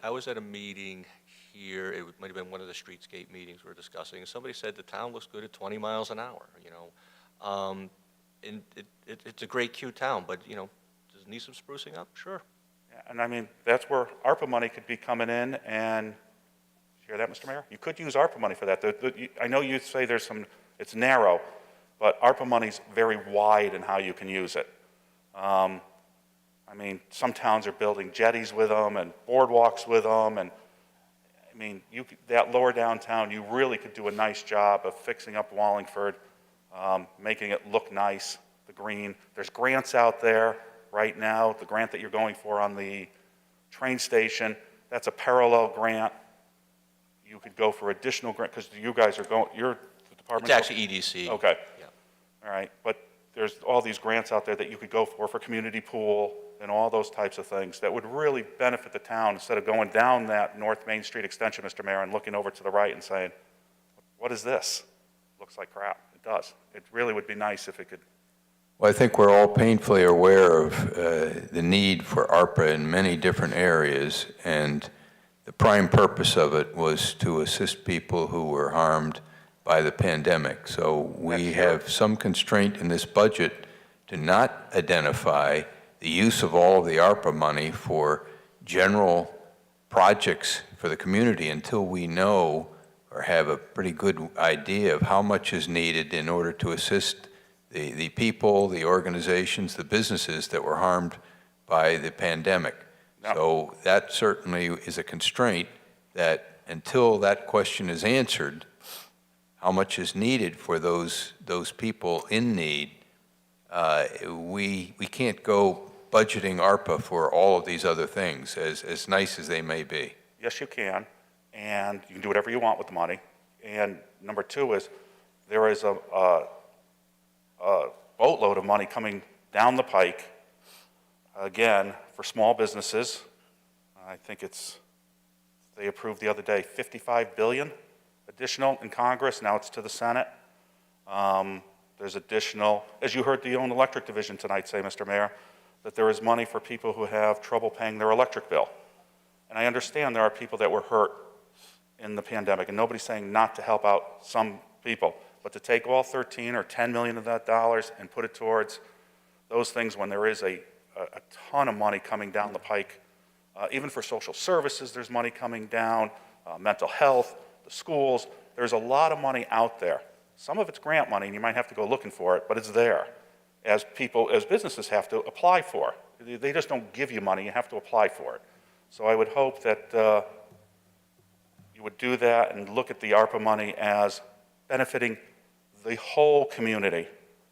I was at a meeting here, it might have been one of the streetscape meetings we were discussing, and somebody said the town looks good at 20 miles an hour, you know. And it's a great, cute town, but, you know, does it need some sprucing up? Sure. Yeah, and I mean, that's where ARPA money could be coming in, and, you hear that, Mr. Mayor? You could use ARPA money for that. I know you say there's some, it's narrow, but ARPA money's very wide in how you can use it. I mean, some towns are building jetties with them and boardwalks with them, and I mean, that lower downtown, you really could do a nice job of fixing up Wallingford, making it look nice, the green. There's grants out there right now. The grant that you're going for on the train station, that's a parallel grant. You could go for additional grant, because you guys are going, you're the department. It's actually EDC. Okay. Yeah. All right, but there's all these grants out there that you could go for community pool and all those types of things that would really benefit the town, instead of going down that North Main Street extension, Mr. Mayor, and looking over to the right and saying, what is this? Looks like crap. It does. It really would be nice if it could Well, I think we're all painfully aware of the need for ARPA in many different areas, and the prime purpose of it was to assist people who were harmed by the pandemic. So we have some constraint in this budget to not identify the use of all of the ARPA money for general projects for the community until we know or have a pretty good idea of how much is needed in order to assist the people, the organizations, the businesses that were harmed by the pandemic. No. So that certainly is a constraint that until that question is answered, how much is needed for those people in need, we can't go budgeting ARPA for all of these other things, as nice as they may be. Yes, you can, and you can do whatever you want with the money. And number two is, there is a boatload of money coming down the pike, again, for small businesses. I think they approved the other day, $55 billion additional in Congress, now it's to the Senate. There's additional, as you heard the own electric division tonight say, Mr. Mayor, that there is money for people who have trouble paying their electric bill. And I understand there are people that were hurt in the pandemic, and nobody's saying not to help out some people, but to take all 13 or 10 million of that dollars and put it towards those things when there is a ton of money coming down the pike. Even for social services, there's money coming down, mental health, the schools. There's a lot of money out there. Some of it's grant money, and you might have to go looking for it, but it's there, as businesses have to apply for. They just don't give you money, you have to apply for it. So I would hope that you would do that and look at the ARPA money as benefiting the whole community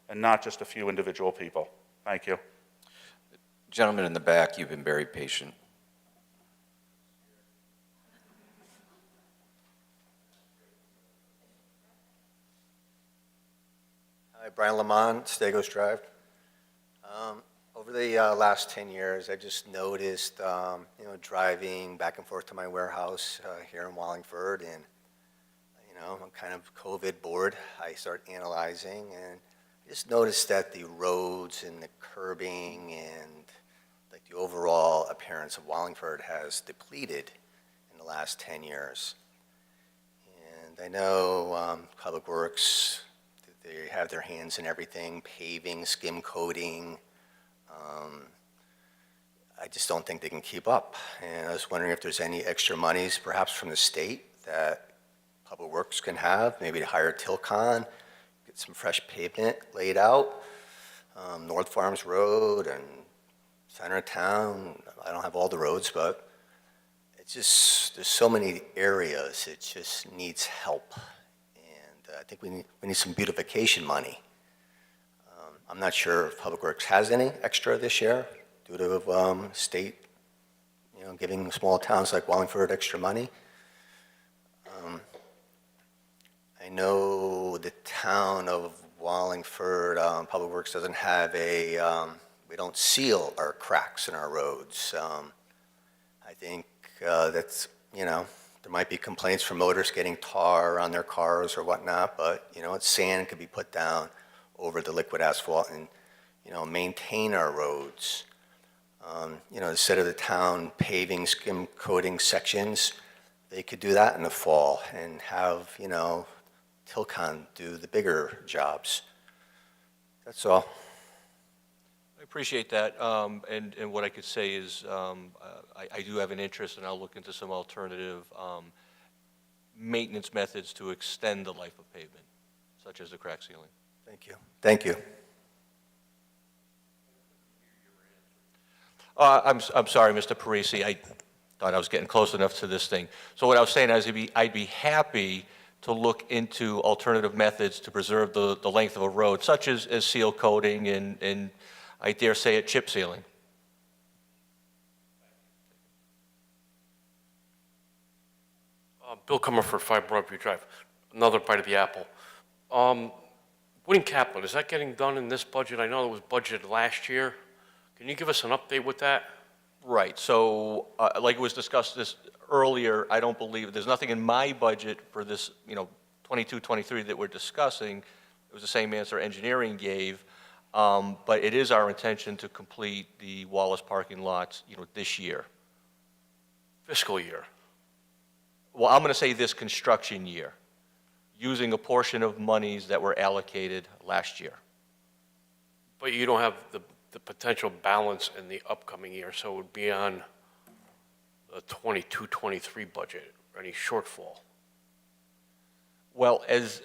and not just a few individual people. Thank you. Gentleman in the back, you've been very patient. Hi, Brian Lamont, Stagos Drive. Over the last 10 years, I just noticed, driving back and forth to my warehouse here in Wallingford, and, I'm kind of COVID bored. I start analyzing, and I just noticed that the roads and the curbing and like the overall appearance of Wallingford has depleted in the last 10 years. And I know Public Works, they have their hands in everything, paving, skim coating. I just don't think they can keep up. And I was wondering if there's any extra monies, perhaps from the state, that Public Works can have, maybe to hire Tilcon, get some fresh pavement laid out, North Farms Road and center of town. I don't have all the roads, but it's just, there's so many areas, it just needs help. And I think we need some beautification money. I'm not sure if Public Works has any extra this year due to state, giving small towns like Wallingford extra money. I know the town of Wallingford, Public Works doesn't have we don't seal our cracks in our roads. I think that's, there might be complaints from motorists getting tar on their cars or whatnot, but, sand could be put down over the liquid asphalt and, maintain our roads. Instead of the town paving, skim coating sections, they could do that in the fall and have, Tilcon do the bigger jobs. That's all. I appreciate that, and what I could say is I do have an interest, and I'll look into some alternative maintenance methods to extend the life of pavement, such as the crack sealing. Thank you. Thank you. I'm sorry, Mr. Parisi, I thought I was getting close enough to this thing. So what I was saying is I'd be happy to look into alternative methods to preserve the length of a road, such as seal coating and I dare say it, chip sealing. Bill Comerford, 5 Broadway Drive. Another bite of the apple. Wooding Kaplan, is that getting done in this budget? I know it was budgeted last year. Can you give us an update with that? Right. So, like it was discussed this earlier, I don't believe there's nothing in my budget for this, 22, 23 that we're discussing. It was the same answer engineering gave. But it is our intention to complete the Wallace parking lots, this year. Fiscal year. Well, I'm going to say this construction year, using a portion of monies that were allocated last year. But you don't have the potential balance in the upcoming year, so it would be on the 22-23 budget, any shortfall. Well, as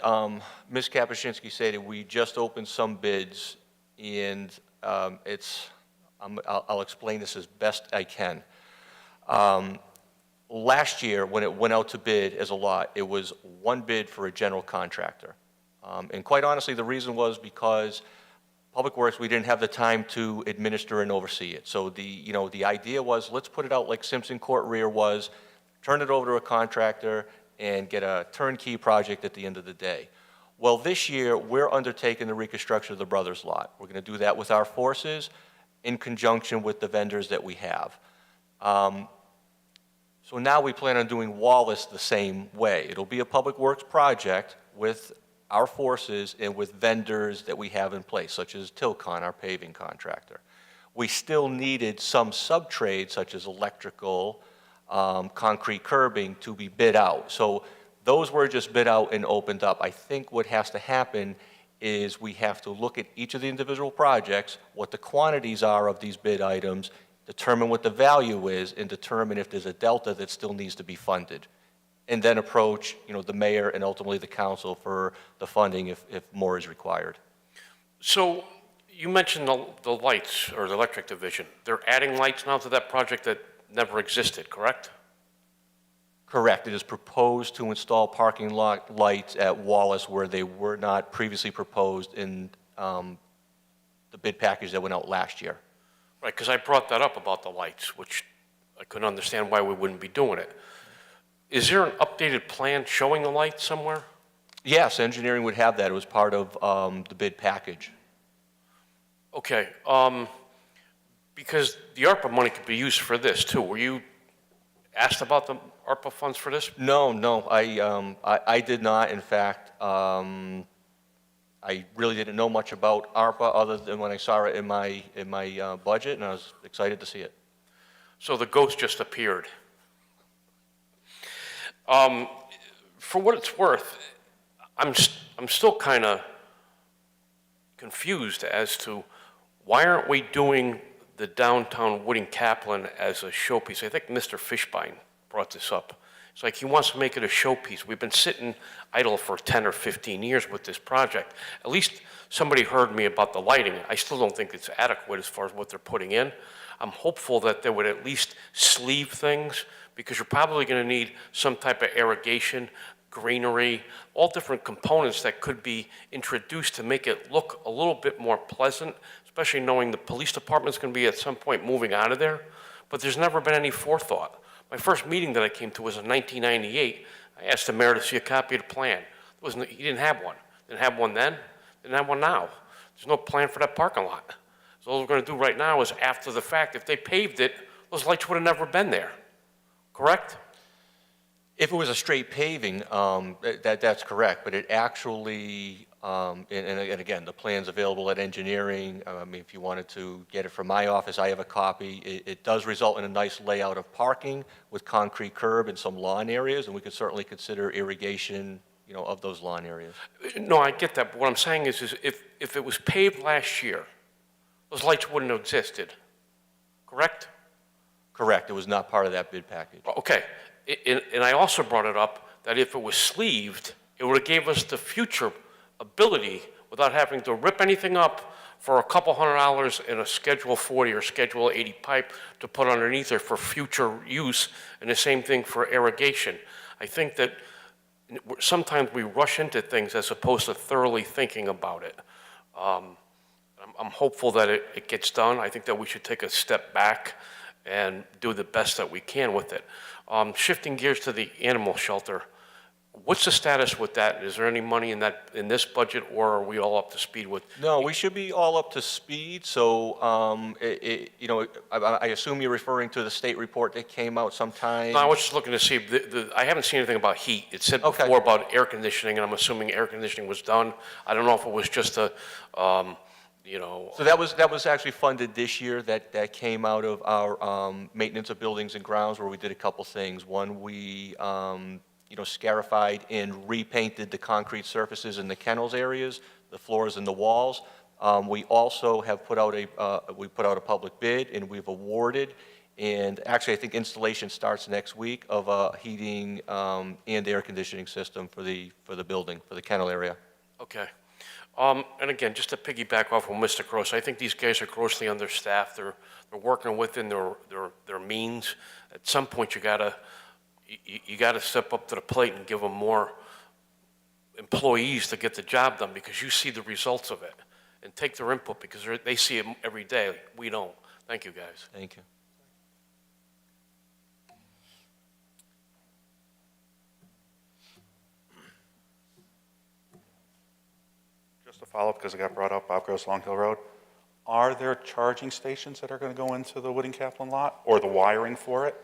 Ms. Kapuscinski stated, we just opened some bids, and I'll explain this as best I can. Last year, when it went out to bid as a lot, it was one bid for a general contractor. And quite honestly, the reason was because Public Works, we didn't have the time to administer and oversee it. So the idea was, let's put it out like Simpson Court Rear was, turn it over to a contractor, and get a turnkey project at the end of the day. Well, this year, we're undertaking the reconstruction of the Brothers lot. We're going to do that with our forces in conjunction with the vendors that we have. So now we plan on doing Wallace the same way. It'll be a Public Works project with our forces and with vendors that we have in place, such as Tilcon, our paving contractor. We still needed some sub-trades, such as electrical, concrete curbing, to be bid out. So those were just bid out and opened up. I think what has to happen is we have to look at each of the individual projects, what the quantities are of these bid items, determine what the value is, and determine if there's a delta that still needs to be funded. And then approach, the mayor and ultimately the council for the funding if more is required. So you mentioned the lights, or the electric division. They're adding lights now to that project that never existed, correct? Correct. It is proposed to install parking lot lights at Wallace where they were not previously proposed in the bid package that went out last year. Right, because I brought that up about the lights, which I couldn't understand why we wouldn't be doing it. Is there an updated plan showing the lights somewhere? Yes, engineering would have that. It was part of the bid package. Okay, because the ARPA money could be used for this too. Were you asked about the ARPA funds for this? No, I did not. In fact, I really didn't know much about ARPA other than when I saw it in my budget, and I was excited to see it. So the ghost just appeared. For what it's worth, I'm still kind of confused as to why aren't we doing the downtown Wooding Kaplan as a showpiece. I think Mr. Fishbein brought this up. It's like he wants to make it a showpiece. We've been sitting idle for 10 or 15 years with this project. At least somebody heard me about the lighting. I still don't think it's adequate as far as what they're putting in. I'm hopeful that they would at least sleeve things, because you're probably going to need some type of irrigation, greenery, all different components that could be introduced to make it look a little bit more pleasant, especially knowing the police department's going to be at some point moving out of there. But there's never been any forethought. My first meeting that I came to was in 1998. I asked the mayor to see a copy of the plan. He didn't have one. Didn't have one then, didn't have one now. There's no plan for that parking lot. So all we're going to do right now is after the fact. If they paved it, those lights would have never been there. Correct? If it was a straight paving, that's correct, but it actually, and again, the plan's available at engineering. I mean, if you wanted to get it from my office, I have a copy. It does result in a nice layout of parking with concrete curb and some lawn areas, and we could certainly consider irrigation, of those lawn areas. No, I get that, but what I'm saying is if it was paved last year, those lights wouldn't have existed, correct? Correct, it was not part of that bid package. Okay, and I also brought it up that if it was sleeved, it would have gave us the future ability, without having to rip anything up, for a couple $100 in a Schedule 40 or Schedule 80 pipe to put underneath it for future use, and the same thing for irrigation. I think that sometimes we rush into things as opposed to thoroughly thinking about it. I'm hopeful that it gets done. I think that we should take a step back and do the best that we can with it. Shifting gears to the animal shelter, what's the status with that? Is there any money in this budget, or are we all up to speed with? No, we should be all up to speed. So, I assume you're referring to the state report that came out sometime. No, I was just looking to see. I haven't seen anything about heat. It said before about air conditioning, and I'm assuming air conditioning was done. I don't know if it was just you know? So that was actually funded this year. That came out of our maintenance of buildings and grounds, where we did a couple things. One, we scarified and repainted the concrete surfaces in the kennels areas, the floors and the walls. We also have put out a public bid, and we've awarded, and actually I think installation starts next week, of a heating and air conditioning system for the building, for the kennel area. Okay. And again, just to piggyback off of Mr. Gross, I think these guys are grossly understaffed. They're working within their means. At some point, you gotta step up to the plate and give them more employees to get the job done, because you see the results of it, and take their input, because they see it every day. We don't. Thank you, guys. Thank you. Just to follow up, because it got brought up, Bob Gross, Long Hill Road. Are there charging stations that are going to go into the Wooding Kaplan lot, or the wiring for it?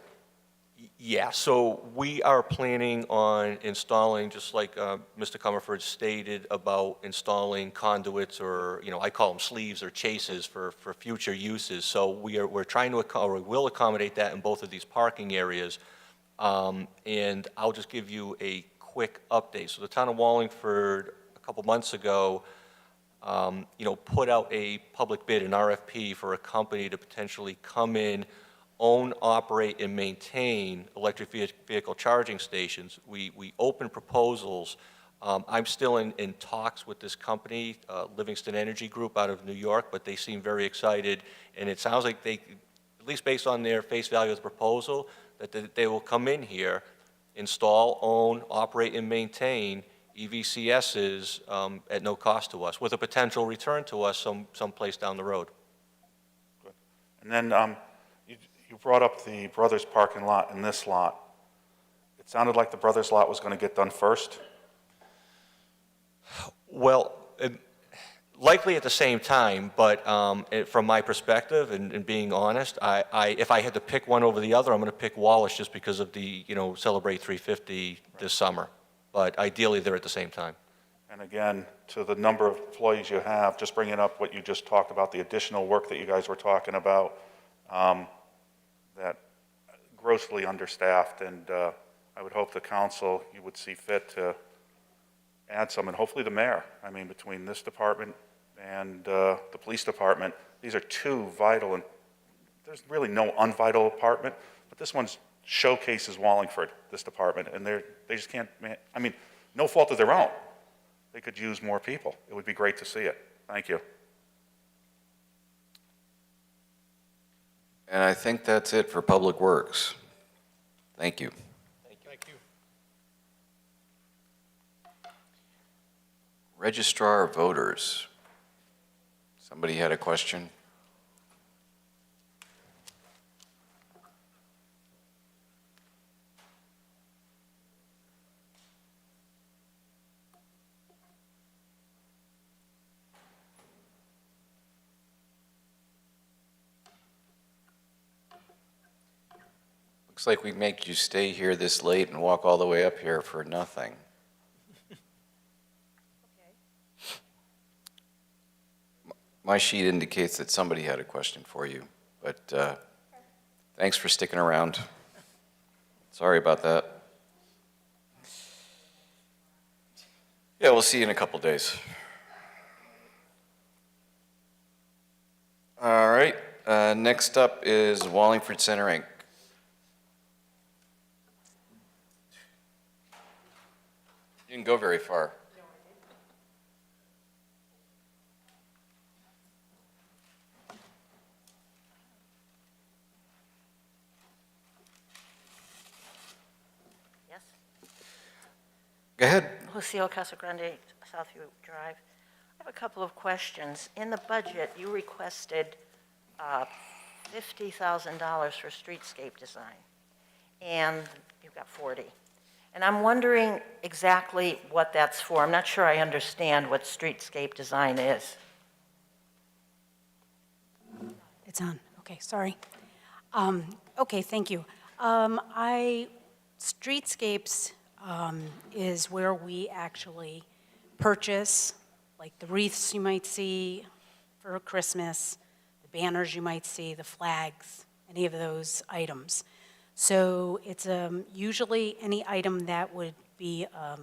Yeah, so we are planning on installing, just like Mr. Comerford stated, about installing conduits, or, I call them sleeves or chases for future uses. So we're trying to, or we will accommodate that in both of these parking areas. And I'll just give you a quick update. So the town of Wallingford, a couple months ago, put out a public bid, an RFP, for a company to potentially come in, own, operate, and maintain electric vehicle charging stations. We opened proposals. I'm still in talks with this company, Livingston Energy Group out of New York, but they seem very excited, and it sounds like they, at least based on their face value of the proposal, that they will come in here, install, own, operate, and maintain EVCSs at no cost to us, with a potential return to us someplace down the road. Good. And then you brought up the Brothers parking lot and this lot. It sounded like the Brothers lot was going to get done first. Well, likely at the same time, but from my perspective, and being honest, if I had to pick one over the other, I'm going to pick Wallace, just because of the, Celebrate 350 this summer. But ideally, they're at the same time. And again, to the number of employees you have, just bringing up what you just talked about, the additional work that you guys were talking about, that grossly understaffed, and I would hope the council, you would see fit to add some, and hopefully the mayor. I mean, between this department and the police department, these are two vital, and there's really no unvital department, but this one showcases Wallingford, this department, and they just can't, I mean, no fault of their own. They could use more people. It would be great to see it. Thank you. And I think that's it for Public Works. Thank you. Thank you. Registrar of Voters. Somebody had a question? Looks like we make you stay here this late and walk all the way up here for nothing. My sheet indicates that somebody had a question for you, but thanks for sticking around. Sorry about that. Yeah, we'll see you in a couple days. All right, next up is Wallingford Center, Inc. You didn't go very far. Yes? Go ahead. Lucille Casagrande, Southview Drive. I have a couple of questions. In the budget, you requested $50,000 for streetscape design, and you've got 40. And I'm wondering exactly what that's for. I'm not sure I understand what streetscape design is. It's on. Okay, sorry. Okay, thank you. Streetscapes is where we actually purchase, like the wreaths you might see, for Christmas, the banners you might see, the flags, any of those items. So it's usually any item that would be a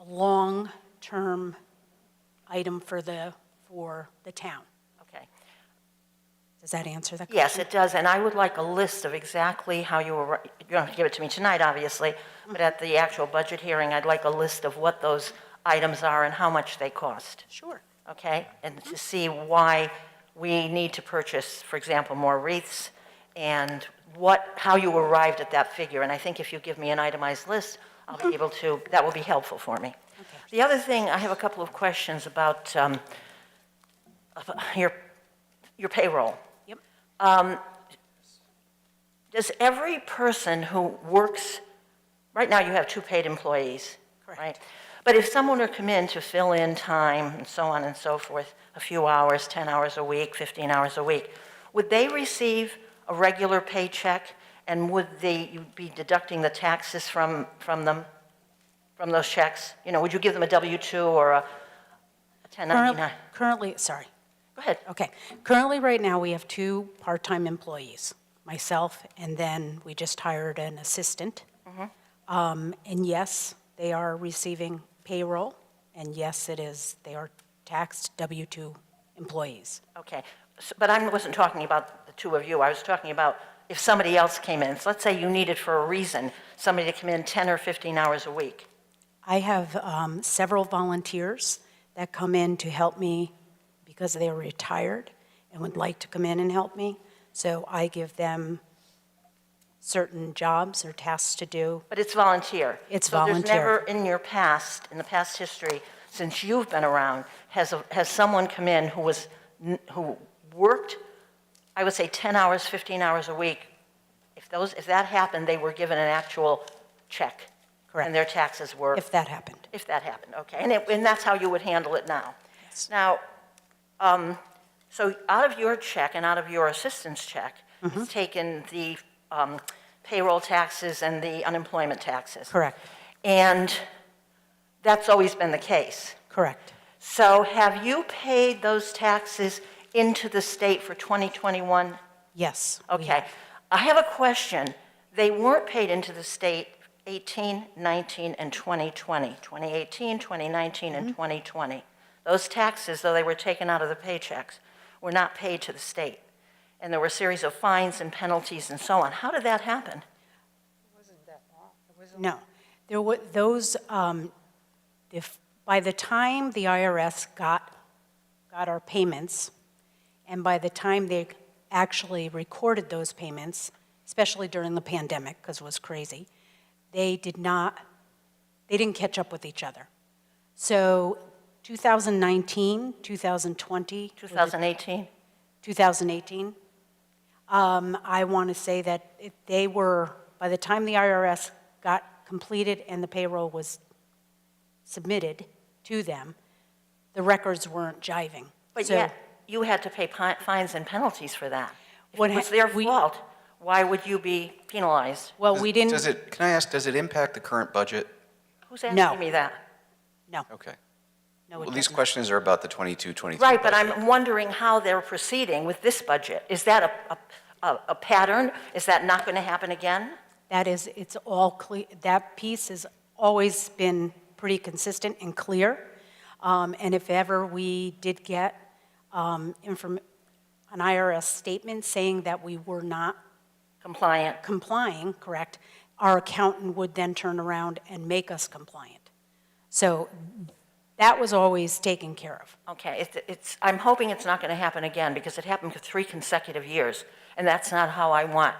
long-term item for the town. Okay. Does that answer that question? Yes, it does, and I would like a list of exactly how you were, you don't have to give it to me tonight, obviously, but at the actual budget hearing, I'd like a list of what those items are and how much they cost. Sure. Okay? And to see why we need to purchase, for example, more wreaths, and how you arrived at that figure. And I think if you give me an itemized list, I'll be able to, that will be helpful for me. The other thing, I have a couple of questions about your payroll. Yep. Does every person who works, right now you have 2 paid employees, Correct. right? But if someone were to come in to fill in time and so on and so forth, a few hours, 10 hours a week, 15 hours a week, would they receive a regular paycheck, and would you be deducting the taxes from them, from those checks? You know, would you give them a W-2 or a 1099? Currently, sorry. Go ahead. Okay. Currently, right now, we have 2 part-time employees, myself, and then we just hired an assistant. And yes, they are receiving payroll, and yes, they are taxed W-2 employees. Okay, but I wasn't talking about the 2 of you. I was talking about if somebody else came in. So let's say you needed for a reason somebody to come in 10 or 15 hours a week. I have several volunteers that come in to help me because they're retired and would like to come in and help me. So I give them certain jobs or tasks to do. But it's volunteer. It's so volunteer. There's never in the past history, since you've been around, has someone come in who worked, I would say 10 hours, 15 hours a week. If that happened, they were given an actual check. Correct. And their taxes were. If that happened. If that happened, okay. And that's how you would handle it now. Yes. Now, so out of your check and out of your assistant's check, it's taken the payroll taxes and the unemployment taxes. Correct. And that's always been the case. Correct. So have you paid those taxes into the state for 2021? Yes. we Okay. have. I have a question. They weren't paid into the state 18, 19, and 2020. 2018, 2019, and 2020. Those taxes, though they were taken out of the paychecks, were not paid to the state. And there were a series of fines and penalties and so on. How did that happen? No. There were those, by the time the IRS got our payments, and by the time they actually recorded those payments, especially during the pandemic, because it was crazy, they didn't catch up with each other. So 2019, 2020. 2018? 2018. I want to say that they were, by the time the IRS got completed and the payroll was submitted to them, the records weren't jiving. But So yet, you had to pay fines and penalties for that. If What it was ha- their we- fault, why would you be penalized? Well, we didn't, Can I ask, does it impact the current budget? Who's asking No. me that? no, Okay. no, Well, it these doesn't. questions are about the 22-23 Right, but budget. I'm wondering how they're proceeding with this budget. Is that a pattern? Is that not going to happen again? That is, it's all clear, that piece has always been pretty consistent and clear. And if ever we did get an IRS statement saying that we were not complying, correct, our accountant would then turn around and make us compliant. So that was always taken care of. Okay, I'm hoping it's not going to happen again because it happened for 3 consecutive years, and that's not how I want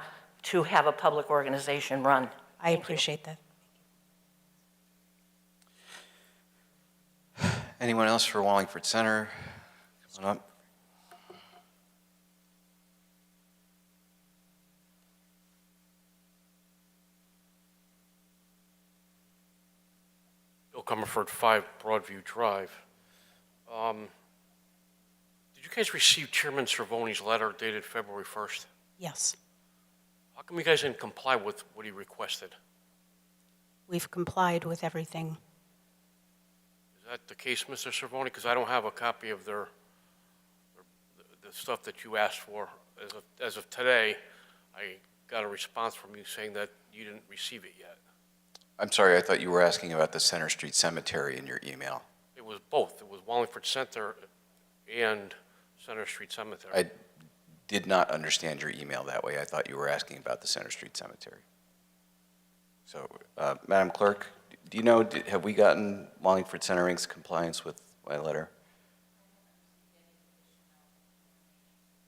to have a public organization run. I appreciate that. Anyone else for Wallingford Center? Come on up. Bill Comerford, 5 Broadview Drive. Did you guys receive Chairman Cervone's letter dated February 1st? Yes, How come you guys didn't comply with what he requested? we've complied with everything. Is that the case, Mr. Cervone? Because I don't have a copy of their the stuff that you asked for. As of today, I got a response from you saying that you didn't receive it yet. I'm sorry, I thought you were asking about the Center Street Cemetery in your email. It was both. It was Wallingford Center and Center Street Cemetery. I did not understand your email that way. I thought you were asking about the Center Street Cemetery. So, Madam Clerk, do you know, have we gotten Wallingford Center Inc.'s compliance with my letter?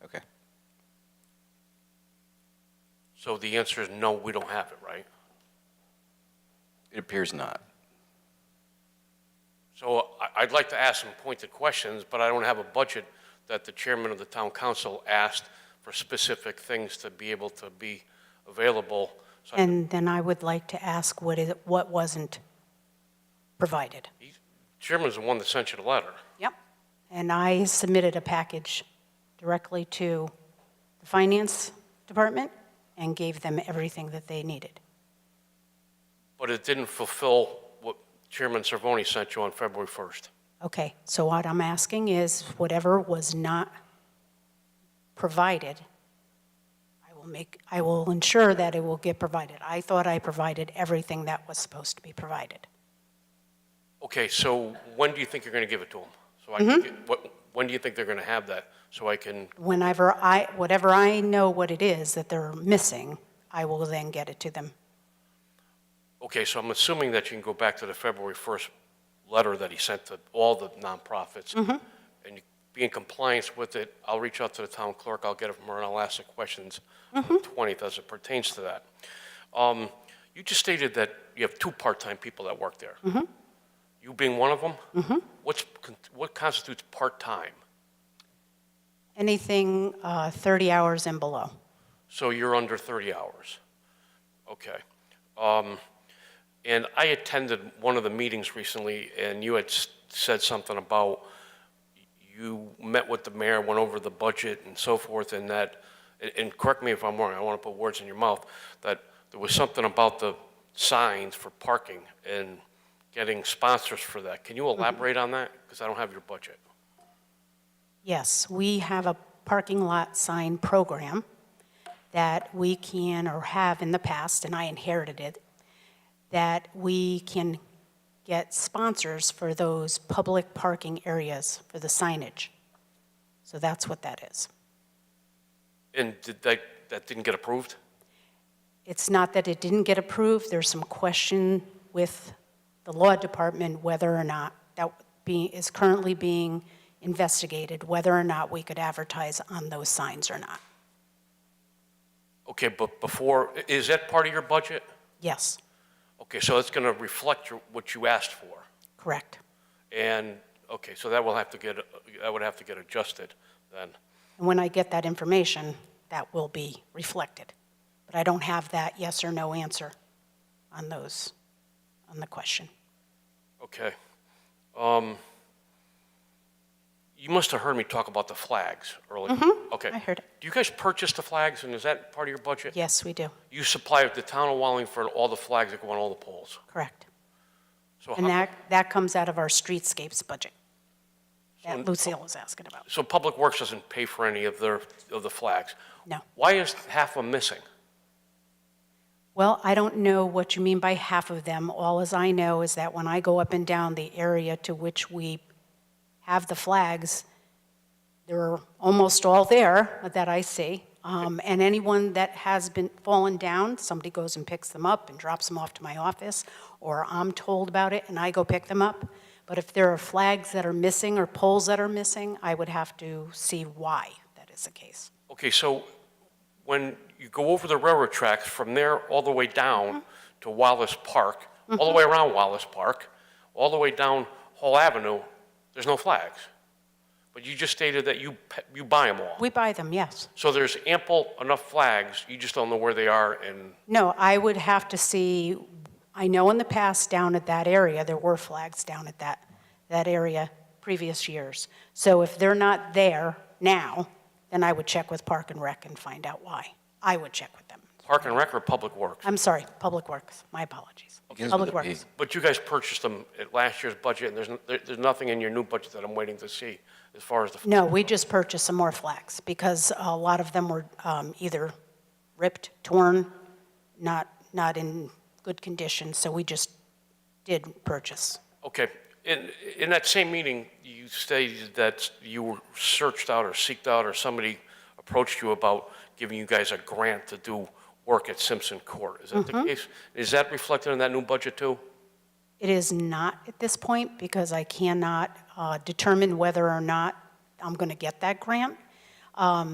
Okay. So the answer is no, we don't have it, right? It appears not. So I'd like to ask some pointed questions, but I don't have a budget that the chairman of the town council asked for specific things to be able to be available. So And then I would like to ask what wasn't provided. Chairman's the one that sent you the letter. Yep. And I submitted a package directly to the finance department and gave them everything that they needed. But it didn't fulfill what Chairman Cervoni sent you on February 1st. Okay, so what I'm asking is whatever was not provided, I will ensure that it will get provided. I thought I provided everything that was supposed to be provided. Okay, so when do you think you're going to give it to them? So I can get, when do you think they're going to have that so I can? Whatever I know what it is that they're missing, I will then get it to them. Okay, so I'm assuming that you can go back to the February 1st letter that he sent to all the nonprofits, and you be in compliance with it. I'll reach out to the town clerk, I'll get it from her, and I'll ask the questions on the 20th as it pertains to that. You just stated that you have 2 part-time people that work there. You being one of them? What constitutes part-time? Anything 30 hours and below. So you're under 30 hours. Okay. And I attended one of the meetings recently, and you had said something about you met with the mayor, went over the budget and so forth, and that, and correct me if I'm wrong, I don't want to put words in your mouth, that there was something about the signs for parking and getting sponsors for that. Can you elaborate on that? Because I don't have your budget. Yes, we have a parking lot sign program that we can, or have in the past, and I inherited it, that we can get sponsors for those public parking areas for the signage. So that's what that is. And did that didn't get approved? It's not that it didn't get approved, there's some question with the law department whether or not that is currently being investigated, whether or not we could advertise on those signs or not. Okay, but before, is that part of your budget? Yes, Okay, so it's going to reflect what you asked for. correct. And, okay, so that would have to get adjusted then. And when I get that information, that will be reflected. But I don't have that yes or no answer on those, on the question. Okay. You must have heard me talk about the flags earlier. Okay. I heard it. Do you guys purchase the flags, and is that part of your budget? Yes, we do, You supply the town of Wallingford all the flags that go on all the poles. correct. So And how- that comes out of our streetscapes budget that So- Lucille was asking about. So Public Works doesn't pay for any of the flags? No. Why is half of them missing? Well, I don't know what you mean by half of them. All as I know is that when I go up and down the area to which we have the flags, they're almost all there that I see. And anyone that has been fallen down, somebody goes and picks them up and drops them off to my office, or I'm told about it and I go pick them up. But if there are flags that are missing or poles that are missing, I would have to see why that is the case. Okay, so when you go over the railroad tracks from there all the way down to Wallace Park, all the way around Wallace Park, all the way down Hall Avenue, there's no flags. But you just stated that you buy them all. We buy them, yes. So there's ample enough flags, you just don't know where they are and, No, I would have to see, I know in the past down at that area, there were flags down at that area previous years. So if they're not there now, then I would check with Park and Rec and find out why. I would check with them, Park and Rec or Public Works? I'm sorry, Public Works, my apologies. Begins Public with a P. Works. But you guys purchased them at last year's budget, and there's nothing in your new budget that I'm waiting to see as far as the. No, we just purchased some more flags because a lot of them were either ripped, torn, not in good condition, so we just did purchase. Okay. In that same meeting, you stated that you were searched out or seeked out, or somebody approached you about giving you guys a grant to do work at Simpson Court. Is that the case? Is that reflected in that new budget too? It is not at this point because I cannot determine whether or not I'm going to get that grant.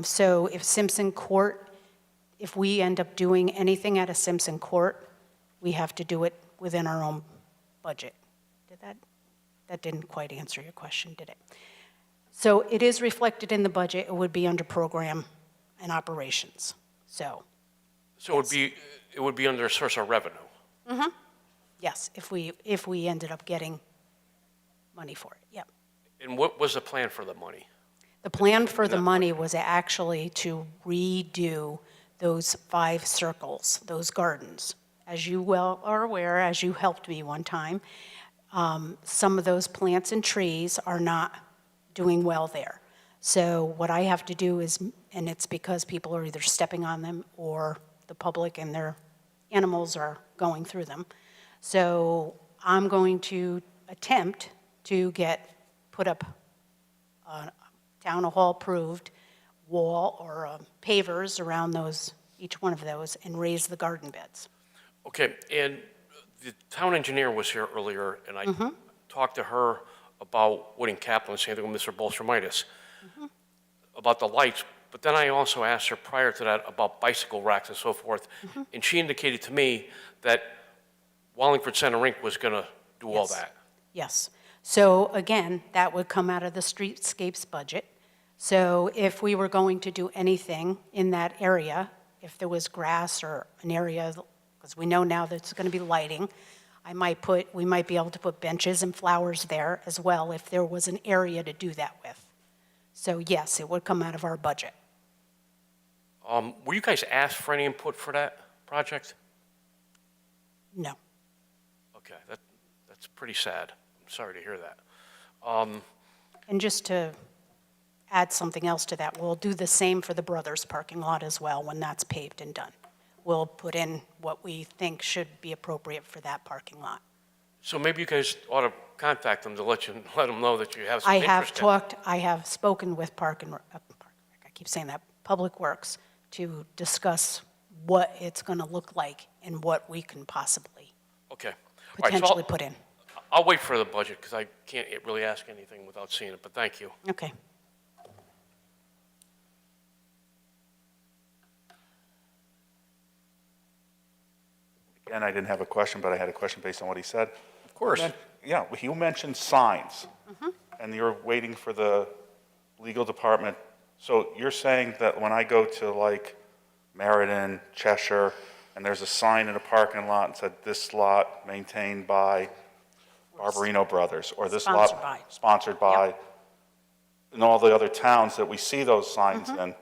So if Simpson Court, if we end up doing anything at a Simpson Court, we have to do it within our own budget. That didn't quite answer your question, did it? So it is reflected in the budget. It would be under program and operations. So it would be under a source of revenue. mm-hmm. Yes, if we ended up getting money for it, yep. And what was the plan for the money? The plan for the money was actually to redo those 5 circles, those gardens. As you well are aware, as you helped me one time, some of those plants and trees are not doing well there. So what I have to do is, and it's because people are either stepping on them or the public and their animals are going through them. So I'm going to attempt to put up a town hall approved wall or pavers around each one of those and raise the garden beds. Okay, and the town engineer was here earlier, and I talked to her about Wooding Kaplan, same thing with Mr. Bolshermitis, about the lights, but then I also asked her prior to that about bicycle racks and so forth, and she indicated to me that Wallingford Center Rink was going to do all that. Yes. So again, that would come out of the streetscapes budget. So if we were going to do anything in that area, if there was grass or an area, because we know now that it's going to be lighting, we might be able to put benches and flowers there as well if there was an area to do that with. So yes, it would come out of our budget. Were you guys asked for any input for that project? No. Okay, that's pretty sad. I'm sorry to hear that. And just to add something else to that, we'll do the same for the Brothers parking lot as well when that's paved and done. We'll put in what we think should be appropriate for that parking lot. So maybe you guys ought to contact them to let them know that you have some interest. I have spoken with I keep saying that, Public Works, to discuss what it's going to look like and what we can possibly potentially put in. I'll wait for the budget because I can't really ask anything without seeing it, but thank you. Okay. Again, I didn't have a question, but I had a question based on what he said. Of course. Yeah, you mentioned signs, and you're waiting for the legal department. So you're saying that when I go to like Meriden, Cheshire, and there's a sign in a parking lot and said, this lot maintained by Barbarino Brothers, or this lot sponsored by, in all the other towns that we see those signs in,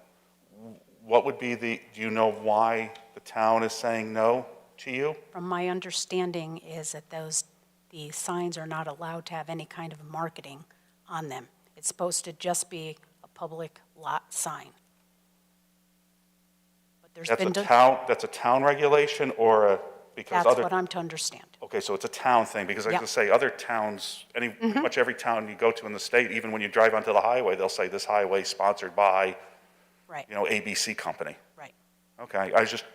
what would be do you know why the town is saying no to you? From my understanding is that the signs are not allowed to have any kind of marketing on them. It's supposed to just be a public lot sign. But That's a town regulation or because that's what I'm to understand. Okay, so it's a town thing, because I was going to say, other towns, pretty much every town you go to in the state, even when you drive onto the highway, they'll say this highway is sponsored by, ABC company. Right. Okay,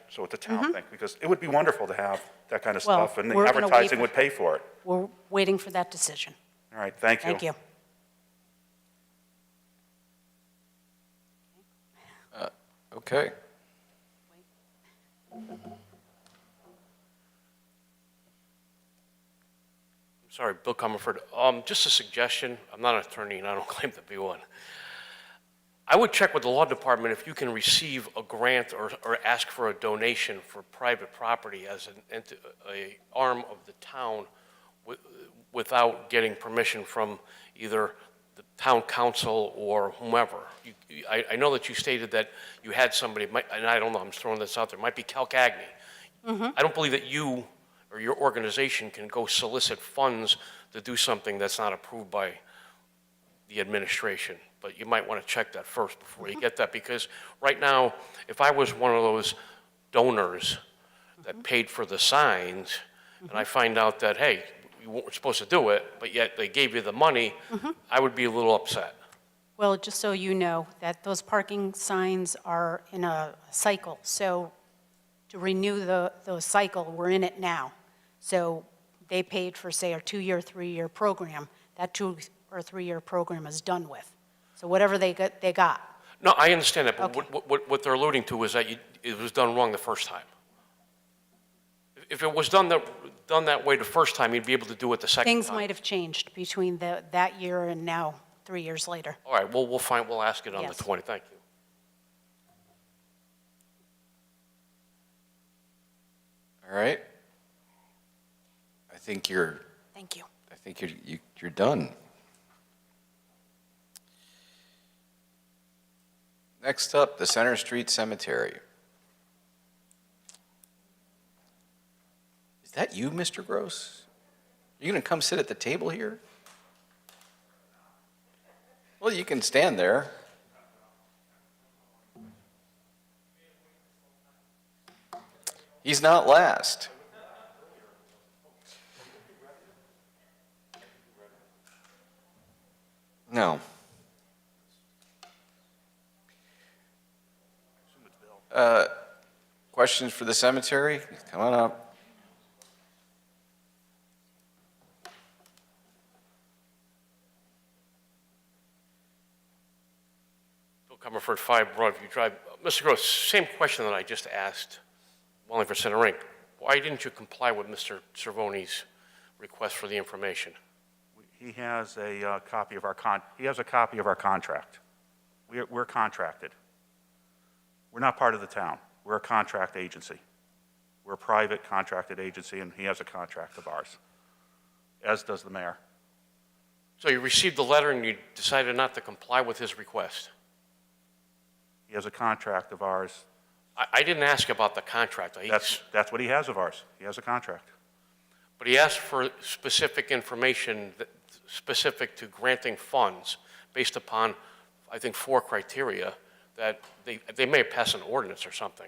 so it's a town thing, because it would be wonderful to have that kind of Well, stuff, and the we're gonna wait advertising for- would pay for it. We're waiting for that decision. All right, thank you. Thank you. Okay. Sorry, Bill Comerford. Just a suggestion. I'm not an attorney and I don't claim to be one. I would check with the law department if you can receive a grant or ask for a donation for private property as an arm of the town without getting permission from either the town council or whomever. I know that you stated that you had somebody, and I don't know, I'm just throwing this out there, it might be Cal Cagney. I don't believe that you or your organization can go solicit funds to do something that's not approved by the administration, but you might want to check that first before you get that, because right now, if I was one of those donors that paid for the signs, and I find out that, hey, you weren't supposed to do it, but yet they gave you the money, I would be a little upset. Well, just so you know, that those parking signs are in a cycle, so to renew the cycle, we're in it now. So they paid for, say, a 2-year, 3-year program. That 2 or 3-year program is done with. So whatever they got. No, I understand that, but Okay. what they're alluding to is that it was done wrong the first time. If it was done that way the first time, you'd be able to do it the second time. Things might have changed between that year and now, 3 years later. All right, well, we'll ask it on Yes. the 20th. Thank you. All right. I think you're Thank you. you're done. Next up, the Center Street Cemetery. Is that you, Mr. Gross? Are you going to come sit at the table here? Well, you can stand there. He's not last. No. Questions for the cemetery? Come on up. Bill Comerford, 5 Broadview Drive. Mr. Gross, same question that I just asked Wallingford Center Inc. Why didn't you comply with Mr. Cervone's request for the information? He has a copy of our contract. We're contracted. We're not part of the town. We're a contract agency. We're a private contracted agency, and he has a contract of ours, as does the mayor. So you received the letter and you decided not to comply with his request? He has a contract of ours. I didn't ask about the contract. That's what he has of ours. He has a contract. But he asked for specific information specific to granting funds based upon, I think, 4 criteria that they may have passed an ordinance or something.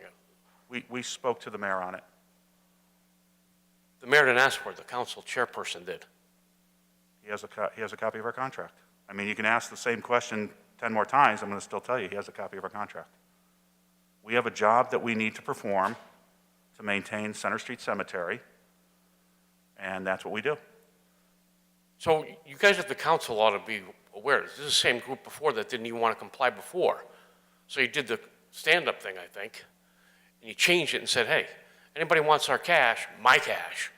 We spoke to the mayor on it. The mayor didn't ask for it, the council chairperson did. He has a copy of our contract. I mean, you can ask the same question 10 more times, I'm going to still tell you he has a copy of our contract. We have a job that we need to perform to maintain Center Street Cemetery, and that's what we do. So you guys at the council ought to be aware. This is the same group before that didn't even want to comply before. So you did the stand-up thing, I think, and you changed it and said, hey, anybody wants our cash, my cash,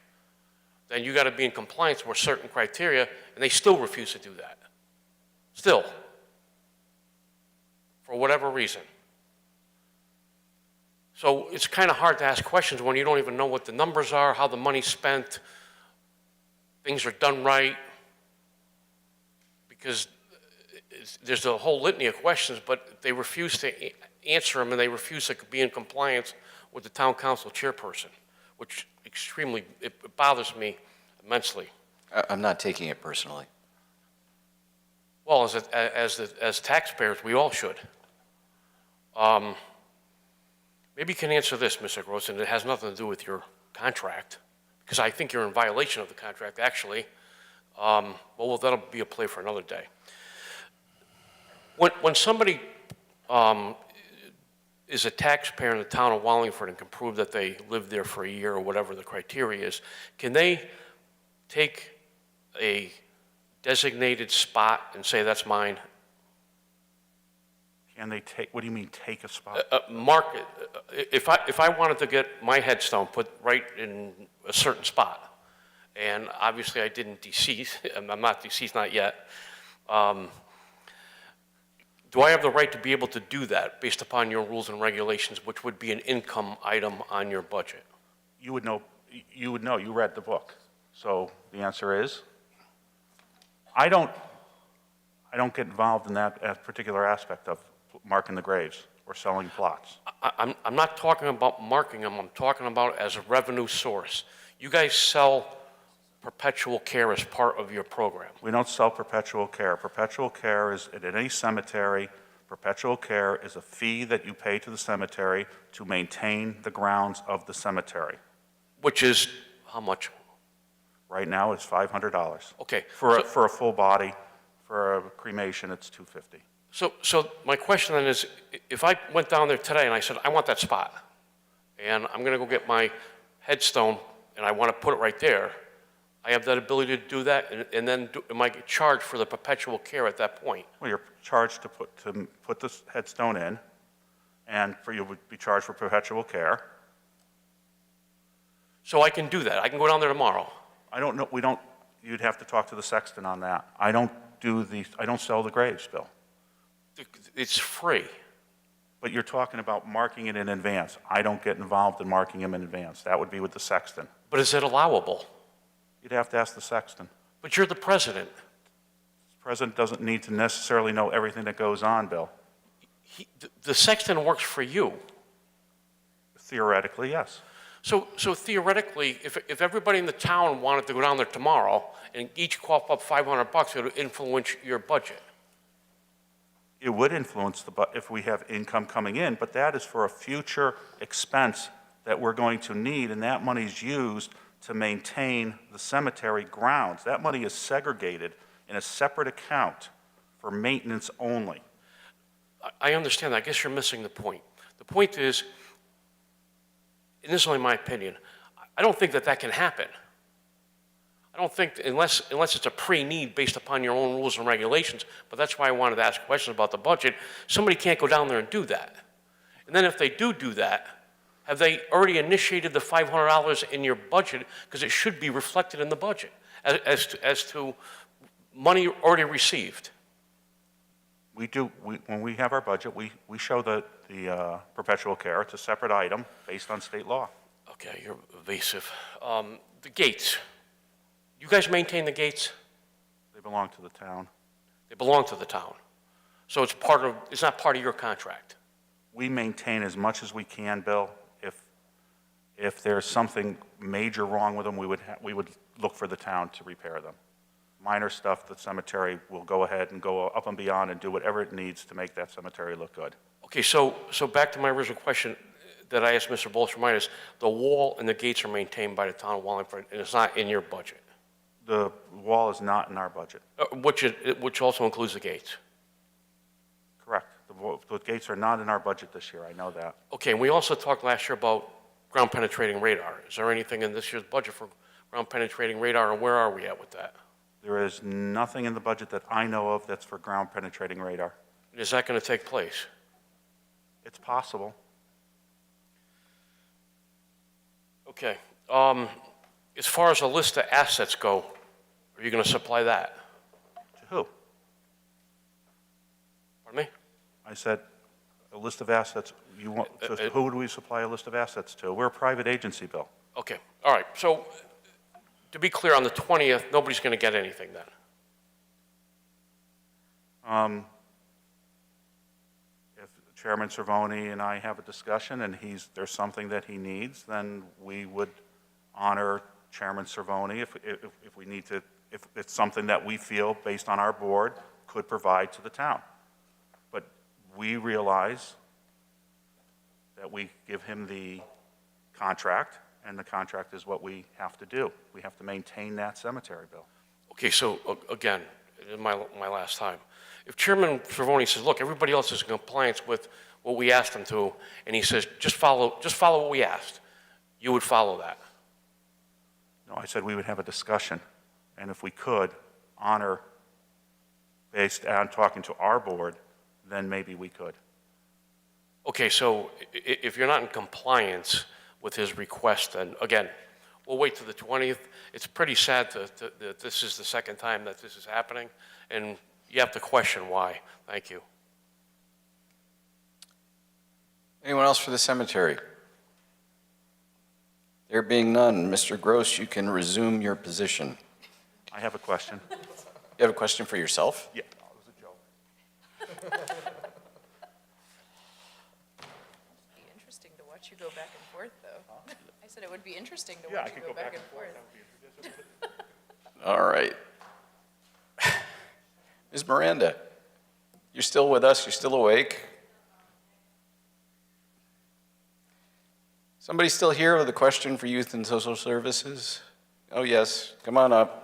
then you got to be in compliance with certain criteria, and they still refuse to do that. Still. For whatever reason. So it's kind of hard to ask questions when you don't even know what the numbers are, how the money's spent, things are done right, because there's a whole litany of questions, but they refuse to answer them, and they refuse to be in compliance with the town council chairperson, which it bothers me immensely. I'm not taking it personally. Well, as taxpayers, we all should. Maybe you can answer this, Mr. Gross, and it has nothing to do with your contract, because I think you're in violation of the contract, actually. Well, that'll be a play for another day. When somebody is a taxpayer in the town of Wallingford and can prove that they lived there for a year or whatever the criteria is, can they take a designated spot and say, that's mine? Can they take, what do you mean, take a spot? Mark it. If I wanted to get my headstone put right in a certain spot, and obviously I didn't decease, I'm not deceased, not yet, do I have the right to be able to do that based upon your rules and regulations, which would be an income item on your budget? You would know, you read the book. So the answer is, I don't I don't get involved in that particular aspect of marking the graves or selling plots. I'm not talking about marking them, I'm talking about as a revenue source. You guys sell perpetual care as part of your program. We don't sell perpetual care. Perpetual care is, at any cemetery, perpetual care is a fee that you pay to the cemetery to maintain the grounds of the cemetery. Which is how much? Right now, it's $500. Okay. For a full body, for a cremation, it's $250. So my question then is, if I went down there today and I said, I want that spot, and I'm gonna go get my headstone, and I wanna put it right there, I have that ability to do that, and then am I charged for the perpetual care at that point? Well, you're charged to put the headstone in, and you would be charged for perpetual care. So I can do that, I can go down there tomorrow. I don't know, you'd have to talk to the sexton on that. I don't sell the graves, Bill. It's free. But you're talking about marking it in advance. I don't get involved in marking them in advance. That would be with the sexton. But is it allowable? You'd have to ask the sexton. But you're the president. The president doesn't need to necessarily know everything that goes on, Bill. The sexton works for you. Theoretically, yes. So theoretically, if everybody in the town wanted to go down there tomorrow and each cough up $500, it would influence your budget. It would influence if we have income coming in, but that is for a future expense that we're going to need, and that money is used to maintain the cemetery grounds. That money is segregated in a separate account for maintenance only. I understand that. I guess you're missing the point. The point is, and this is only my opinion, I don't think that can happen. I don't think, unless it's a pre-need based upon your own rules and regulations, but that's why I wanted to ask questions about the budget. Somebody can't go down there and do that. And then if they do that, have they already initiated the $500 in your budget? Because it should be reflected in the budget as to money already received. We do, when we have our budget, we show the perpetual care. It's a separate item based on state law. Okay, you're evasive. The gates. You guys maintain the gates? They belong to the town. They belong to the town. So it's not part of your contract. We maintain as much as we can, Bill. If there's something major wrong with them, we would look for the town to repair them. Minor stuff, the cemetery will go ahead and go up and beyond and do whatever it needs to make that cemetery look good. Okay, so back to my original question that I asked Mr. Bolshermitis, the wall and the gates are maintained by the town of Wallingford, and it's not in your budget. The wall is not in our budget. Which also includes the gates. Correct. The gates are not in our budget this year, I know that. Okay, and we also talked last year about ground penetrating radar. Is there anything in this year's budget for ground penetrating radar, and where are we at with that? There is nothing in the budget that I know of that's for ground penetrating radar. Is that going to take place? It's possible. Okay. As far as a list of assets go, are you going to supply that? To who? Pardon me? I said a list of assets. Who would we supply a list of assets to? We're a private agency, Bill. Okay. All right. So to be clear, on the 20th, nobody's going to get anything then? If Chairman Cervoni and I have a discussion and there's something that he needs, then we would honor Chairman Cervoni if it's something that we feel, based on our board, could provide to the town. But we realize that we give him the contract, and the contract is what we have to do. We have to maintain that cemetery, Bill. Okay, so again, my last time. If Chairman Cervoni says, look, everybody else is in compliance with what we asked them to, and he says, just follow what we asked, you would follow that? No, I said we would have a discussion, and if we could honor, based on talking to our board, then maybe we could. Okay, so if you're not in compliance with his request, then again, we'll wait till the 20th. It's pretty sad that this is the second time that this is happening, and you have to question why. Thank you. Anyone else for the cemetery? There being none, Mr. Gross, you can resume your position. I have a question. You have a question for yourself? Yeah, it was a joke. watch you go back and forth, though. I said it would be interesting to Yeah, I watch could you go go back and forth. That would be All right. Ms. Miranda, you're still with us? You're still awake? Somebody still here with a question for Youth and Social Services? Oh, yes. Come on up.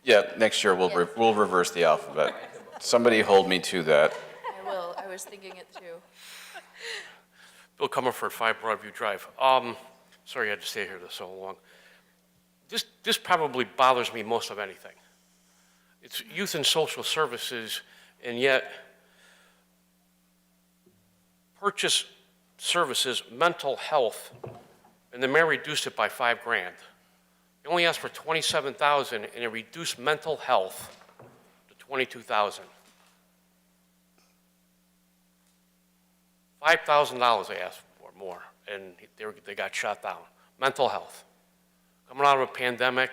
Yeah, next year we'll reverse the alphabet. Somebody hold me to that. I will. I was thinking it too. Bill Comerford, 5 Broadview Drive. Sorry I had to stay here so long. This probably bothers me most of anything. It's Youth and Social Services, and yet purchase services, mental health, and the mayor reduced it by $5,000. They only asked for $27,000, and it reduced mental health to $22,000. $5,000 they asked for more, and they got shot down. Mental health. Coming out of a pandemic,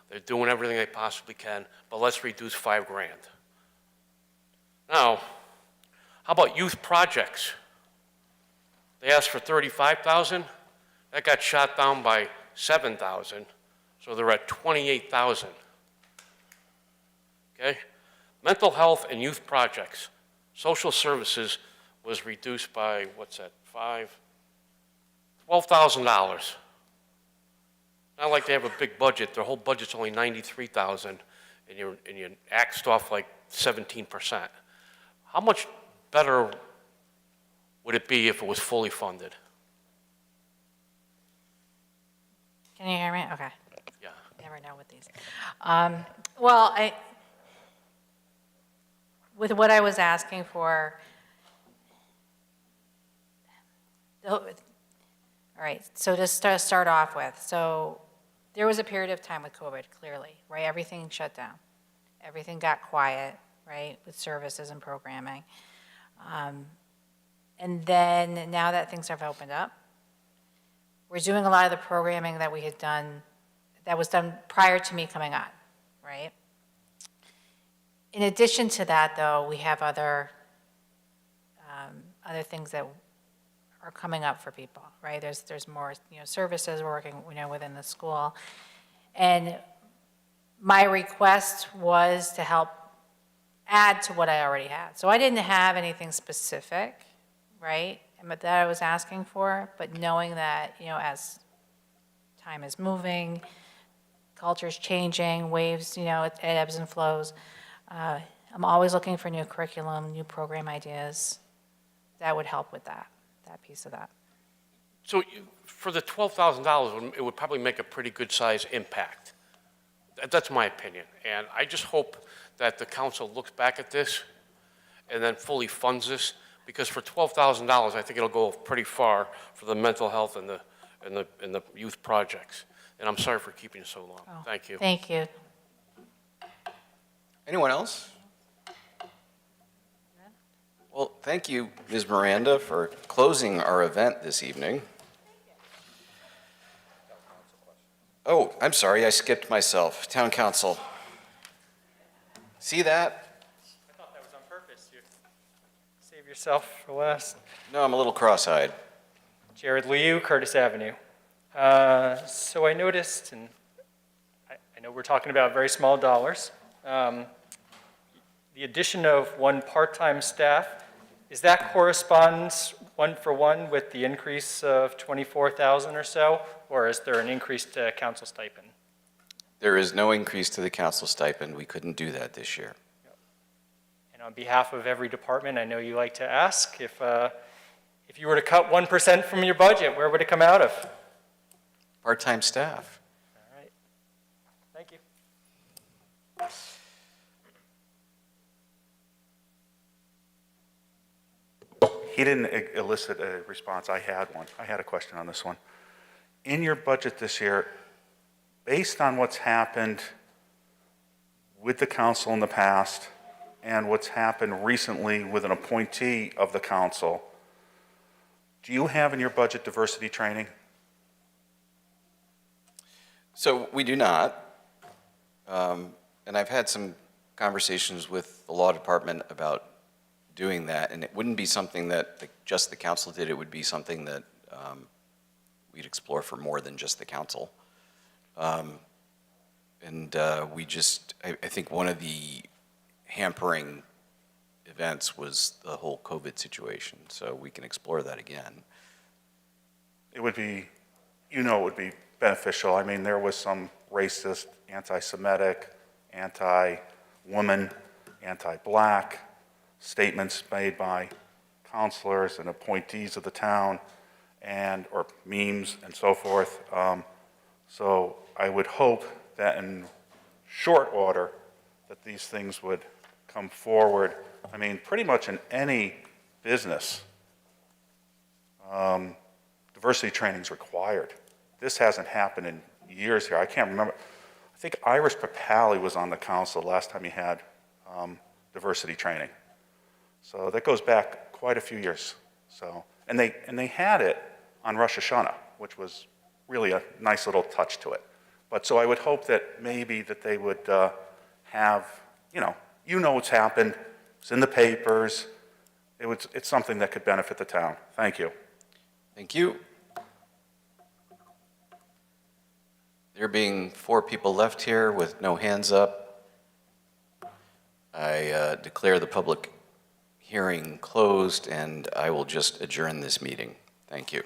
they're doing everything they possibly can, but let's reduce $5,000. Now, how about youth projects? They asked for $35,000. That got shot down by $7,000, so they're at $28,000. Okay? Mental health and youth projects. Social services was reduced by, what's that, $12,000. Not like they have a big budget. Their whole budget's only $93,000, and you axed off like 17%. How much better would it be if it was fully funded? Can you hear me? Okay. Yeah. Never know with these. Well, with what I was asking for, all right, so just to start off with, so there was a period of time with COVID, clearly, right? Everything shut down. Everything got quiet, right, with services and programming. And then now that things have opened up, we're doing a lot of the programming that we had done, that was done prior to me coming on, right? In addition to that, though, we have other things that are coming up for people, right? There's more, services working, within the school. And my request was to help add to what I already had. So I didn't have anything specific, right, that I was asking for, but knowing that, as time is moving, culture's changing, waves, it ebbs and flows. I'm always looking for new curriculum, new program ideas that would help with that piece of that. So for the $12,000, it would probably make a pretty good size impact. That's my opinion. And I just hope that the council looks back at this and then fully funds this, because for $12,000, I think it'll go pretty far for the mental health and the youth projects. And I'm sorry for keeping it so long. Oh, Thank you. Thank you. Anyone else? Well, thank you, Ms. Miranda, for closing our event this evening. Oh, I'm sorry, I skipped myself. Town Council. See that? I thought that was on purpose. You save yourself for last. No, I'm a little cross-eyed. Jared Liu, Curtis Avenue. So I noticed, and I know we're talking about very small dollars, the addition of one part-time staff, is that corresponds one-for-one with the increase of 24,000 or so, or is there an increased council stipend? There is no increase to the council stipend. We couldn't do that this year. And on behalf of every department, I know you like to ask, if you were to cut 1% from your budget, where would it come out of? Part-time staff. All right. Thank you. He didn't elicit a response. I had one. I had a question on this one. In your budget this year, based on what's happened with the council in the past and what's happened recently with an appointee of the council, Do you have in your budget diversity training? So we do not. And I've had some conversations with the law department about doing that, and it wouldn't be something that just the council did. It would be something that we'd explore for more than just the council. I think one of the hampering events was the whole COVID situation, so we can explore that again. It would be, it would be beneficial. I mean, there was some racist, anti-Semitic, anti-woman, anti-black statements made by counselors and appointees of the town, or memes and so forth. So I would hope that in short order that these things would come forward. I mean, pretty much in any business, diversity training is required. This hasn't happened in years here. I can't remember. I think Iris Papali was on the council last time he had diversity training. So that goes back quite a few years. So, and they had it on Rosh Hashanah, which was really a nice little touch to it. But so I would hope that maybe that they would have, what's happened. It's in the papers. It's something that could benefit the town. Thank you. Thank you. There being 4 people left here with no hands up, I declare the public hearing closed, and I will just adjourn this meeting. Thank you.